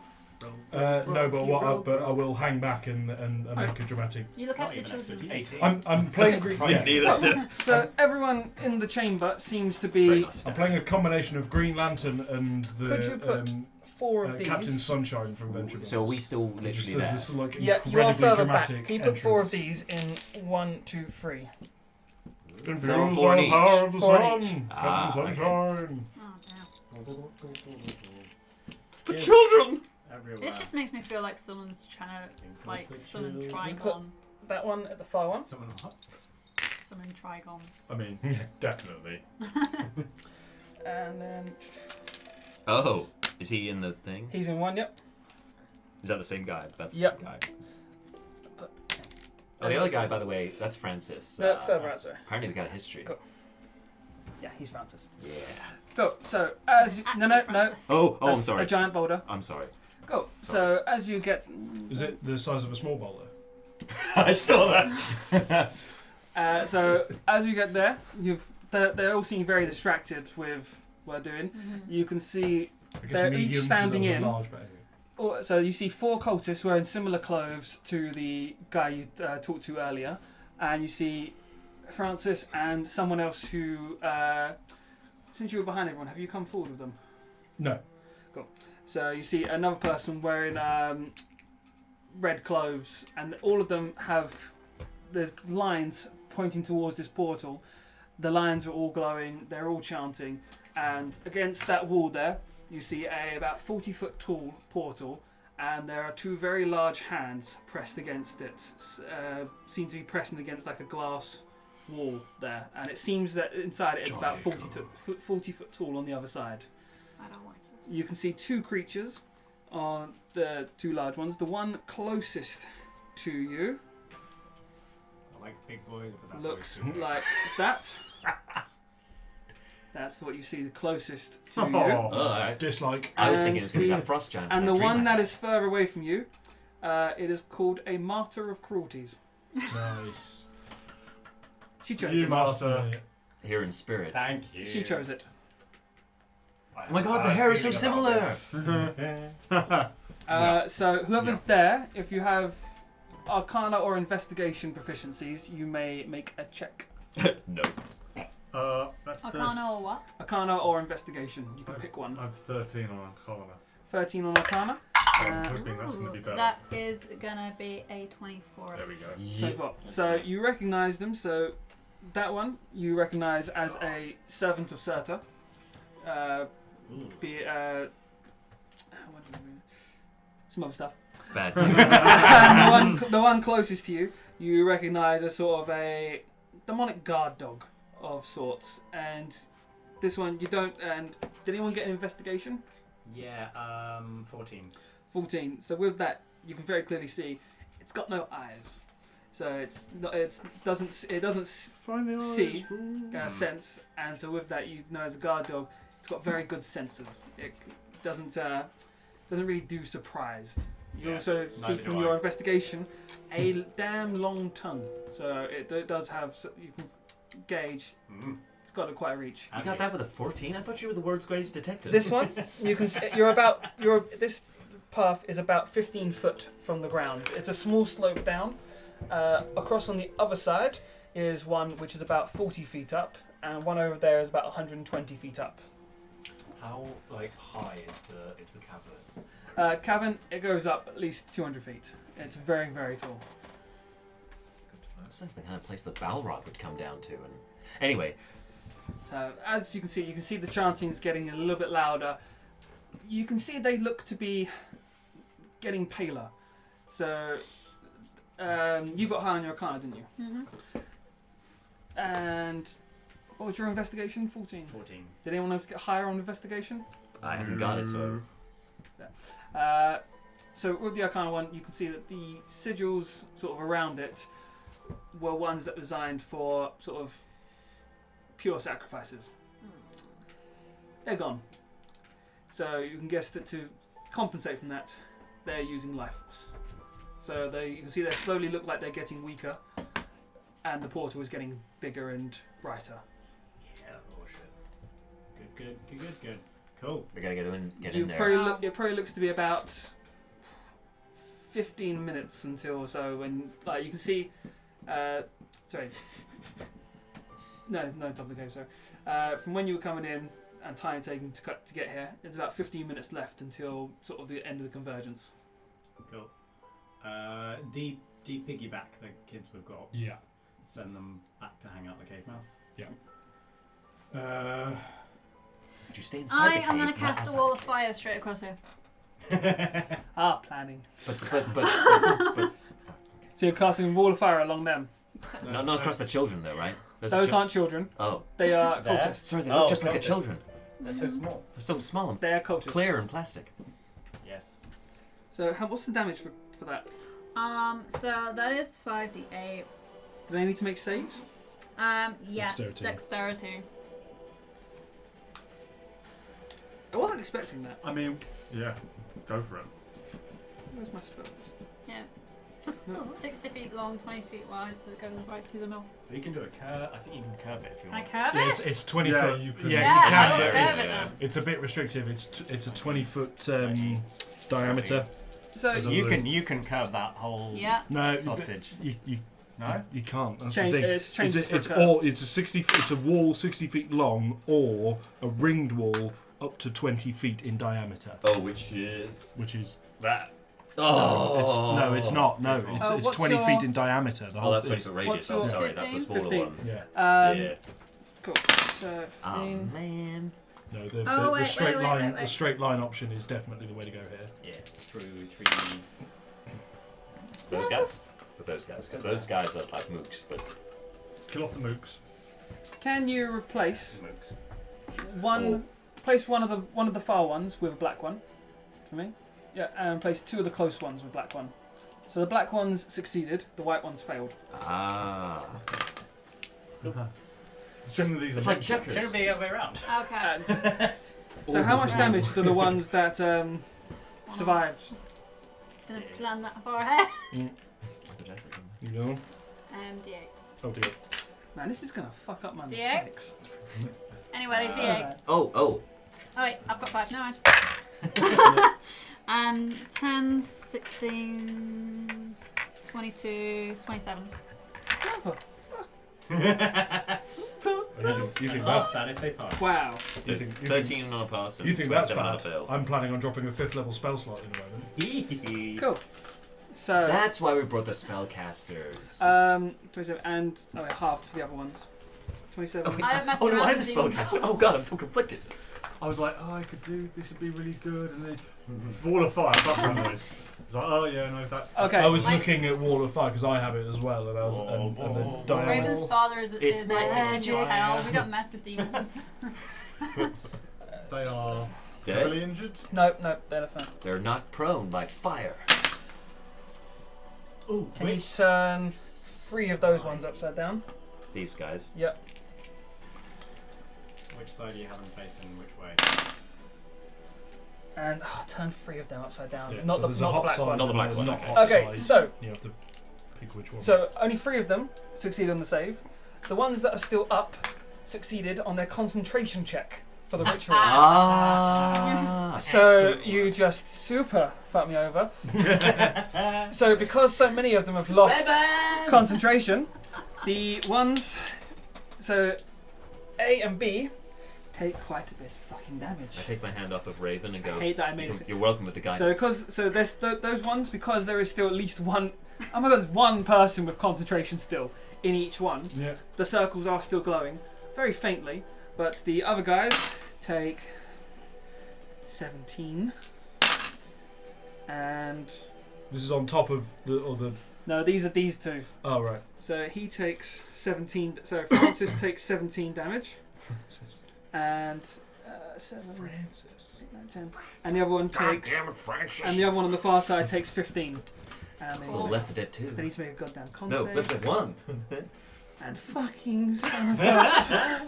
No, but I will hang back and make a dramatic. You look Not after the even children. 18. I'm playing green. Surprised Yeah, neither. So everyone in the chamber seems to Very be. nice I'm stats. playing a combination of Green Lantern and Could you put the 4 of these. Captain Sunshine from Venture. So are we still He just literally does there? this like Yeah, you are incredibly further back. dramatic. Can you put 4 of entrance. these in 1, 2, 3? Infused Four by in the power of the 4 sun, in each. Captain Ah, Sunshine. Oh, damn. The children! Everywhere. This just makes me feel like someone's trying to like summon Put- Trigon. That one at the far one. Someone what? Summon Trigon. I mean, Yeah. definitely. And then Oh, is he in the thing? he's in 1, yep. Is that the same guy? That's the Yep. same guy. Oh, the other guy, by the way, that's Francis. No, further out, sorry. Apparently we got a history. Cool. Yeah, he's Francis. Yeah. Go. So as you no. Francis. Oh, I'm That's sorry. A giant boulder. I'm sorry. Go. So as you get. Is it the size of a small boulder? I saw that. So as you get there, they all seem very distracted with what they're doing. Mhm. You can see. I guess They're each medium 'cause standing that was a in. large, but anyway. So you see 4 cultists wearing similar clothes to the guy you talked to earlier, and you see Francis and someone else who. Since you were behind everyone, have you come forward with them? No. So you see another person wearing red clothes, and all of them have the lines pointing towards this portal. The lines are all glowing, they're all chanting, and against that wall there, you see a about 40-foot tall portal, and there are 2 very large hands pressed against it. Seem to be pressing against like a glass wall there, and it seems that inside it it's about 40 foot tall on the other side. I don't like this. You can see 2 creatures on the 2 large ones. The one closest to you I like big boys, but that looks boy's too big. like that. That's what you see the closest to Oh. you. Oh, alright. Dislike. I was And thinking it was going to be the- that frost giant. And from the one Dreamland. that is further away from you, it is called a Martyr of Cruelties. Nice. She chose You it. Martyr. Here in spirit. Thank you. She chose it. I Oh my god, have the a hair is so feeling similar! about this. So whoever's there, if you have Arcana or Investigation proficiencies, you may make a check. No. That's Arcana or what? Arcana or Investigation, you can pick one. I've 13 on Arcana. 13 on Arcana. I'm hoping that's going to be better. That is gonna be a 24. There we go. Yeah. 24. So you recognise them. So that one you recognise as a servant of Surta. Be it, what do you mean? Some other stuff. Bad. And the one closest to you, you recognise as sort of a demonic guard dog of sorts. And this one you don't. And did anyone get an investigation? Yeah, 14. 14. So with that, you can very clearly see it's got no eyes. So it's not, it doesn't Find the eyes, See. bro. sense, and so with that, you know as a guard dog, it's got very good senses. It doesn't really do surprised. You Yeah, also see neither from do your I. investigation a damn long tongue. So it does have. So you can gauge. Mm. It's got a quite a reach. You got that with a 14? I thought you were the world's greatest detective. This one, you can. This path is about 15 foot from the ground. It's a small slope down. Across on the other side is one which is about 40 feet up, and one over there is about 120 feet up. How high is the cavern? Cavern, it goes up at least 200 feet. It's very, very tall. That's like the kind of place the Balrog would come down to. And anyway, So as you can see the chanting's getting a little bit louder. You can see they look to be getting paler. So you got high on your Arcana, didn't you? Mm-hmm. And what was your investigation? 14. 14. Did anyone else get higher on investigation? I haven't got it, so. So with the Arcana one, you can see that the sigils sort of around it were ones that were designed for sort of pure sacrifices. They're gone. So you can guess that to compensate from that, they're using life force. So you can see they slowly look like they're getting weaker, and the portal is getting bigger and brighter. Yeah, oh shit. Good. Cool. We gotta get in You there. it probably looks to be about 15 minutes until so when you can see. Sorry. No, there's no top of the cave. Sorry. From when you were coming in and time taken to get here, it's about 15 minutes left until sort of the end of the convergence. Cool. Piggyback the kids we've got. Yeah. Send them back to hang out the cave mouth. Yeah. Would you stay inside the cave? I'm going to not cast a outside? wall of fire straight across here. Planning. But So you're casting a wall of fire along them. not across the children though, right? Those aren't children. Oh, They are There? cultists. sorry, they look just like a cultists. children. They're so small. They're so small and They are cultists. clear and plastic. Yes. So what's the damage for that? So that is 5d8. Do they need to make saves? Yes, Dexterity. dexterity. I wasn't expecting that. I mean, yeah, go for it. Where's my spell list? Yeah. No. 60 feet long, 20 feet wide, so it goes right through the middle. You can do a curve. I think you can curve it if you Can I want. curve Yeah, it? it's 20 Yeah, foot. you can. Yeah, Yeah, you can. I'll But curve it's, it now. it's a bit restrictive. It's a 20 foot diameter. So There's a You blue. can curve that whole Yeah. No, sausage. you No? can't. That's Change- the thing. it's changes for It's a curve. it's a 60. It's a wall 60 feet long or a ringed wall up to 20 feet in diameter, Oh, which is which is that. Oh, no, it's not. No, it's what's 20 your- feet in diameter. The Oh, whole that's thing. 20 foot radius. What's Oh, your sorry, that's the 15? smaller 15. one. Yeah. Yeah. Cool. So Oh 15. man. No, the Oh, wait, straight wait, line. wait. The straight line option is definitely the way to go here. Yeah. Through 3. Those guys. With those guys, because those guys are like mooks, but Kill off the mooks. Can you replace mooks. place one of the far ones with a black one for me? Yeah, and place two of the close ones with black one. So the black ones succeeded, the white ones failed. Ah. Generally, these It's are like mooks. checkers. Should it be the other way around? Okay. So how much damage do the ones that survived? Didn't plan that far ahead. You know? D8. Oh dear. Man, this is gonna fuck up my D8? mechanics. Anyway, So D8. bad. Oh. Oh wait, I've got 5. No, I 10, 16, 22, 27. Mother- You think Pass that? that if they pass. Wow. You think 13 on a pass and you think that's 27 on a bad? fail. I'm planning on dropping a 5th level spell slot in a moment. Cool. So That's why we brought the spellcasters. 27 and halved for the other ones. 27. I don't mess Oh no, around I'm a with even spellcaster. Oh god, I'm so conflicted. I was like, oh, I could do this. Would be really good. And then wall of fire, background noise. It's like, oh yeah, no, that. Okay. I was Mine- looking at Wall of Fire because I have it as well, and I was and then Diana. Raven's father is It's like magic. in hell. We don't mess with demons. They are Dead? heavily injured. No, they're fine. They're not prone like fire. Ooh, Can you turn 3 of those ones upside down? These guys. Yep. Which side do you have them facing? Which way? And turn 3 of them upside down. Yeah, not so the there's a not the hot black side one. Not the black and one, there's okay. not hot Okay, side. so You have to pick which one. So only 3 of them succeed on the save. The ones that are still up succeeded on their concentration check for the ritual. Ah. So Excellent. you just super fucked me over. So because so many of them have lost concentration, the ones so A and B take quite a bit of fucking damage. I take my hand off of Raven and I go. hate that I made it. You're welcome with the guidance. So there's those ones, because there is still at least one. Oh my god, there's one person with concentration still in each one. Yeah. The circles are still glowing, very faintly, but the other guys take 17, and This is on top of the. no, these are these two. Oh right. So he takes 17. So Francis takes 17 damage, Francis. and 7, Francis. 8, 9, 10, and the other one takes. Damn it, Francis. And the other one on the far side takes 15. And It's a little Left 4 Dead 2. they need to make a goddamn con No, save. Left 4 Dead 1. And fucking son of a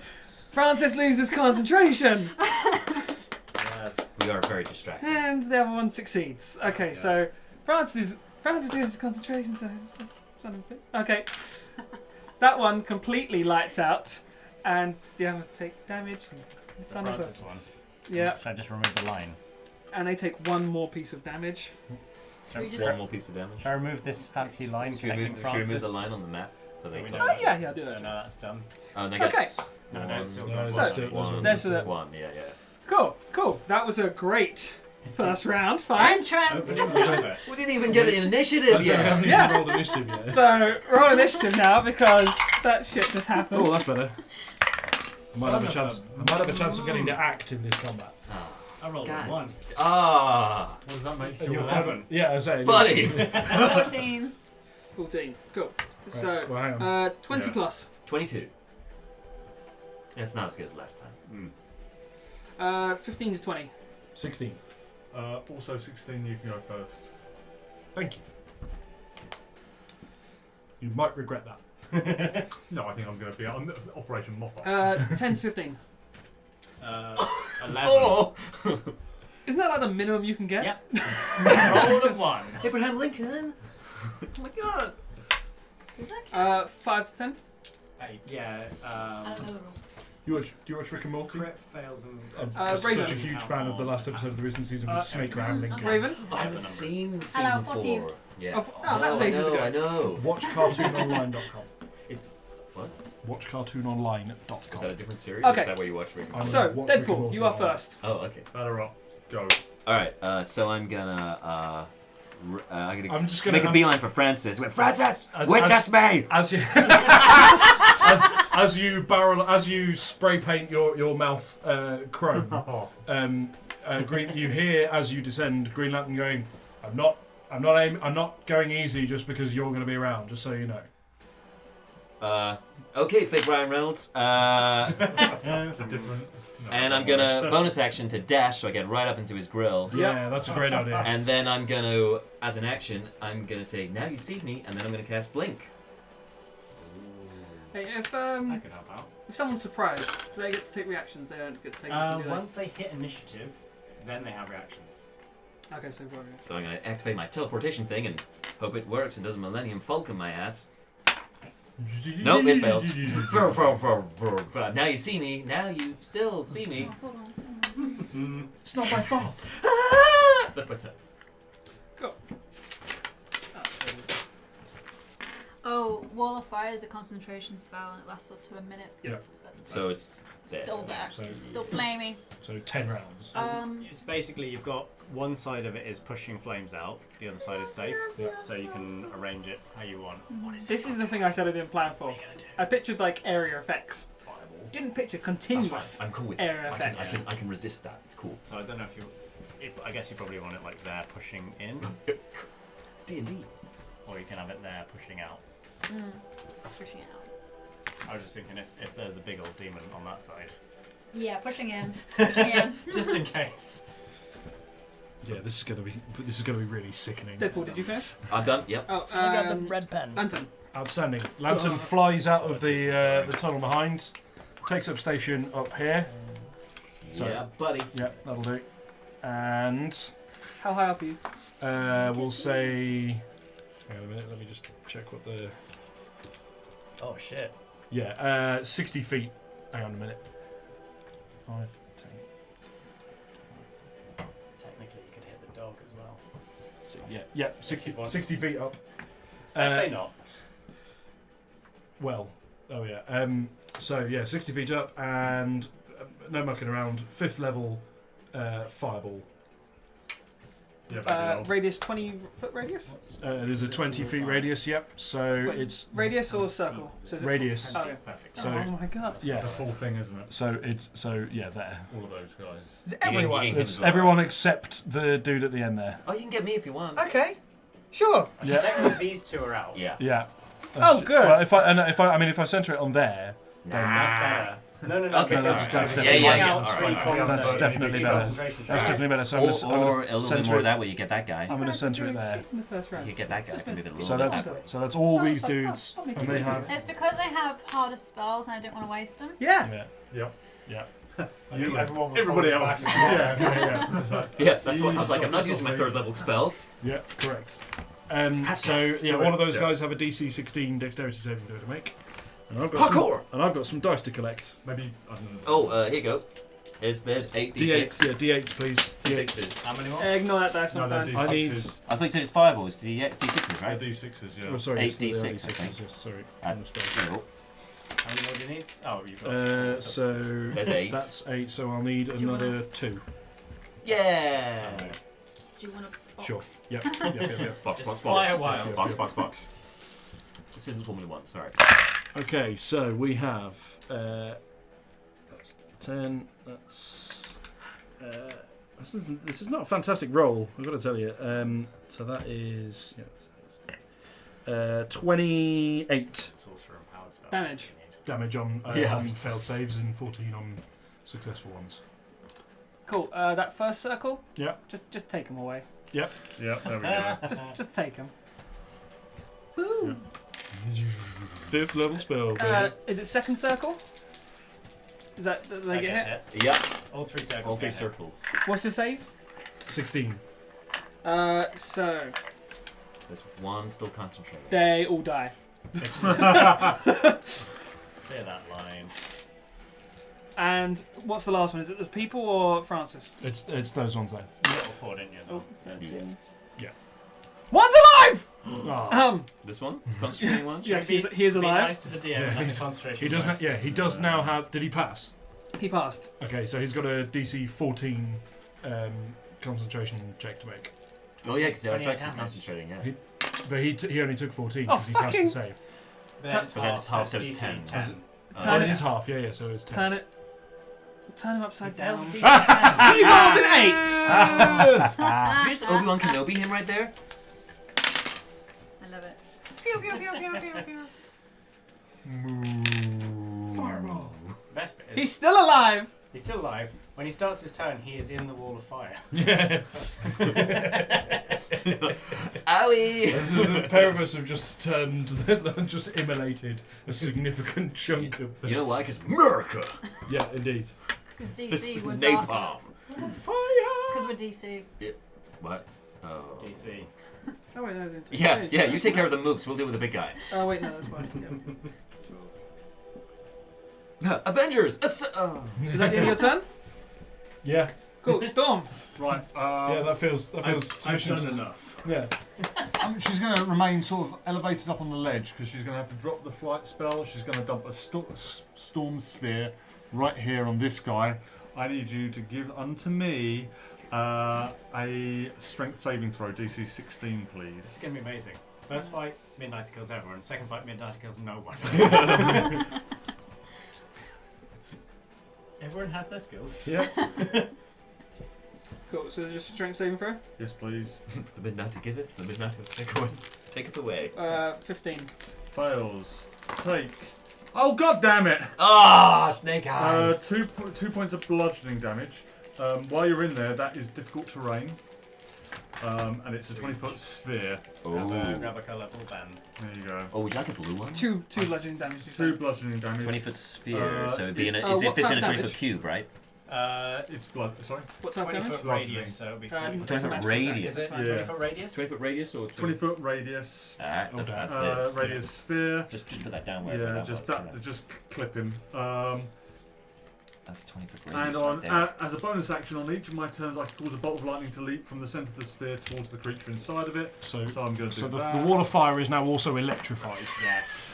Francis loses concentration, Yes. We are very distracted. and the other one succeeds. Okay, Yes. so Francis loses concentration. So son of a okay, that one completely lights out, and the other take damage. The Son of a Francis one. yeah, Should I just remove the line? and they take one more piece of damage. Should we just One more piece of damage. Should I remove this fancy line Should we connecting remove, Francis? remove the line on the map? So So they we can- know. Oh yeah, do So that. now that's done. And I guess No, no, it's still No, got it's one. still- one, There's the- one, yeah. Cool. That was a great first round. Fine. entrance? We didn't even get an initiative That's yet. I haven't Yeah. even rolled initiative yet. So roll initiative now, because that shit just happened. Oh, that's better. I might have a Son chance. of a- I might have a chance of getting to act in this combat. I rolled God. a 1. Ah, What does that make And you? you're 11. Yeah, I say. buddy. 14. 14. Cool. So Right, well, hang on. 20 Yeah. plus. 22. It's not as good as last time. 15 to 20. 16. Also 16, you can go first. Thank you. You might regret that. No, I think I'm going to be on Operation Mop Up. 10 to 15. 11. Oh! Isn't that like the minimum you can get? Yep. Rolled a 1. Abraham Lincoln. Oh my god. Is that 5 to 10. 8. Yeah. I don't know the rules. Do you watch Rick and Morty? Crit fails and. I'm Raven. such a huge fan of the last episode of the recent season with Snake Rambling. okay. Raven? I haven't seen season Hello, 4. 14. Yeah. Oh, that was ages ago. I know. WatchCartoonOnline.com. What? WatchCartoonOnline.com. Is that a different series? Okay. Or is that where you watch Rick? and I'm Morty? So, What Rick and Deadpool, Morty you are are. first. Oh, okay. Batter up. Go. Alright, so I'm gonna I'm just gonna make a beeline for Francis. Wait, Francis! As- Witness me! As you as you spray paint your mouth chrome, Oh, Green, you hear as you descend Green Lantern going, I'm not going easy just because you're going to be around, just so you know. Okay, fake Ryan Reynolds. it's a different. No, And I'm gonna bonus action to dash so I get right up into his grill. Yeah, that's a great idea. And then I'm gonna, as an action, I'm gonna say, now you see me, and then I'm gonna cast Blink. Hey, That could help out. if someone's surprised, do they get to take reactions? They don't get to take anything, do they? Once they hit initiative, then they have reactions. Okay, so warrior. So I'm gonna activate my teleportation thing and hope it works and doesn't Millennium Falcon my ass. Nope, it fails. Vroom, vroom, vroom, vroom, vroom. Now you see me, now you still see me. Oh, hold on. It's not my fault. That's my turn. Oh, Wall of Fire is a concentration spell and it lasts up to a minute. Yeah. So it's there. Still there. So, Still flaming. so 10 rounds. It's basically you've got one side of it is pushing flames out, the other side is safe, Yeah. so you can arrange it how you want. This is the thing I said I didn't plan for. I pictured like area effects. Didn't picture That's continuous. fine. I'm cool with Area it. effects. I can resist that. It's cool. So I don't know if you. I guess you probably want it like there pushing in, D&D. or you can have it there pushing out. Pushing it out. I was just thinking if there's a big old demon on that side, Yeah, pushing in. Pushing in. just in case. Yeah, this is gonna be really sickening. Deadpool, did you finish? I'm done. Yep. Oh, I got the red pen. Lantern. Outstanding. Lantern flies out of the tunnel behind, takes up station up here. Sorry. Yeah, buddy. Yeah, that'll do. And How high up are you? we'll say. Hang on a minute. Let me just check what the. Oh shit. Yeah, 60 feet. Hang on a minute. 5, 10. Technically, you can hit the dog as well. Yeah, 60 feet up. Let's say not. Well, oh yeah. So yeah, 60 feet up, and no mucking around. 5th level fireball. Yeah, Radius 20-foot radius? There's a 20 feet radius. Yep. So Wait, it's radius or circle? So is it radius. Oh, yeah. Perfect. So- oh my god. Yeah. the full thing, isn't it? So it's there. All of those guys. Is it You can- everyone? you can- It's everyone except the dude at the end there. Oh, you can get me if you want. Okay. Sure. Yeah. Technically, these two are out. Yeah. Yeah. Oh, good. Well, if I center it on there, then That's better. No. Okay, that's alright. definitely Yeah. Out Alright, three alright. That's comms, definitely so better. concentration That's checks. definitely better. So I'm Or gonna a little bit center more it. that way, you get that guy. I'm gonna center it there. In the first round. You get that guy. Can move it a little So bit that's that way. so that's all these dudes, and they have. It's because I have harder spells and I don't want to waste them. Yeah. Yeah. I think everyone was everybody holding else. back. Yeah. Yeah, that's what I was like. I'm not using my 3rd level spells. Yeah. Correct. Have So test. yeah, Do one it. of those Do guys have a DC 16 Dexterity saving throw to make, and I've got some dice to collect. Maybe. I don't know. Oh, here you go. There's 8 D8s, D6. yeah, D8s, please. D8s. D6s. How many more? Ignore that dice. No, I'm they're fine. I need. D6s. I thought you said it's fireballs. D6s, They're right? D6s, yeah. Oh, sorry, 8 they are D6, D6s, I think. yes, sorry. Uh, I'm spelled. There you go. How many more do you need? Oh, you've got. So There's 8. that's 8. So I'll need you wanna- another 2. Yeah. Do you want a box? Sure. Yep. Box, Just box, fire box. wild. Box. This isn't Formula 1, sorry. Okay, so we have that's 10. That's this is not a fantastic roll. I've got to tell you. So that is 28 Sorcerer and powered spells. Damage. damage on Yeah. on failed saves and 14 on successful ones. Cool. That first circle. Yeah. Just take them away. Yeah, there we go. Just take them. Yeah. 5th level spell. Is it second circle? Is that do they get hit? Yeah. All 3 circles. All 3 get hit. circles. What's the save? 16. So There's one still concentrating. they all die. Clear that line. And what's the last one? Is it the people or Francis? It's those ones there. You got all 4, didn't you? As Oh, well? 13. Yeah. One's alive! Oh. This one? Concentrating one? Yes, Maybe he is Be alive. nice to the DM Yeah, and have he's- the concentration. He doesn't. Yeah, he does now have. Did he pass? He passed. Okay, so he's got a DC 14 concentration check to make. Oh, yeah, because the 28 Arthritis is damage. concentrating, yeah. But he only took 14 Oh, because he passed fucking- the save. Then it's But then it's half, so it's DC 10. 10. Turn it it- is half. Yeah, so it's 10. Turn it. Turn him upside You failed down. the DC 10. He rolled an 8! Did you just Obi-Wan Kenobi him right there? I love it. Fireball. Best bit is He's still alive! he's still alive. When he starts his turn, he is in the wall of fire. Yeah. Owie! The pair of us have just just immolated a significant chunk of the. You know why? Because America! Yeah, indeed. Because This DC is were darker. napalm. It's because we're DC. What? Oh. DC. Oh, wait, no, I didn't. Yeah, you take care of the mooks, we'll deal with the big guy. Oh, wait, no, that's fine. Avengers! Is that the end of your turn? Yeah. Cool. Storm. Right. Yeah, that feels I've sufficient. done enough. Yeah. She's going to remain sort of elevated up on the ledge because she's going to have to drop the flight spell. She's going to dump a storm sphere right here on this guy. I need you to give unto me a strength saving throw, DC 16, This please. is going to be amazing. First fight, Midnight kills everyone. Second fight, Midnight kills no one. Everyone has their skills. Yeah. Cool. So just strength saving throw. Yes, please. The midnight giveth, the midnight taketh away. 15. Fails. Take. Oh, god damn it! Ah, snake eyes! 2 points of bludgeoning damage. While you're in there, that is difficult terrain. And it's a 20-foot sphere. Grab a colourful band. There you go. Oh, would you like a blue one? Two bludgeoning damage. You 2 said. bludgeoning damage. 20-foot sphere, so it'd be in a, what it fits in a type of 20-foot damage? cube, right? It's blood. Sorry. What type of 20 damage? foot radius, so it'll be 40 foot. 20 foot radius. Is it Yeah. 20 foot radius? 20-foot radius or 20-foot radius. Alright, Oh, that's damn. this. Radius sphere. Just put that down where Yeah, that just was, that. you know. Just clip him. That's 20-foot radius And on right there. as a bonus action on each of my turns, I can cause a bolt of lightning to leap from the centre of the sphere towards the creature inside of it. So So I'm going to so do the that. wall of fire is now also electrified. Yes.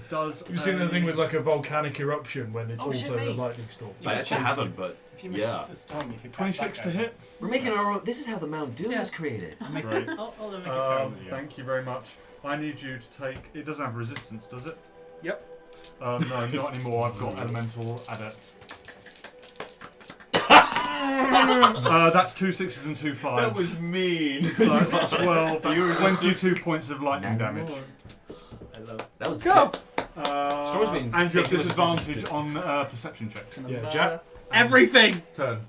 Does You've seen the thing with like a volcanic eruption when it's Oh, shit, also the mate. lightning storm. I actually haven't, but If you make yeah. it to the storm, you could 26 to hit? We're making our own. This is how the Mount Doom Yeah. was created. Great. I'll make it fair with you. Thank you very much. I need you to take. It doesn't have resistance, does it? Yep. No, not anymore. I've got elemental adept. That's 2 6s and 2 5s. That was mean. So that's 12. You were That's 22 points of lightning damage. I love That was Go! Storm's been And you have paying too much disadvantage attention on perception checks. Yeah, Jack. Everything! Turn.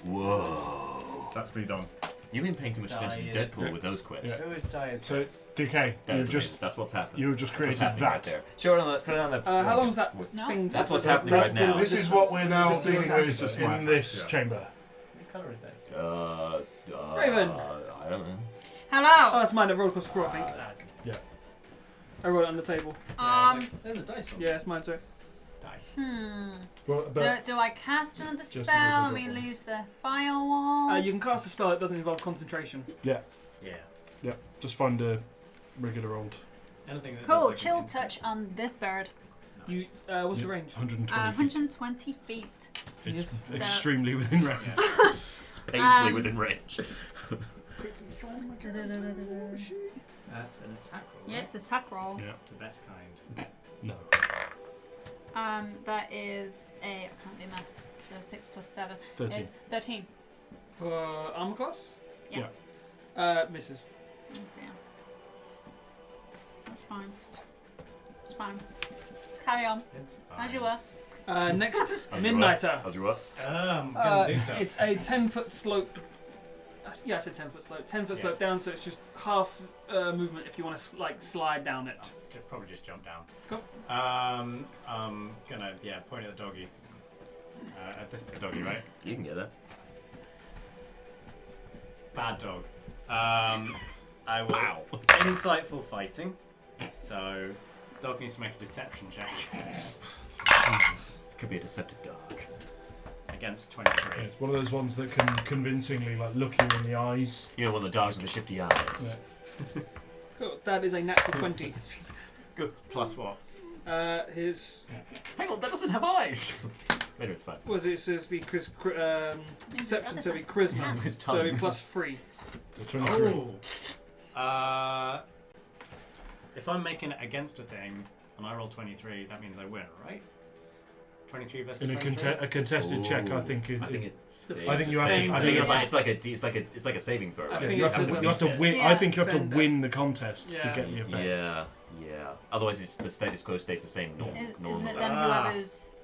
Whoa. That's me done. You've been paying too much attention to Dice. Deadpool with those quips. Yeah. So is Dice. So, DK, That you've is just amazing. That's what's happening. you've just That's created what's happening right that. there. Show it on the. Put it on the. How long's that No. thing? That's what's that- happening right now. This is what we're now Just dealing attack. with Just my in attack, this yeah. chamber. Whose colour is this? Raven. I don't know. Oh, Hello. that's mine. I rolled across the floor, I think. I wrote it on the table. There's a dice on Yeah, it's mine too. Well, but Do I cast another Just spell and another we one. lose the firewall? You can cast a spell that doesn't involve concentration. Yeah. just find a regular old Anything that Cool. does, like, Chill an touch on this bird. You, Nice. what's the range? 120 feet. 120 feet. It's So- extremely within range. It's painfully Um, within range. That's an attack roll. Yeah, right? it's attack roll. Yeah. The best kind. No. That is I can't do math. So 6 plus 7 13. is 13. For armor class? Yeah. Misses. Oh, dear. That's fine. It's fine. Carry on It's fine. as you were. Next, How's your Midnighter. How's your what? Gonna do stuff. It's a 10-foot slope. Yeah, I said 10-foot slope. 10-foot Yeah. slope down, so it's just half movement if you want to slide down it. Probably just jump down. Cool. Gonna point at the doggy. This is the doggy, right? You can get that. Bad dog. I will. Wow. Insightful fighting. So, dog needs to make a deception check It could be a deceptive dog. against 23. It's one of those ones that can convincingly like look you in the eyes. You know, one of the dogs with the shifty eyes. Cool. That is a natural 20. Good. Plus what? His Hang on, that doesn't have eyes. Maybe it's fine. was it supposed to be deception, so it'd be Yeah. charisma, His so it'd be tongue. plus 3. So 23. If I'm making it against a thing and I roll 23, that means I win, right? 23 versus In a, 23. a contested check, I think. I think it's. I think you have to. same I I think think it's Yeah. like it's like a saving throw. I Right? think you it's have to. a- You have to win. Yeah. I think you have to Defender. win the contest to Yeah. get the effect. Yeah, yeah. Otherwise, the status quo stays the same. Isn't Normal. it then Ah. whoever's.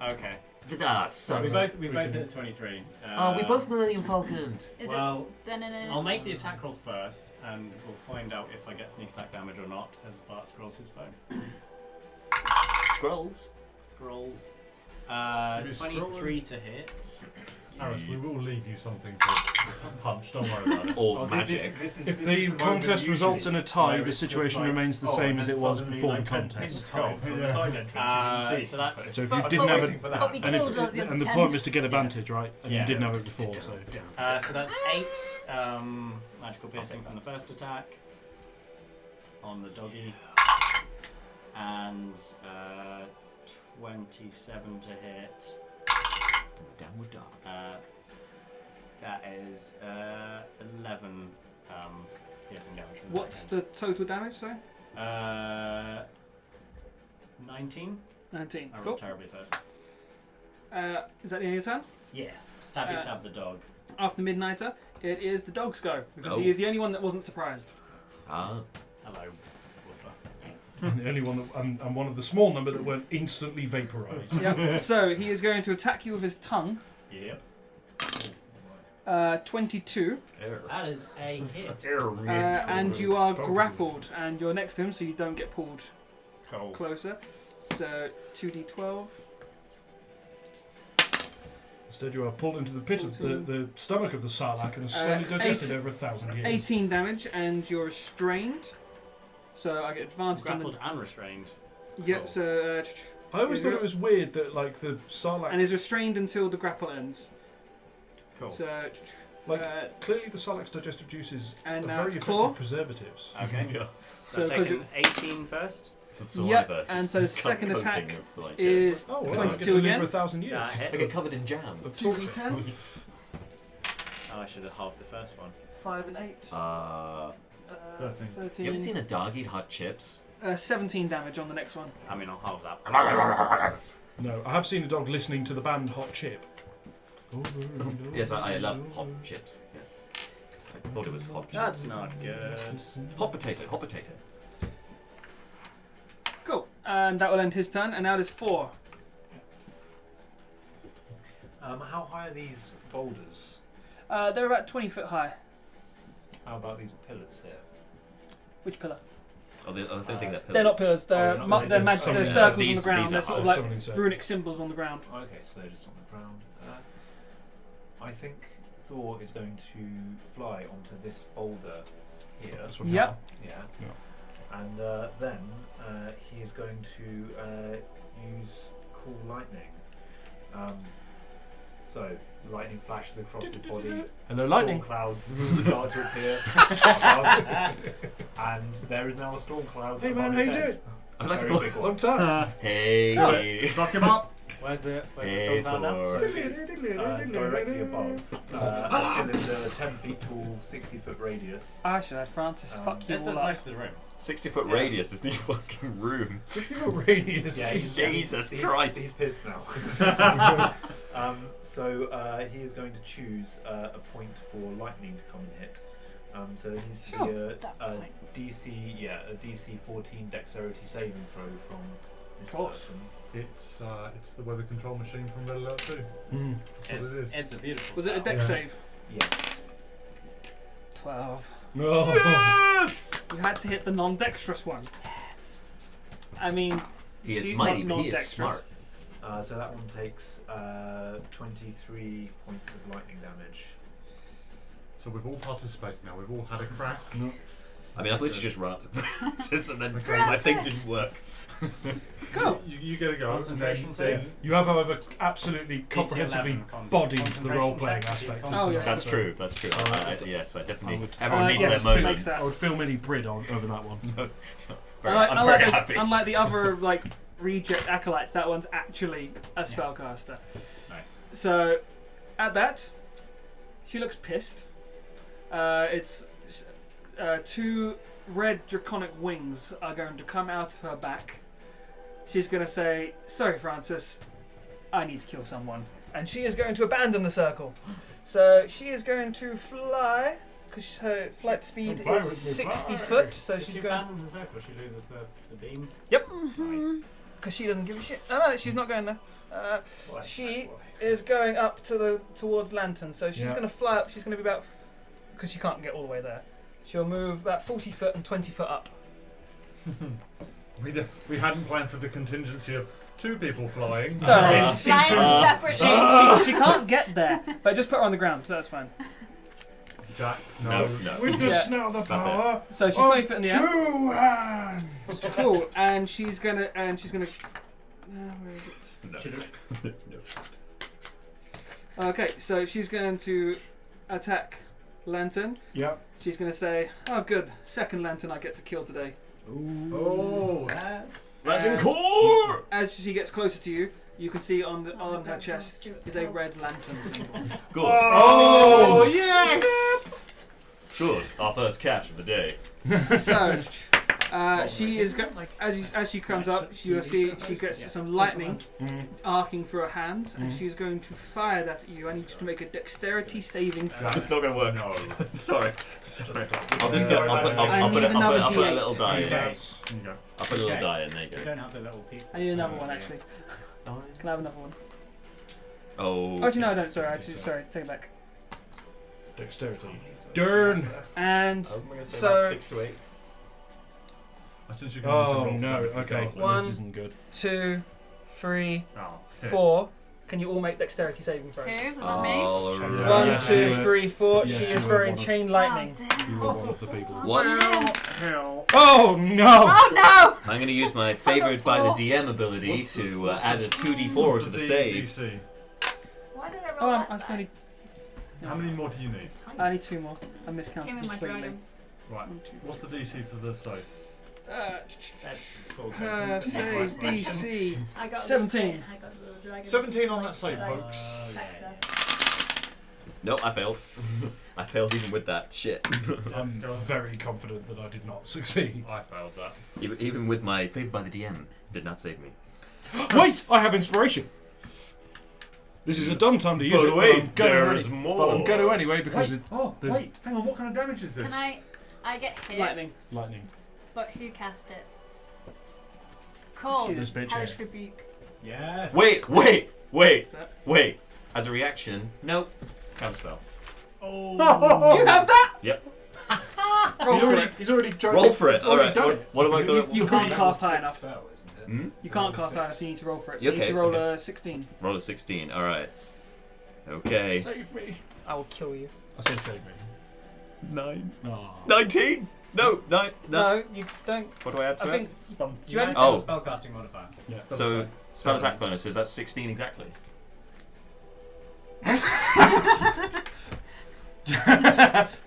Okay. Ah, We sucks. both hit 23. Oh, we both Millennium Falconed. Is Well, it then in a. I'll make the attack roll first, and we'll find out if I get sneak attack damage or not as Bart scrolls his phone. Scrolls. Scrolls. Maybe 23 to hit. Aris, we will leave you something to punch, don't worry about it. Or magic. If the contest results in a tie, the situation remains the same as it was before the contest. So that's So if you But didn't have we- it, but we and, killed all the other and the 10. point was to get advantage, right? And Yeah. you didn't have it before, so so that's 8 magical piercing from the first attack on the doggy, and 27 to hit. Downward dog. That is 11 piercing damage from the What's the total damage, sorry? 19? 19. I rolled Cool. terribly first. Is that the end of your turn? Yeah. Stab the dog. After Midnighter, it is the dog's go, because Oh. he is the only one that wasn't surprised. Ah. Hello, Woofer. the only one that, and one of the small number that weren't instantly vaporized. Yep. So he is going to attack you with his tongue. Yep. 22. That is a hit. And you are grappled, and you're next to him, so you don't get pulled Cool. closer. So 2d12. Instead, you are pulled into the pit of the stomach of the Sarlacc and are slowly digested over 1,000 years. 18 damage, and you're restrained. So I get advantage on Grappled and restrained. the. Yep. Cool. So I always thought it was weird that like the Sarlacc, and is restrained until the grapple ends. Cool. So like clearly the Sarlacc's digestive juices And are now very it's effective claw. preservatives. Okay. Yeah. So So I've 'cause taken 18 first. So saliva. Yep, and just so the co- second coating attack of, like, is Oh, well, 22 I get to live again. for 1,000 years. Yeah, hit. I get covered in jam. Of 2d10, Oh, I should have halved the first one. 5 and 8. 13. 13. You ever seen a dog eat hot chips? 17 damage on the next one. I mean, I'll halve that. No, I have seen a dog listening to the band Hot Chip. Yes, I love hot chips. Yes. I thought it was hot chips. That's not good. Hot potato, hot potato. Cool. And that will end his turn. And now there's 4. How high are these boulders? They're about 20 foot high. How about these pillars here? Which pillar? Oh, I don't think they're pillars. They're not pillars. They're, they're not- they're, they're magic. just They're summoning- circles on these- the ground. these They're are sort of high. like Summoning circle. runic symbols on the ground. Okay, so they're just on the ground. I think Thor is going to fly onto this boulder here. That's what Yep. Yeah. Yeah. And then he is going to use Cool Lightning. So lightning flashes across his body. Hello, Storm lightning. clouds start to appear above, and there is now a storm cloud. Hey, above man, his how you head. doing? I like to Very call big Long one. time. Hey. Fuck him up! Where's the Hey, storm cloud now? Thor. So it's directly above, a cylinder 10 feet tall, 60-foot radius. I should add Francis. Fuck you This is all most up. of the room. 60-foot Yeah. radius is the fucking room. 60-foot radius. Yeah, Jesus Christ. He's pissed now. He is going to choose a point for lightning to come and hit. So there needs to Sure, be that a point. a DC 14 dexterity saving throw from this Of course. person. It's the weather control machine from Red Alert 2. Mm. That's what it is. It's a beautiful Was it a spell. dex Yeah. save? Yes. 12. Oh. Yes! You had to hit the non-dexterous one. Yes. I mean, He is she's mighty, not but he is non-dexterous. smart. So that one takes 23 points of lightning damage. So we've all participated now. We've all had a crack. I mean, I've literally just run up the Francis and then my thing didn't work. Go. You get a go. Concentration and save. then You have, however, absolutely DC comprehensively 11 bodied the concentration role-playing check. aspect. It's Oh, yeah. That's true, that's true. Yes, I definitely. I would- Everyone needs yes, their moment. makes that. I would film any Brid on over that one. Very, Unlike, I'm unlike very those- happy. unlike the other like reject acolytes, that one's actually a spellcaster. Nice. So, at that, she looks pissed. It's 2 red draconic wings are going to come out of her back. She's going to say, "Sorry, Francis, I need to kill someone," and she is going to abandon the circle. So she is going to fly because her flight speed Fly is with me, 60 fly. foot. So If she's she going abandons the circle, she loses the beam. Yep. Nice. because she doesn't give a shit. No, she's not going there. She is going up to towards Lantern, so she's Yeah. going to fly up. She's going to be about because she can't get all the way there. She'll move about 40 foot and 20 foot up. we hadn't planned for the contingency of 2 people flying. Sorry. Flying separately. She can't get there, but just put her on the ground, so that's fine. Jack, No, no. no. Witness Yeah. now the power So she's of 20 foot in the air. 2 hands. Cool, and she's gonna. Where is it? No. Okay, so she's going to attack Lantern. Yep. She's going to say, "Oh, good, second Lantern I get to kill today." Oh, Latin And core! As she gets closer to you, you can see on her chest is a red lantern symbol. Good. Oh, yes! Good. Our first catch of the day. So, she is as she comes up, you will see she gets some lightning arcing through her hands, and she's going to fire that at you. I need you to make a dexterity saving throw. It's not going to work. No. Sorry. I'll just go. I'll put a little die in. There you go. I'll put a little Okay. die in. There you You go. don't have the little pizza. I need another one actually. Oh. Can I have another one? Oh. Actually, no, I don't. Sorry, take it back. Dexterity. Dern. And I'm gonna say so about 6 to 8. Since you're going to Oh roll no. for Okay. it, One. This isn't good. 2, 3, Oh, hits. 4. Can you all make dexterity saving throws? Who? Was that me? All Yeah. around. 1, Yes, 2, you were- 3, 4. yes, She you is were throwing one of- chain lightning. Oh, damn. You were one of the people. What? Hell. Oh no! Oh no! I'm going to use my favored by the DM ability to add a 2d4 to the save. DC? Why did I Oh, roll I that still need. dice? How many more do you need? I need 2 more. I Give miscounted me my completely. dragon. Right. 1, 2, What's the DC for the save? Save DC. I got 17. I got a little dragon. 17 on that save, Dice folks. tractor. No, I failed. I failed even with that shit. I'm very confident that I did not succeed. I failed that. Even with my favor by the DM, did not save me. Wait, I have inspiration. This is a dumb time to use it, but I'm going to anyway because Wait, there's- wait, hang on, what kind of damage is this? Can I get hit? Lightning. lightning. But who cast it? Cool. This bitch Hellish here. rebuke. Yes. Wait. That- As a reaction, nope. Counterspell. Oh. You have that? Yep. Roll for it. He's already tried Roll for it. he's already Alright. done it. What am I going You to can't cast high Level enough. 6 spell, isn't it? Hmm? You can't cast high enough, so you need to roll for it. So you Okay, need to roll okay. a 16. Roll a 16. Alright. Okay. Save me. I will kill you. I said save me. 9. Oh. 19? No, 9. No, you don't. What do I add to I it? think. Spell, you add- Oh. spellcasting modifier. Yeah. So, spell attack bonuses, that's 16 exactly.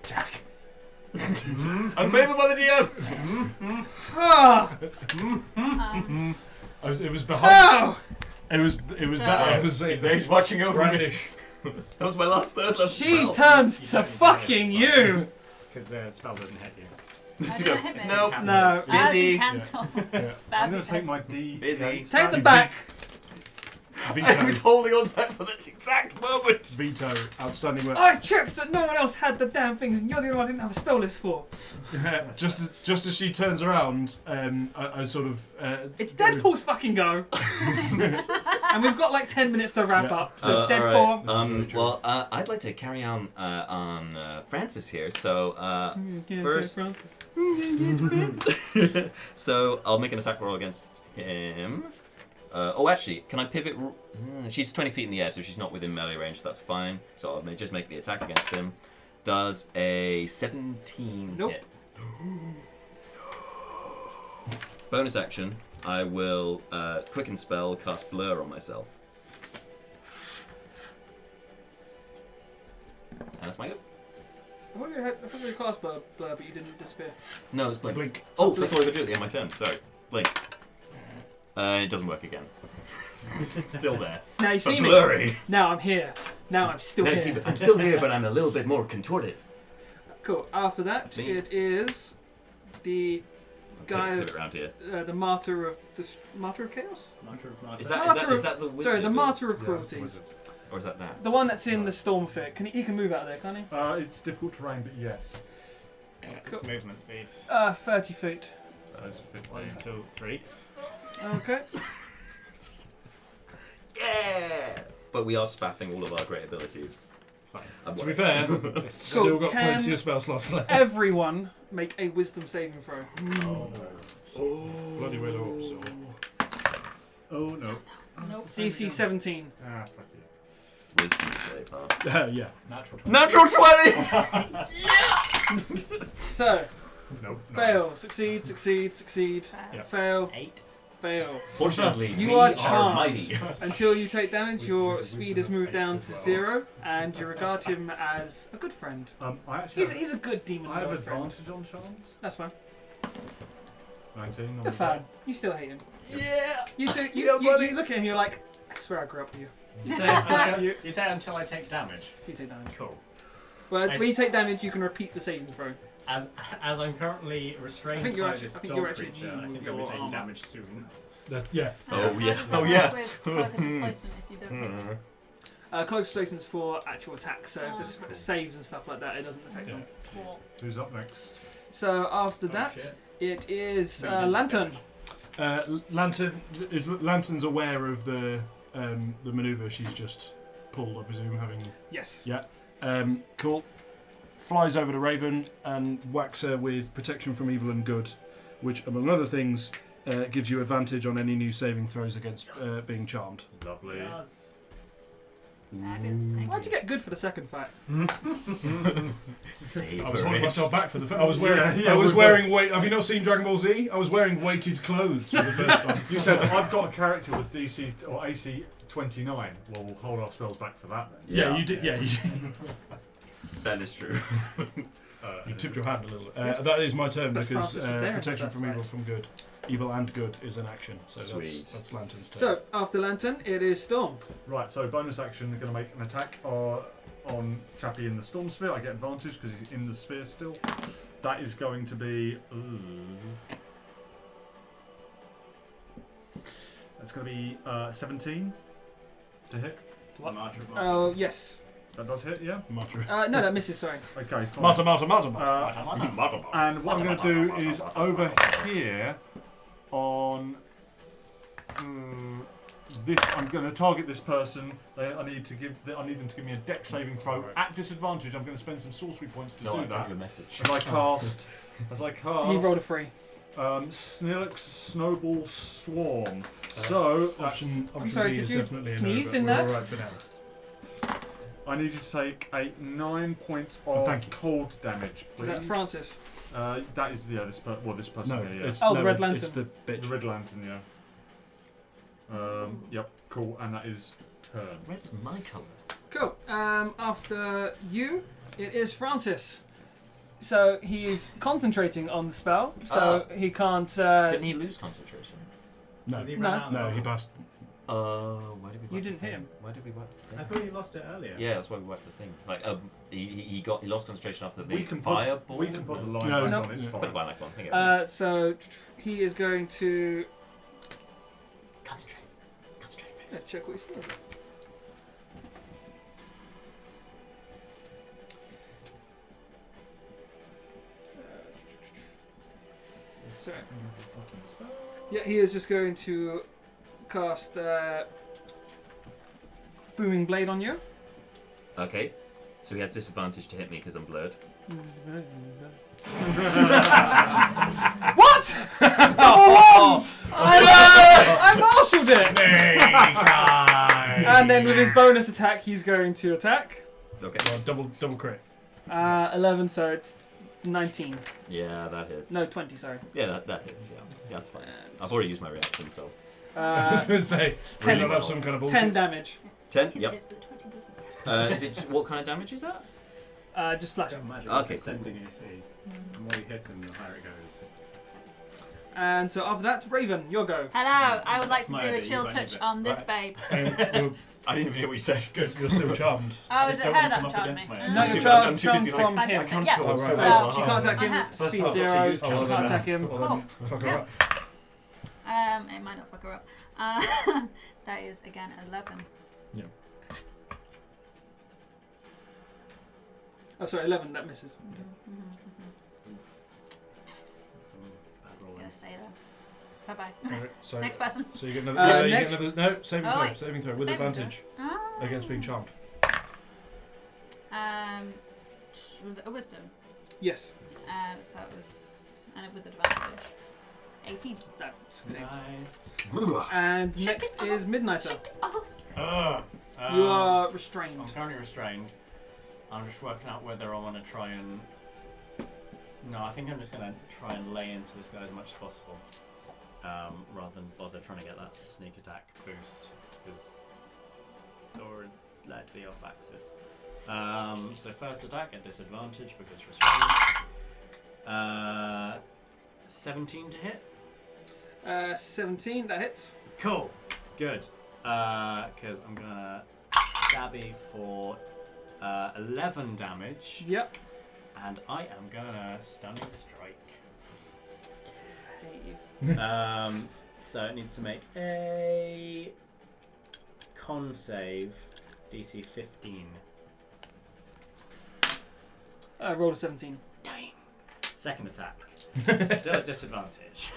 Jack. I'm favoured by the DM! Ah! It was behind. Oh! It was So- that. It was He's watching over me. brandish. That was my last third level She spell. turns You to don't need to fucking hit it. you! Because the spell doesn't hit you. I didn't hit me. Nope. No. Busy. Cancel. Yeah. I'm going to take my D. Busy. Take them back! I was Veto. holding on to that for this exact moment. Veto. Outstanding work. I checked that no one else had the damn things, and you're the only one I didn't have a spell list for. just as she turns around, I sort of. It's Deadpool's fucking go! And we've got like 10 minutes to wrap Yeah. up. So, Alright. Deadpool. Well, I'd like to carry on Francis here. So, first- so I'll make an attack roll against him. Actually, can I pivot? She's 20 feet in the air, so she's not within melee range. That's fine. So I'll just make the attack against him. Does a 17 Nope. hit? Bonus action. I will quicken spell, cast blur on myself. And that's my go. I thought you had a class blur, but you didn't disappear. No, it's blink. Blink. Oh, that's what I could do at the end of my turn. Sorry. Blink. It doesn't work again. It's still there. Now you But see me. blurry. Now I'm here. Now I'm still No, here. see, but I'm still here, but I'm a little bit more contorted. Cool. After that, That's me. it is the guy Put it around here. the martyr of Martyr of Chaos. Is Martyr that the wizard? Sorry, the martyr of Yeah, it's a cruelties. wizard. Or is that that? The one that's in the storm fit. He can move out of there, can't he? It's difficult terrain, but yes. What's its movement speed? 30 feet. So it's 15. 1, 2, 3. Okay. Yeah! But we are spaffing all of our great abilities. It's fine. I'm To be worried. fair, still got Can- plenty of spell slots left. Everyone make a wisdom saving throw. Bloody well up, so. Oh no. Nope. DC 17. Ah, fuck you. Wisdom save, huh? Yeah. Natural 20. Natural 20! So, Nope. fail, succeed, succeed, succeed, Yeah. fail, 8. fail. Fortunately, You we are are charmed. mighty. Until you take damage, your speed is moved down to 0, and you regard him as a good friend. I actually He's a good demon I have lord friend. advantage on charms. That's fine. 19 on You're the fine. You still hate him. Yeah! You two, Yeah, you buddy. look at him, you're like, I swear I grew up with you. You say until I take damage. So you take damage. Cool. Well, I when you take damage, you can repeat the saving throw. As I'm currently restrained I think you're by actually- this I think dog you're actually creature, I immune think with I'll be your taking armor. damage soon. Yeah. Oh, How yeah. does that Oh, work yeah. with cloak of displacement if you don't hit me? Cloak displacement's for actual attacks, so Oh, if it's cool. saves and stuff like that, it doesn't affect them. Cool. Who's up next? So after Oh, that, shit. it is So you didn't Lantern. Lantern's aware of the maneuver she's just pulled, I presume, having. Yes. Yeah. Cool. Flies over to Raven and whacks her with protection from evil and good, which, among other things, gives you advantage on any new saving throws against being charmed. Lovely. Fabulous, thank Why'd you get good for the second fight? Save I was holding it. myself back for the. I was wearing. Yeah, I was we've wearing weight. Have you not seen Dragon Ball Z? I was wearing weighted clothes for the first one. You said I've got a character with DC or AC 29. Well, we'll hold our spells back for that then. Yeah, you did. Yeah. That is true. You tipped your hand a little. That is my turn But because Francis was there, protection that's from evil right. from good. Evil and good is an action. So Sweet. that's Lantern's turn. So after Lantern, it is Storm. Right, so bonus action, they're going to make an attack on Chappie in the Storm Sphere. I get advantage because he's in the sphere still. That is going to be... that's going to be 17 to hit. What? Marcher. Oh yes. That does hit, yeah? Martyr. No, that misses. Sorry. Okay, fine. Martyr. And what I'm going to do is over here on this, I'm going to target this person. I need them to give me a dex saving throw at disadvantage. I'm going to spend some sorcery points to do that. Your message. As I cast. He rolled a 3. Snillock's Snowball Swarm. So Option sorry, B did is you definitely a no, sneeze but in we're that? all right for now. I need you to take 9 points of Thank you. cold damage, Was please. that Francis? That is this person No, here. Yeah. it's, Oh, the no, Red it's, Lantern. It's the bitch. The Red Lantern, yeah. Yep, cool, and that is turn. Red's my colour. Cool. After you, it is Francis. So he is concentrating on the spell, so he can't. Didn't he lose concentration? No, Has he No. run out no, now? he passed. Why did we? You wipe didn't the hit thing? him. Why did we wipe the thing? I thought you lost it earlier. Yeah, that's why we wiped the thing. Like, he lost concentration after the We can fireball. put the line No, back no. on, it's Put fine. it back on. Think So he is going to Concentrate face. check what he's doing. Sorry. Yeah, he is just going to cast Booming Blade on you. Okay, so he has disadvantage to hit me because I'm blurred. What? I marshalled it! And then with his bonus attack, he's going to attack. Okay. Well, double crit. 11, so it's 19. Yeah, that hits. No, 20, sorry. Yeah, that hits. Yeah, that's fine. I've already used my reaction, so. I was going to say, Ten- we don't have some kind of bullshit. 10 damage. 10. 10 Yep. hits, but 20 doesn't. Is it what kind of damage is that? Just slash. Magic Okay, ascending AC. The more you hit him, the higher it goes. And so after that, Raven, your go. Hello, I would like to That's do my a idea, chill you don't touch use it. on this babe. You're I didn't even hear what you said. good. You're still charmed. Oh, is just it don't her wanna that come up charged against me? me. No, I'm you're too- charmed I'm too busy, from like, him. I can't Yeah. spell Oh, it, right. so So it's she hard. can't attack him. Uh-huh. First Speed off, 0. to She use can't attack him. Well, then, fuck her up. It might not fuck her up. That is again 11. Oh, sorry, 11. That misses. I'm gonna stay there. Bye bye. Alright, so, Next person. so you get another. Uh, You next- get another. No, saving Oh, throw. wait. Saving throw with Saving advantage Ah. against being charmed. Was it a wisdom? Yes. So that was with advantage. 18. That succeeds. Nice. And next is Midnighter. Oh. You are restrained. I'm currently restrained. I'm just working out whether I want to try and. No, I think I'm just going to try and lay into this guy as much as possible. Rather than bother trying to get that sneak attack boost. Because Thor is slightly off axis. So first attack at disadvantage because restrained. 17 to hit. 17. That hits. Cool. Good. Because I'm going to stabby for 11 damage. Yep. And I am gonna stunning strike. Hate you. So it needs to make a con save, DC 15. Roll a 17. Dang. Second attack. Still at disadvantage.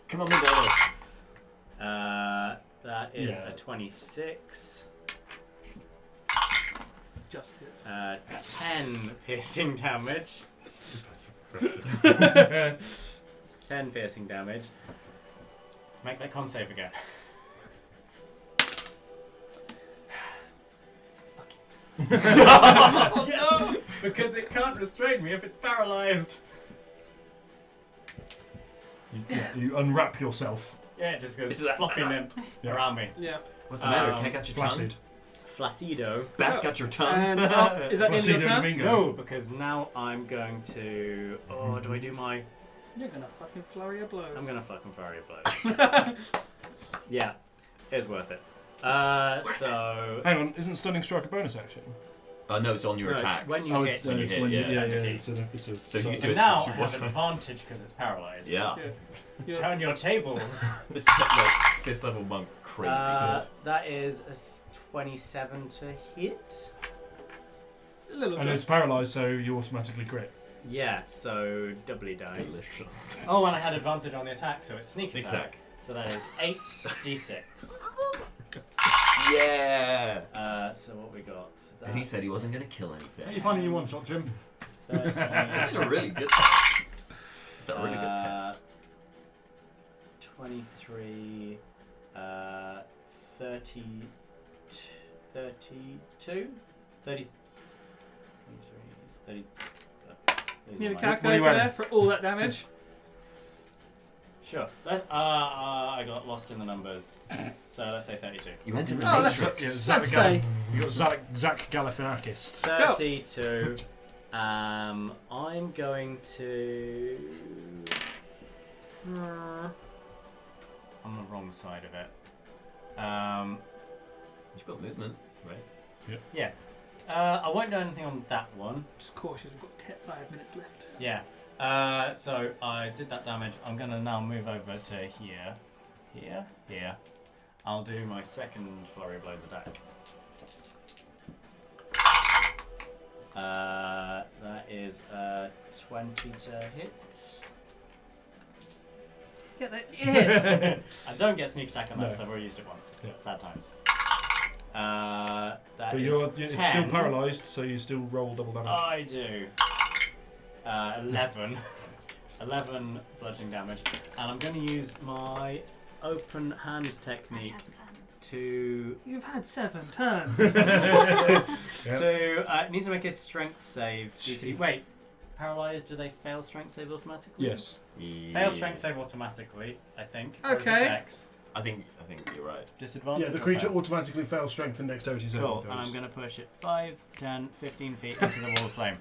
Come on, Midnighter. That is Yeah. a 26. Just hits. 10 piercing damage. 10 piercing damage. Make that con save again. Yes! Because it can't restrain me if it's paralyzed. You unwrap yourself. Yeah, it just goes This is a- flopping in Yeah. around me. Yeah. What's the matter? Um, Can't catch your Flaccid. Flacido. Back at your tongue. And is that the end of your Placido turn? Domingo. No, because now I'm going to. Oh, do I do my? You're gonna fucking flurry of blows. I'm gonna fucking flurry of blows. Yeah, it's worth it. So. Hang on, isn't Stunning Strike a bonus action? No, it's on your No, it's attacks. when you Oh, hit. when you hit, yeah. It's a, So you So do it now to I what have time? advantage because it's paralyzed. Yeah. Yeah. Turn your tables. This is like 5th level monk crazy good. That is a 27 to hit. A little and bit. it's paralysed, so you automatically crit. Yeah, so doubly dice. Delicious. Oh, and I had advantage on the attack, so it's sneak Sneak attack. attack. So that is 8d6. Yeah. So what we got? So And he said he wasn't going to kill Are you anything. finding your one shot, Jim? This is a really good. It's a really good test. 23, 30, 32, 30, 23, 30. You need a What are calculator you there adding? for all that damage. Sure. I got lost in the numbers. So let's say 32. You went in the Oh, that's- Matrix. Let's say. You got Zach Galifianakis. 32. I'm going to. I'm on the wrong side of it. You've got movement, right? Yeah. I won't do anything on that one. Just cautious, we've got 5 minutes left. Yeah. So I did that damage. I'm gonna now move over to here. Here. I'll do my second flurry of blows attack. That is 20 to hit. Yeah, that is. I don't get sneak attack on that No. because I've already used it once. Yeah. Sad times. That But is it's 10. still paralysed, so you still roll double damage. I do. 11. 11 bludgeoning damage. And I'm going to use my open hand technique to... You've had 7 turns. Yep. So, it needs to make a strength save. DC. Wait, paralysed, do they fail strength save automatically? Yes. Fail strength save automatically, I think. Or is it Okay. Dex? I think you're right. Disadvantage. Yeah, the or creature fail? automatically fails strength and dexterity saving Cool, throws. and I'm going to push it 5, 10, 15 feet into the wall of flame.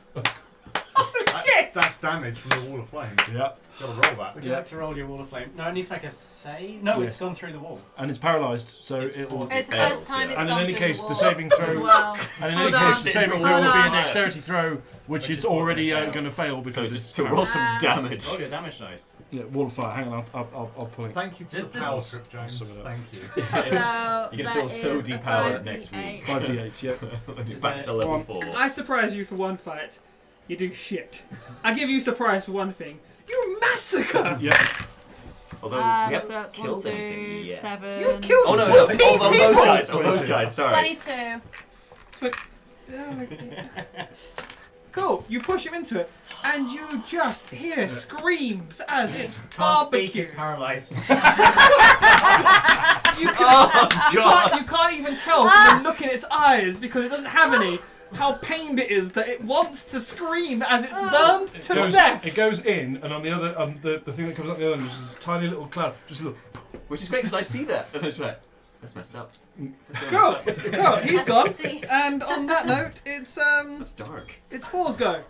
That's damage from the wall of flame. Yeah, Gotta roll that. Would you like to roll your wall of flame? No, it needs to make a save. No, Yeah. it's gone through the wall. and it's paralysed, so It's it will. forced. It's the fails, first time yeah. it's And in gone any through case, the the wall saving as throw. well. And in Hold any case, on. the saving Hold throw will be a on. dexterity throw, which Which it's is already auto-fail. going to fail So because just it's to roll some Um, damage. Roll your damage dice. Yeah, wall of fire. Hang on, I'll pull it. Thank you for Just the the- power trip, James. Some of that. Thank you. So You're gonna that feel so is a depowered next 5d8. week. 5d8, yeah. When you're Is back it- to level One. 4. I surprise you for one fight. You do shit. I give you surprise for one thing. You massacre! Yeah. Although we So haven't it's 1, killed 2, anything yet. 7. You've killed Oh no, 14 oh, those people! guys, those guys, sorry. 22. Cool, you push him into it, and you just hear screams as it's Can't speak, barbecue. it's paralysed. You Oh god! you can't even tell from the look in its eyes because it doesn't have any. How pained it is that it wants to scream as it's burned to death. It goes in, and on the other, the thing that comes up the other end is this tiny little cloud, just a little. Which is great because I see that. And I was like, that's messed up. Cool, cool, he's gone. See. And on that note, it's That's dark. it's Thor's go.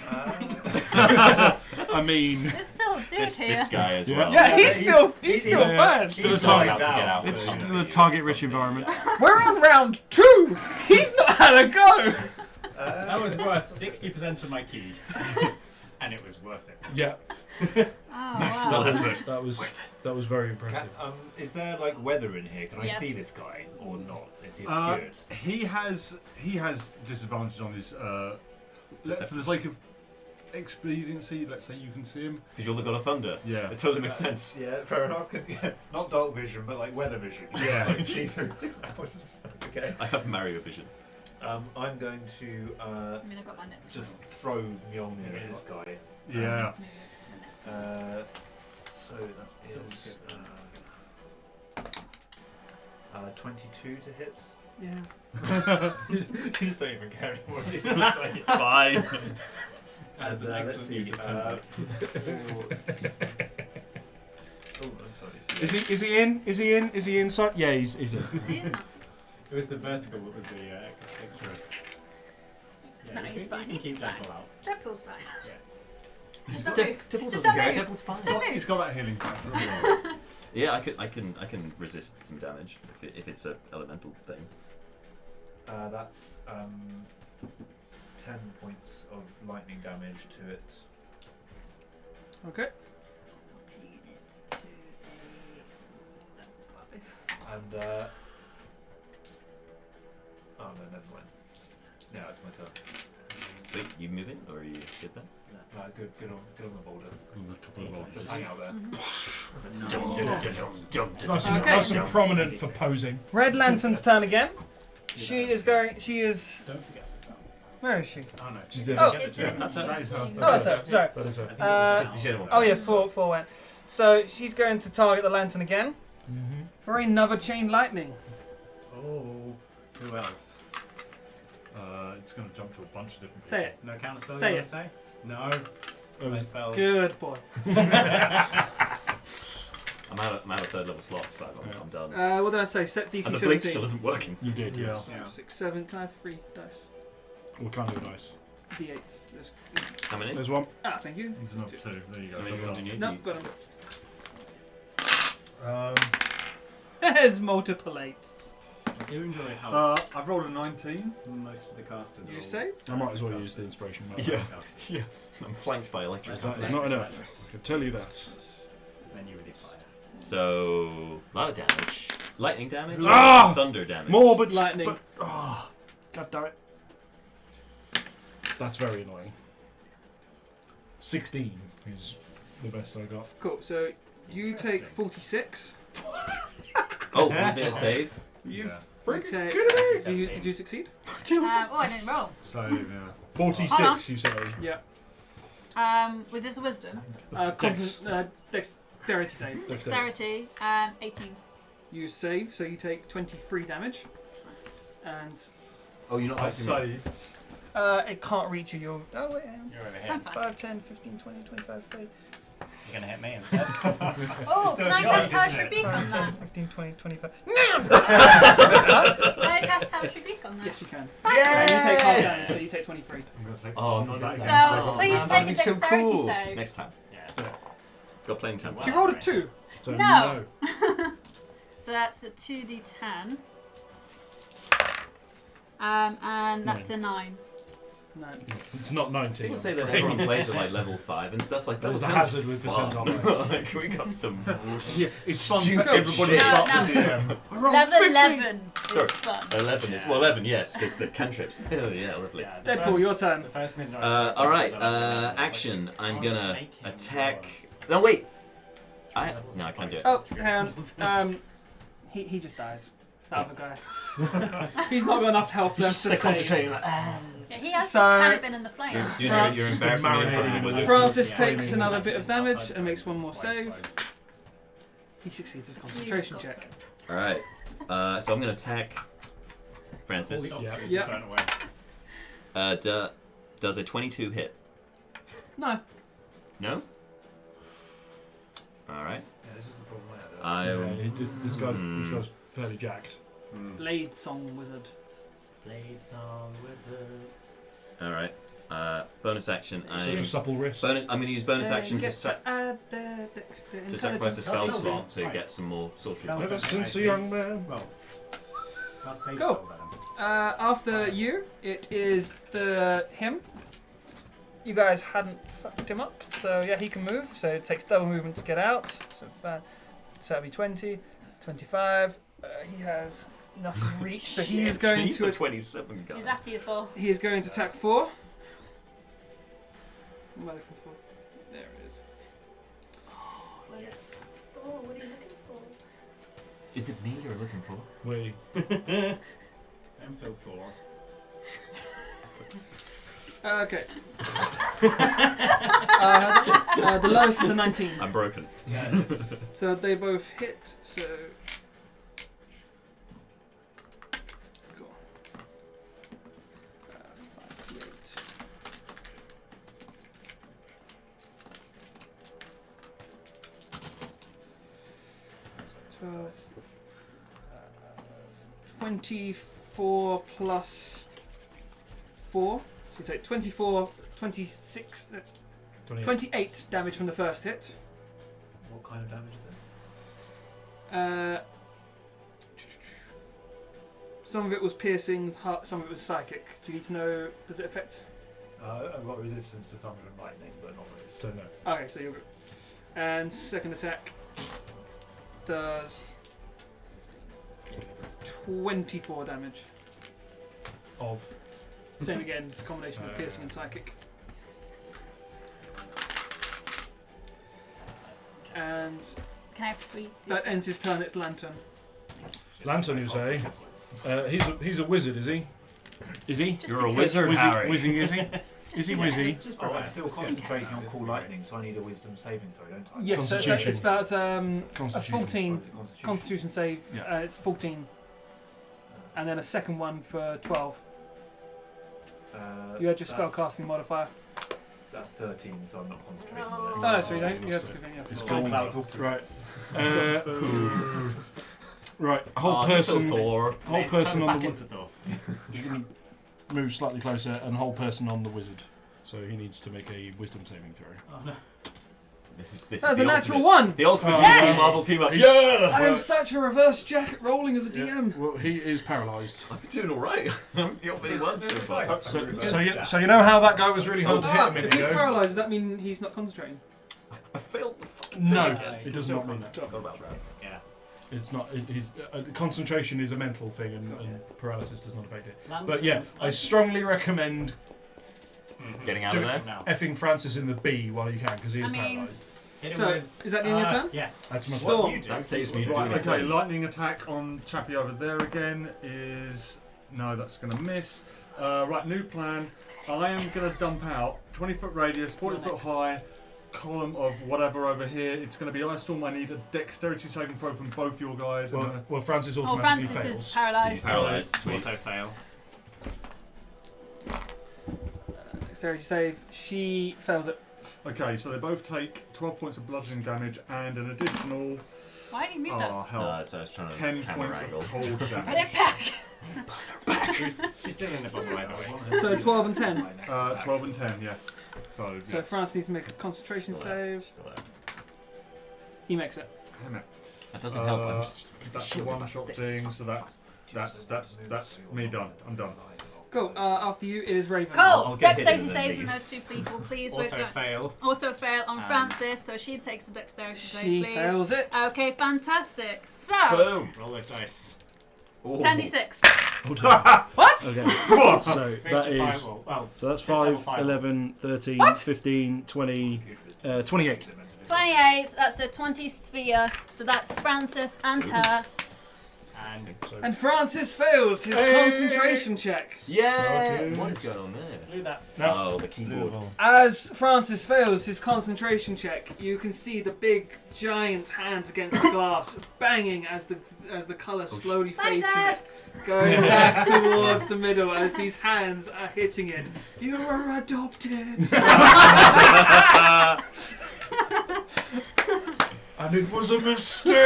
I mean, There's still a dude This here. guy as Yeah. well. Yeah, he's still bad. still a He's target. going down, It's so- still a target-rich environment. We're on round 2. He's not had a go. That was worth 60% of my key. And it was worth it. Yeah, Oh, Maximal wow. effort. that was very impressive. Is there like weather in here? Can I Yes. see this guy or not? Is he obscured? He has disadvantage on his. For the sake of expediency, let's say you can see him. Because you're the god of thunder. Yeah. It totally makes sense. Yeah, fair enough. Not dark vision, but like weather vision. Yeah. Like see through. Okay. I have Mario vision. I'm going to I mean, I've got my next just throw Mjolnir at this guy. Yeah. So that is 22 to hit. Yeah. You just don't even care anymore. do you? It's like- Fine. That's an let's excellent see, use of template. Oh, I'm sorry. Is he in? Is he inside? Yeah, he's in. He's not. It was the vertical that was the extra. No, you he's can- fine, You can keep he's fine. Deadpool out. Deadpool's fine. Yeah. Just don't move. Deadpool Just doesn't don't care. move. Deadpool's fine. Don't move. He's got that healing factor. Yeah, I can resist some damage if it's a elemental thing. That's 10 points of lightning damage to it. Okay. And oh no, never mind. Yeah, it's my turn. Wait, you moving or are you good then? No, good on the boulder. Just Just hang out there. It's nice and, Okay. nice and prominent for posing. Red Lantern's turn again. She is going. She is. Don't forget that. Where is she? Oh no. She's dead. Oh, It's Yeah, in that's her. That is her. Oh, sorry. Sorry. That is her. That's the general Oh yeah, four went. So she's going to target the lantern again Mm-hmm. for another chain lightning. Oh, who else? It's going to jump to a bunch of different Say people. it. No counter spell. Say you it. wanna say? No. No spells. Good boy. I'm out of third level slots, so I'm done. What did I say? Set DC And the blink 17. still isn't working. You did, Yeah. yes. Yeah. 6, 7. Can I have 3 dice? What kind of dice? D8s. There's... How many? There's one. Ah, thank you. He's another 2. There you go. How many ones do you need? No, got him. Um, There's multiple 8s. I do enjoy how I've rolled a 19. most of the casters. You are save? I might as well use the inspiration. Yeah. Yeah. I'm flanked by electric. That is not enough. I can tell you that. Then you really fire. So, a lot of damage. Lightning damage? Ah! Thunder damage. More, but Lightning. But, oh, God damn it. That's very annoying. 16 is the best I got. Cool. So you take 46. Oh, was it a save? You Yeah. take. Did you succeed? Oh, I didn't roll. So, yeah. 46, you say? Yeah. Was this a wisdom? Dex. Dexterity save. Dexterity. 18. You save, so you take 23 damage. And Oh, you're not I acting me. saved. it can't reach you. You're. Oh wait. hang on. You're over I'm here. fine. 5, 10, 15, 20, 25, 30. You're gonna hit me instead. Oh, can I cast Hellish isn't it? Rebuke on 5, that? 10, 15, 20, 25. Can I cast Hellish Rebuke on that? Yes, you can. And you take half damage, so you take 23. I'm going to take Oh, I'm not that doing again. So, Oh, please man, make a that'd be so dexterity cool. save. Next time. Yeah. Got playing time. She rolled a 2. So No. So that's a 2d10. And that's a 9. No. It's not 19. People say that I'm afraid. everyone plays at like level 5 and stuff like that. There's a Sounds hazard with fun. percentiles. Like, we got some. Yeah, it's fun for Stupid everybody shit. apart No, from no. them. Level 11 Sorry. is fun. 11 is. Well, 11, yes, because the cantrips. Oh, yeah, lovely. Yeah, the Deadpool, first- your turn. The first midnight. Alright, action. I'm gonna attack. No, wait! No, I can't do it. Oh, hang on. He just dies. That other guy. He's not got enough health left to save. Yeah, he has So- just kind of been in the flames. You're embarrassing me in front of me, was it? Francis Yeah. takes Yeah. another bit of Just damage outside and makes the one more twice save. slow. He succeeds his concentration You got check. it. Alright, so I'm gonna attack Francis. All the obstacles Yeah. burnt away. Does a 22 hit? No. No? Alright. Yeah, this was the problem I had. I. This guy's fairly jacked. Blade Song Wizard. Blade song wizard. Alright. Bonus action. Such a supple wrist. I'm gonna use bonus action to Yes, add the to sacrifice a spell That's slot not to right. get some more sorcery That was points. Ever since a young man. Well, that's safe Cool. spells, Adam. After you, it is him. You guys hadn't fucked him up, so yeah, he can move. So it takes double movement to get out. So that'll be 20, 25. He has enough reach, so he is going He's to the 27 guy. He's after you, Thor. he is going to attack 4. What am I looking for? There it is. Yes. Thor, what are you looking for? Is it me you're looking for? Wait. I'm Phil Thor. Okay. The lowest is a 19. I'm broken. So they both hit. So. Cool. 5, 8. 24 plus 4. So you take 24, 26, 28 damage from the first hit. What kind of damage is it? Some of it was piercing, some of it was psychic. Do you need to know, does it affect? I've got resistance to thunder and lightning, but not resistance. So no. Okay, so you're good. And second attack does 24 damage. Of. Same again, it's a combination of piercing and psychic. And Can I have 3? that ends his turn, it's Lantern. Lantern, you say? He's a wizard, is he? Is he? Just You're a in case. wizard, Harry. Whizzing, is he? Just Is he in wizzy? case. Oh, I'm still concentrating on cool lightning, so I need a wisdom saving throw, don't I? Yes, so Constitution. it's about a Constitution. 14 Or is it Constitution? Constitution save. Yeah. It's 14. And then a second one for 12. You had your spellcasting modifier. That's 13, so I'm not concentrating No. on it. Oh no, so you don't. You have to give it. It's Oh, gone. that was awful. Right. Right. Whole Oh, you person. feel Thor. Whole person Turn on back the. into Thor. You can move slightly closer and whole person on the wizard. So he needs to make a wisdom saving throw. Oh no. This is That's the a natural ultimate, one. The ultimate Oh, DC yes! Marvel team up. He's- Yeah! I am Well- such a reverse jacket rolling as a DM. Well, he is paralysed. I've been doing alright. You're really one so far. So you know how that guy was really hard to hit a If minute he's ago? paralysed, does that mean he's not concentrating? I failed the fucking No, thing again. it does not mean that. Forgot about that. Yeah. It's not. His concentration is a mental thing, and paralysis does not affect it. Lantern. But yeah, I strongly recommend Getting out Do of it there. now. effing Francis in the B while you can, because he is I mean- paralysed. Hit him So, with, is that the end of your turn? Yes. That's my Storm. What you do. That saves me Right, doing okay, it. lightning attack on Chappie over there again is... No, that's going to miss. Right, new plan. I am going to dump out 20-foot radius, 40-foot high, column of whatever over here. It's going to be Ice Storm. I need a dexterity saving throw from both your guys. I'm gonna- Well, Francis Oh, automatically Francis fails. is paralysed. He's paralysed. So auto fail. Dexterity save. She fails it. Okay, so they both take 12 points of bludgeoning damage and an additional... Why did you move that? Oh, hell. No, so I was trying to 10 camera points angle. of cold Put damage. it back. She's still in the bubble, by the way. So 12 and 10. 12 and 10, yes. So, So yes. France needs to make a concentration Still there, save. still there. He makes it. Damn it. That doesn't help. I'm just That's a one-shot thing, so that's me done. I'm done. Go. After you, it is Raven. I'll Cool. get hit Dexterity and then saves leave. on those two people, please. We're Auto go- fail. Auto fail on And- Francis, so she takes a dexterity She save, please. fails it. Okay, fantastic. So, boom. Roll those dice. Ooh. 10d6. What? Okay. So Fixed that to is. fireball. Well, So that's Fifth level 5, fireball. 11, 13, What? 15, 20, 28. 28, that's a 20 sphere. So that's Francis and her. and So And Francis fails his Hey. concentration check. Yeah. Okay. What is going on there? blew that. Oh, the keyboard. As Francis fails his concentration check, you can see the big, giant hands against the glass banging as the colour slowly fades in it, going back towards the middle as these hands are hitting it. You were adopted. and it was a mistake.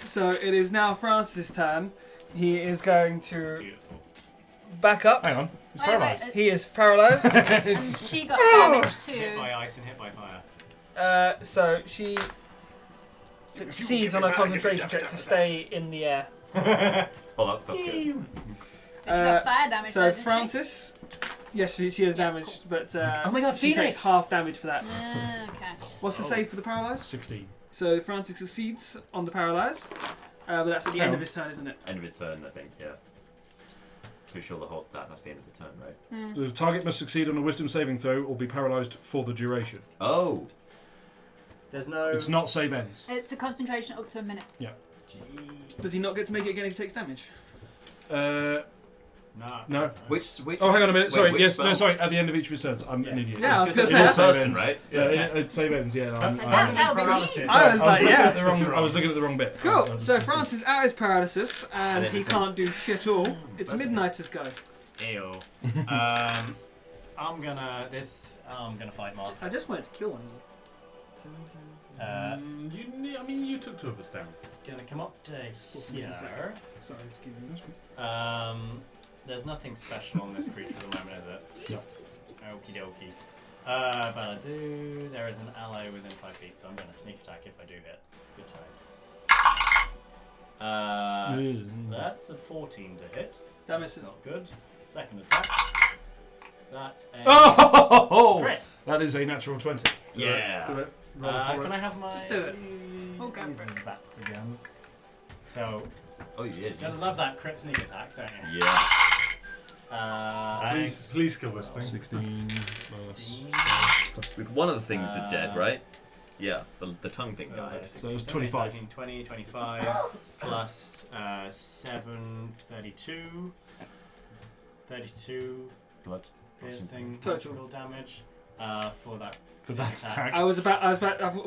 So it is now Francis' turn. He is going to back up. Hang on, he's Wait, wait, paralysed. He is paralysed. and she got damaged Hit too. by ice and hit by fire. So she succeeds on a concentration check to stay in the air. Oh, that's good. And she got fire damage. So though, didn't Francis, yes, she is damaged, but Oh my God, she Phoenix! takes half damage for that. she? Okay. What's the save for the paralysed? 16. So Francis succeeds on the paralysed, but that's at the end of his turn, isn't it? End of his turn, I think. Yeah. Pretty sure that's the end of the turn, right? The target must succeed on a wisdom saving throw or be paralysed for the duration. Oh. There's no. It's not save ends. It's a concentration up to a minute. Does he not get to make it again if he takes damage? No. No. Which? Oh, hang on a minute. wait, Sorry. which Yes. spell? No. Sorry. At the end of each of his turns, I'm an idiot. Yeah, I was It's gonna just- say, it's that's- save ends. right? Yeah, it save ends. Yeah. That would be paralysis. me. I was like, looking yeah. at the wrong. I was looking at the wrong bit. Cool. So Francis is at his paralysis, and And then he it's can't do shit all. It's That's- Midnighter's go. Ew. I'm gonna fight I Marta. just wanted to kill one of you. Uh, I mean, you took 2 of us down. Gonna come up to here. Sorry, to give you this one. There's nothing special on this creature at the moment, is it? Yep. Okie dokie. But I do. There is an ally within 5 feet, so I'm going to sneak attack if I do hit. Good times. That's a 14 to hit. That misses. Not good. Second attack. That's a Oh! crit. That is a natural 20. Yeah. Do it. Roll for Can it. I have my Just do it. Oh, go these for it. bats again? So, Oh, yeah. you love that crit sneak attack, don't you? Yeah. Please kill this thing. 16 plus. With one of the things are dead, right? Yeah, the tongue thing dies. So it was 25. 19, 20, 25 plus 7, 32. 32 Blood. piercing Total. physical damage for that. For that sneak attack. I was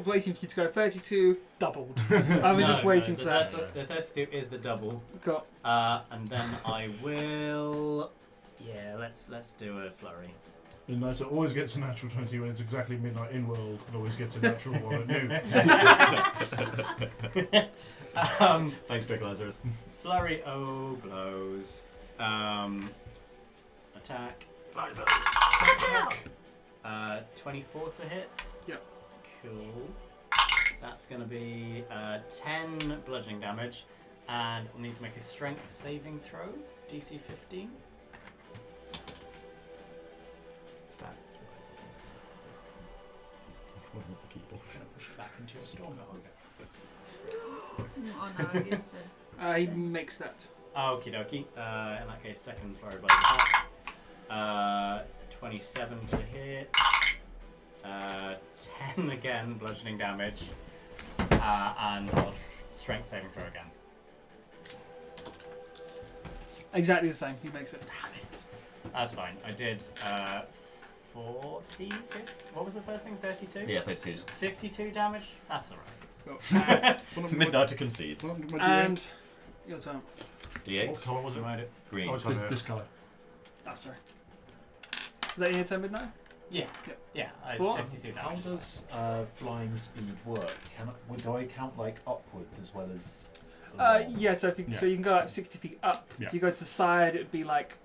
waiting for you to go 32 doubled. I was just waiting for that. The 32 is the double. Got And then I will. Yeah, let's do a flurry. Midnighter always gets a natural 20 when it's exactly midnight in world, and always gets a natural 1 at noon. Thanks, Tranquilizers. Flurry blows. Attack. Flurry blows. 24 to hit. Yep. Cool. That's going to be 10 bludgeoning damage, and I need to make a strength saving throw. DC 15. That's what I'm going to push it back into your storm. Oh no, I used to. he makes that. Okie dokie. In that case, second flurry blow. 27 to hit. 10 again, bludgeoning damage. And strength saving throw again. Exactly the same. He makes it. Damn it. That's fine. I did 40, 50. What was the first thing? 32? Yeah, 52s. 52 damage? That's alright. Midnighter concedes. And your turn. What D8. colour was it? Green. Oh, it's on there. This colour. Oh, sorry. Is that your turn, midnight? Yeah. Yep. Yeah, I 4. 52 How damage. does flying speed work? Do I count like upwards as well as? Yeah. So if you Yeah. so you can go like 60 feet up. Yeah. If you go to the side, it'd be like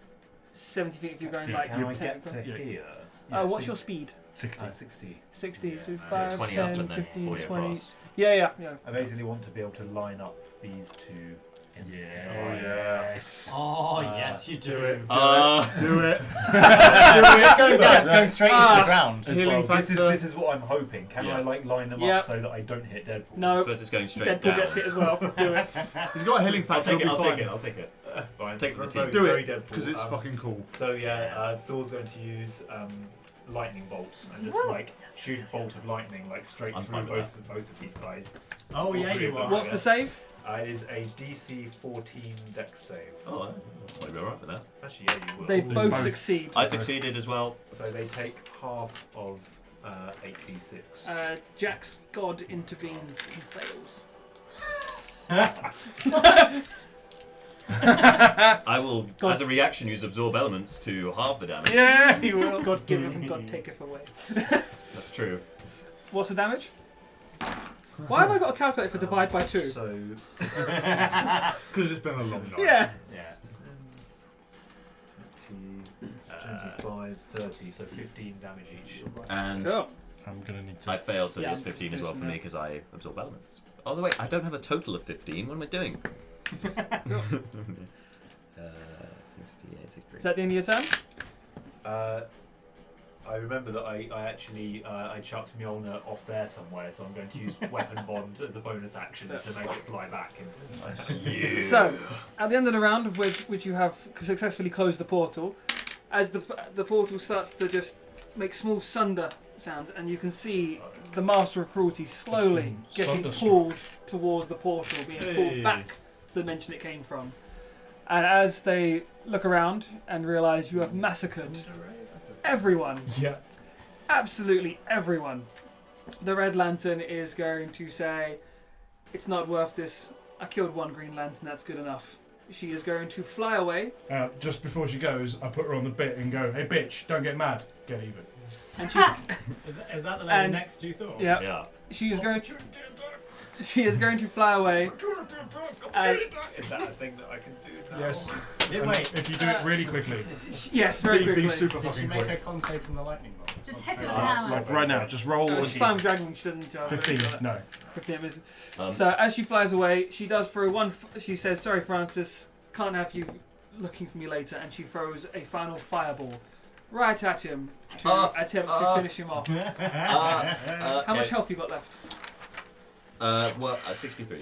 70 feet. If you're going Yeah. like Can I 10 get to feet. Yeah. here? What's your speed? 60. 60. 60. So Yeah. 5, 20 up 10, and then 15, 40 20. across. Yeah. I basically want to be able to line up these two. In Yes. Oh, yes, you do. Do it. Do it. It's going down. It's going straight into the ground. Healing This factor. is what I'm hoping. Can Yeah. I like line them Yeah. up so that I don't hit Deadpool? No. I suppose it's going straight Deadpool down. gets hit as well. Do it. He's got a healing I'll factor. take it. he'll I'll be take fine. it. I'll take it. Fine. Take the Very- team. Do very it Deadpool. because it's fucking cool. So yeah, Yes. Thor's going to use lightning bolts and just like shoot a bolt of lightning like straight I'm through fine with both of these guys. Oh, yeah, three you of them. are. What's the save? It is a DC 14 Dex save. Oh, I'll be alright with that. Actually, yeah, you will. They both Both. succeed. I succeeded as well. So they take half of 8d6. Jack's god intervenes. He fails. I will, God. as a reaction, use absorb elements to halve the damage. Yeah, he will. God giveth and God taketh away. That's true. What's the damage? Why have I got a calculator for divide by 2? So Because it's been a long night. Yeah. Yeah. 25, 30, so 15 damage each. And Cool. I'm going to need to. I failed, so Yeah, it's 15 as well for finishing me because I absorb elements. Oh, the way I don't have a total of 15. What am I doing? 68, 63. Is that the end of your turn? I remember that I actually I chucked Mjolnir off there somewhere, so I'm going to use Weapon Bond as a bonus action to make it fly back. And So, at the end of the round, of which you have successfully closed the portal, as the portal starts to just make small sunder sounds, and you can see the Master of Cruelty slowly It's getting sunderstruck. pulled towards the portal, being pulled back to the dimension it came from. And as they look around and realise you have massacred everyone, Yeah. absolutely everyone, the Red Lantern is going to say, "It's not worth this. I killed one Green Lantern, that's good enough." She is going to fly away, Just before she goes, I put her on the bit and go, "Hey, bitch, don't get mad. Get even." and she, Is that the lady And- next to Thor? yeah, Yeah. she is going to, She is going to fly away. Is that a thing that I can do now? Yes. Yeah, And wait. if you do it really quickly, Yes, very Be quickly. super Did she fucking make a quick. con save from the lightning bolt? Just hit it with Oh, a hammer. like right now, just roll She's flying with dragon. She doesn't need to. 15. No. 15 misses. Um, So as she flies away, she does throw one. She says, "Sorry, Francis, can't have you looking for me later." And she throws a final fireball right at him to attempt to finish him off. How much health you got left? 63.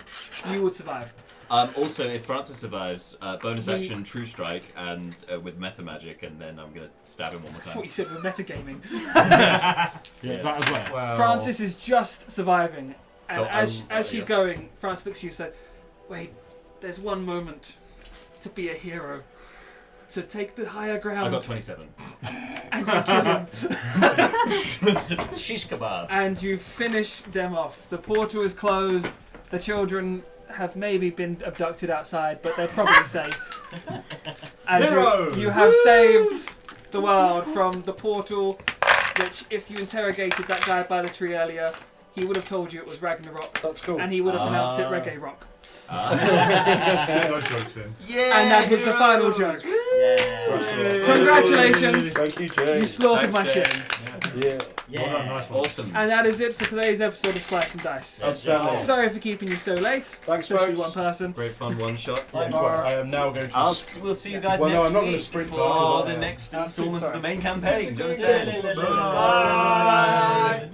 You would survive. Also, if Francis survives, bonus We- action, True Strike, and with Meta Magic, and then I'm gonna stab him one more I thought time. you said we're metagaming. Yeah. That as well. Well, Francis is just surviving, and So as she's yeah. going, Francis looks at you and said, "Wait, there's one moment to be a hero, to take the higher ground." I got 27. And you kill him. Shish kebab. And you finish them off. The portal is closed. The children have maybe been abducted outside, but they're probably safe. And Heroes! you have saved the world from the portal, which, if you interrogated that guy by the tree earlier, he would have told you it was Ragnarok, That's cool. and he would have pronounced it Reggae Rock. Get those jokes in. Yeah. And that was the final joke. Congratulations! Thank you, You James. slaughtered my Thanks, ship. Yeah. Well done, nice one. Awesome. And that is it for today's episode of Slice and Dice. Outstanding. Sorry for keeping you so late, Thanks, especially folks. one person. Great fun, one shot. Yeah, I am now going to. We'll see you guys Well, no, next I'm not gonna week sprint for on, the because I- next I'm instalment of sorry. the main campaign. Do you understand? Bye.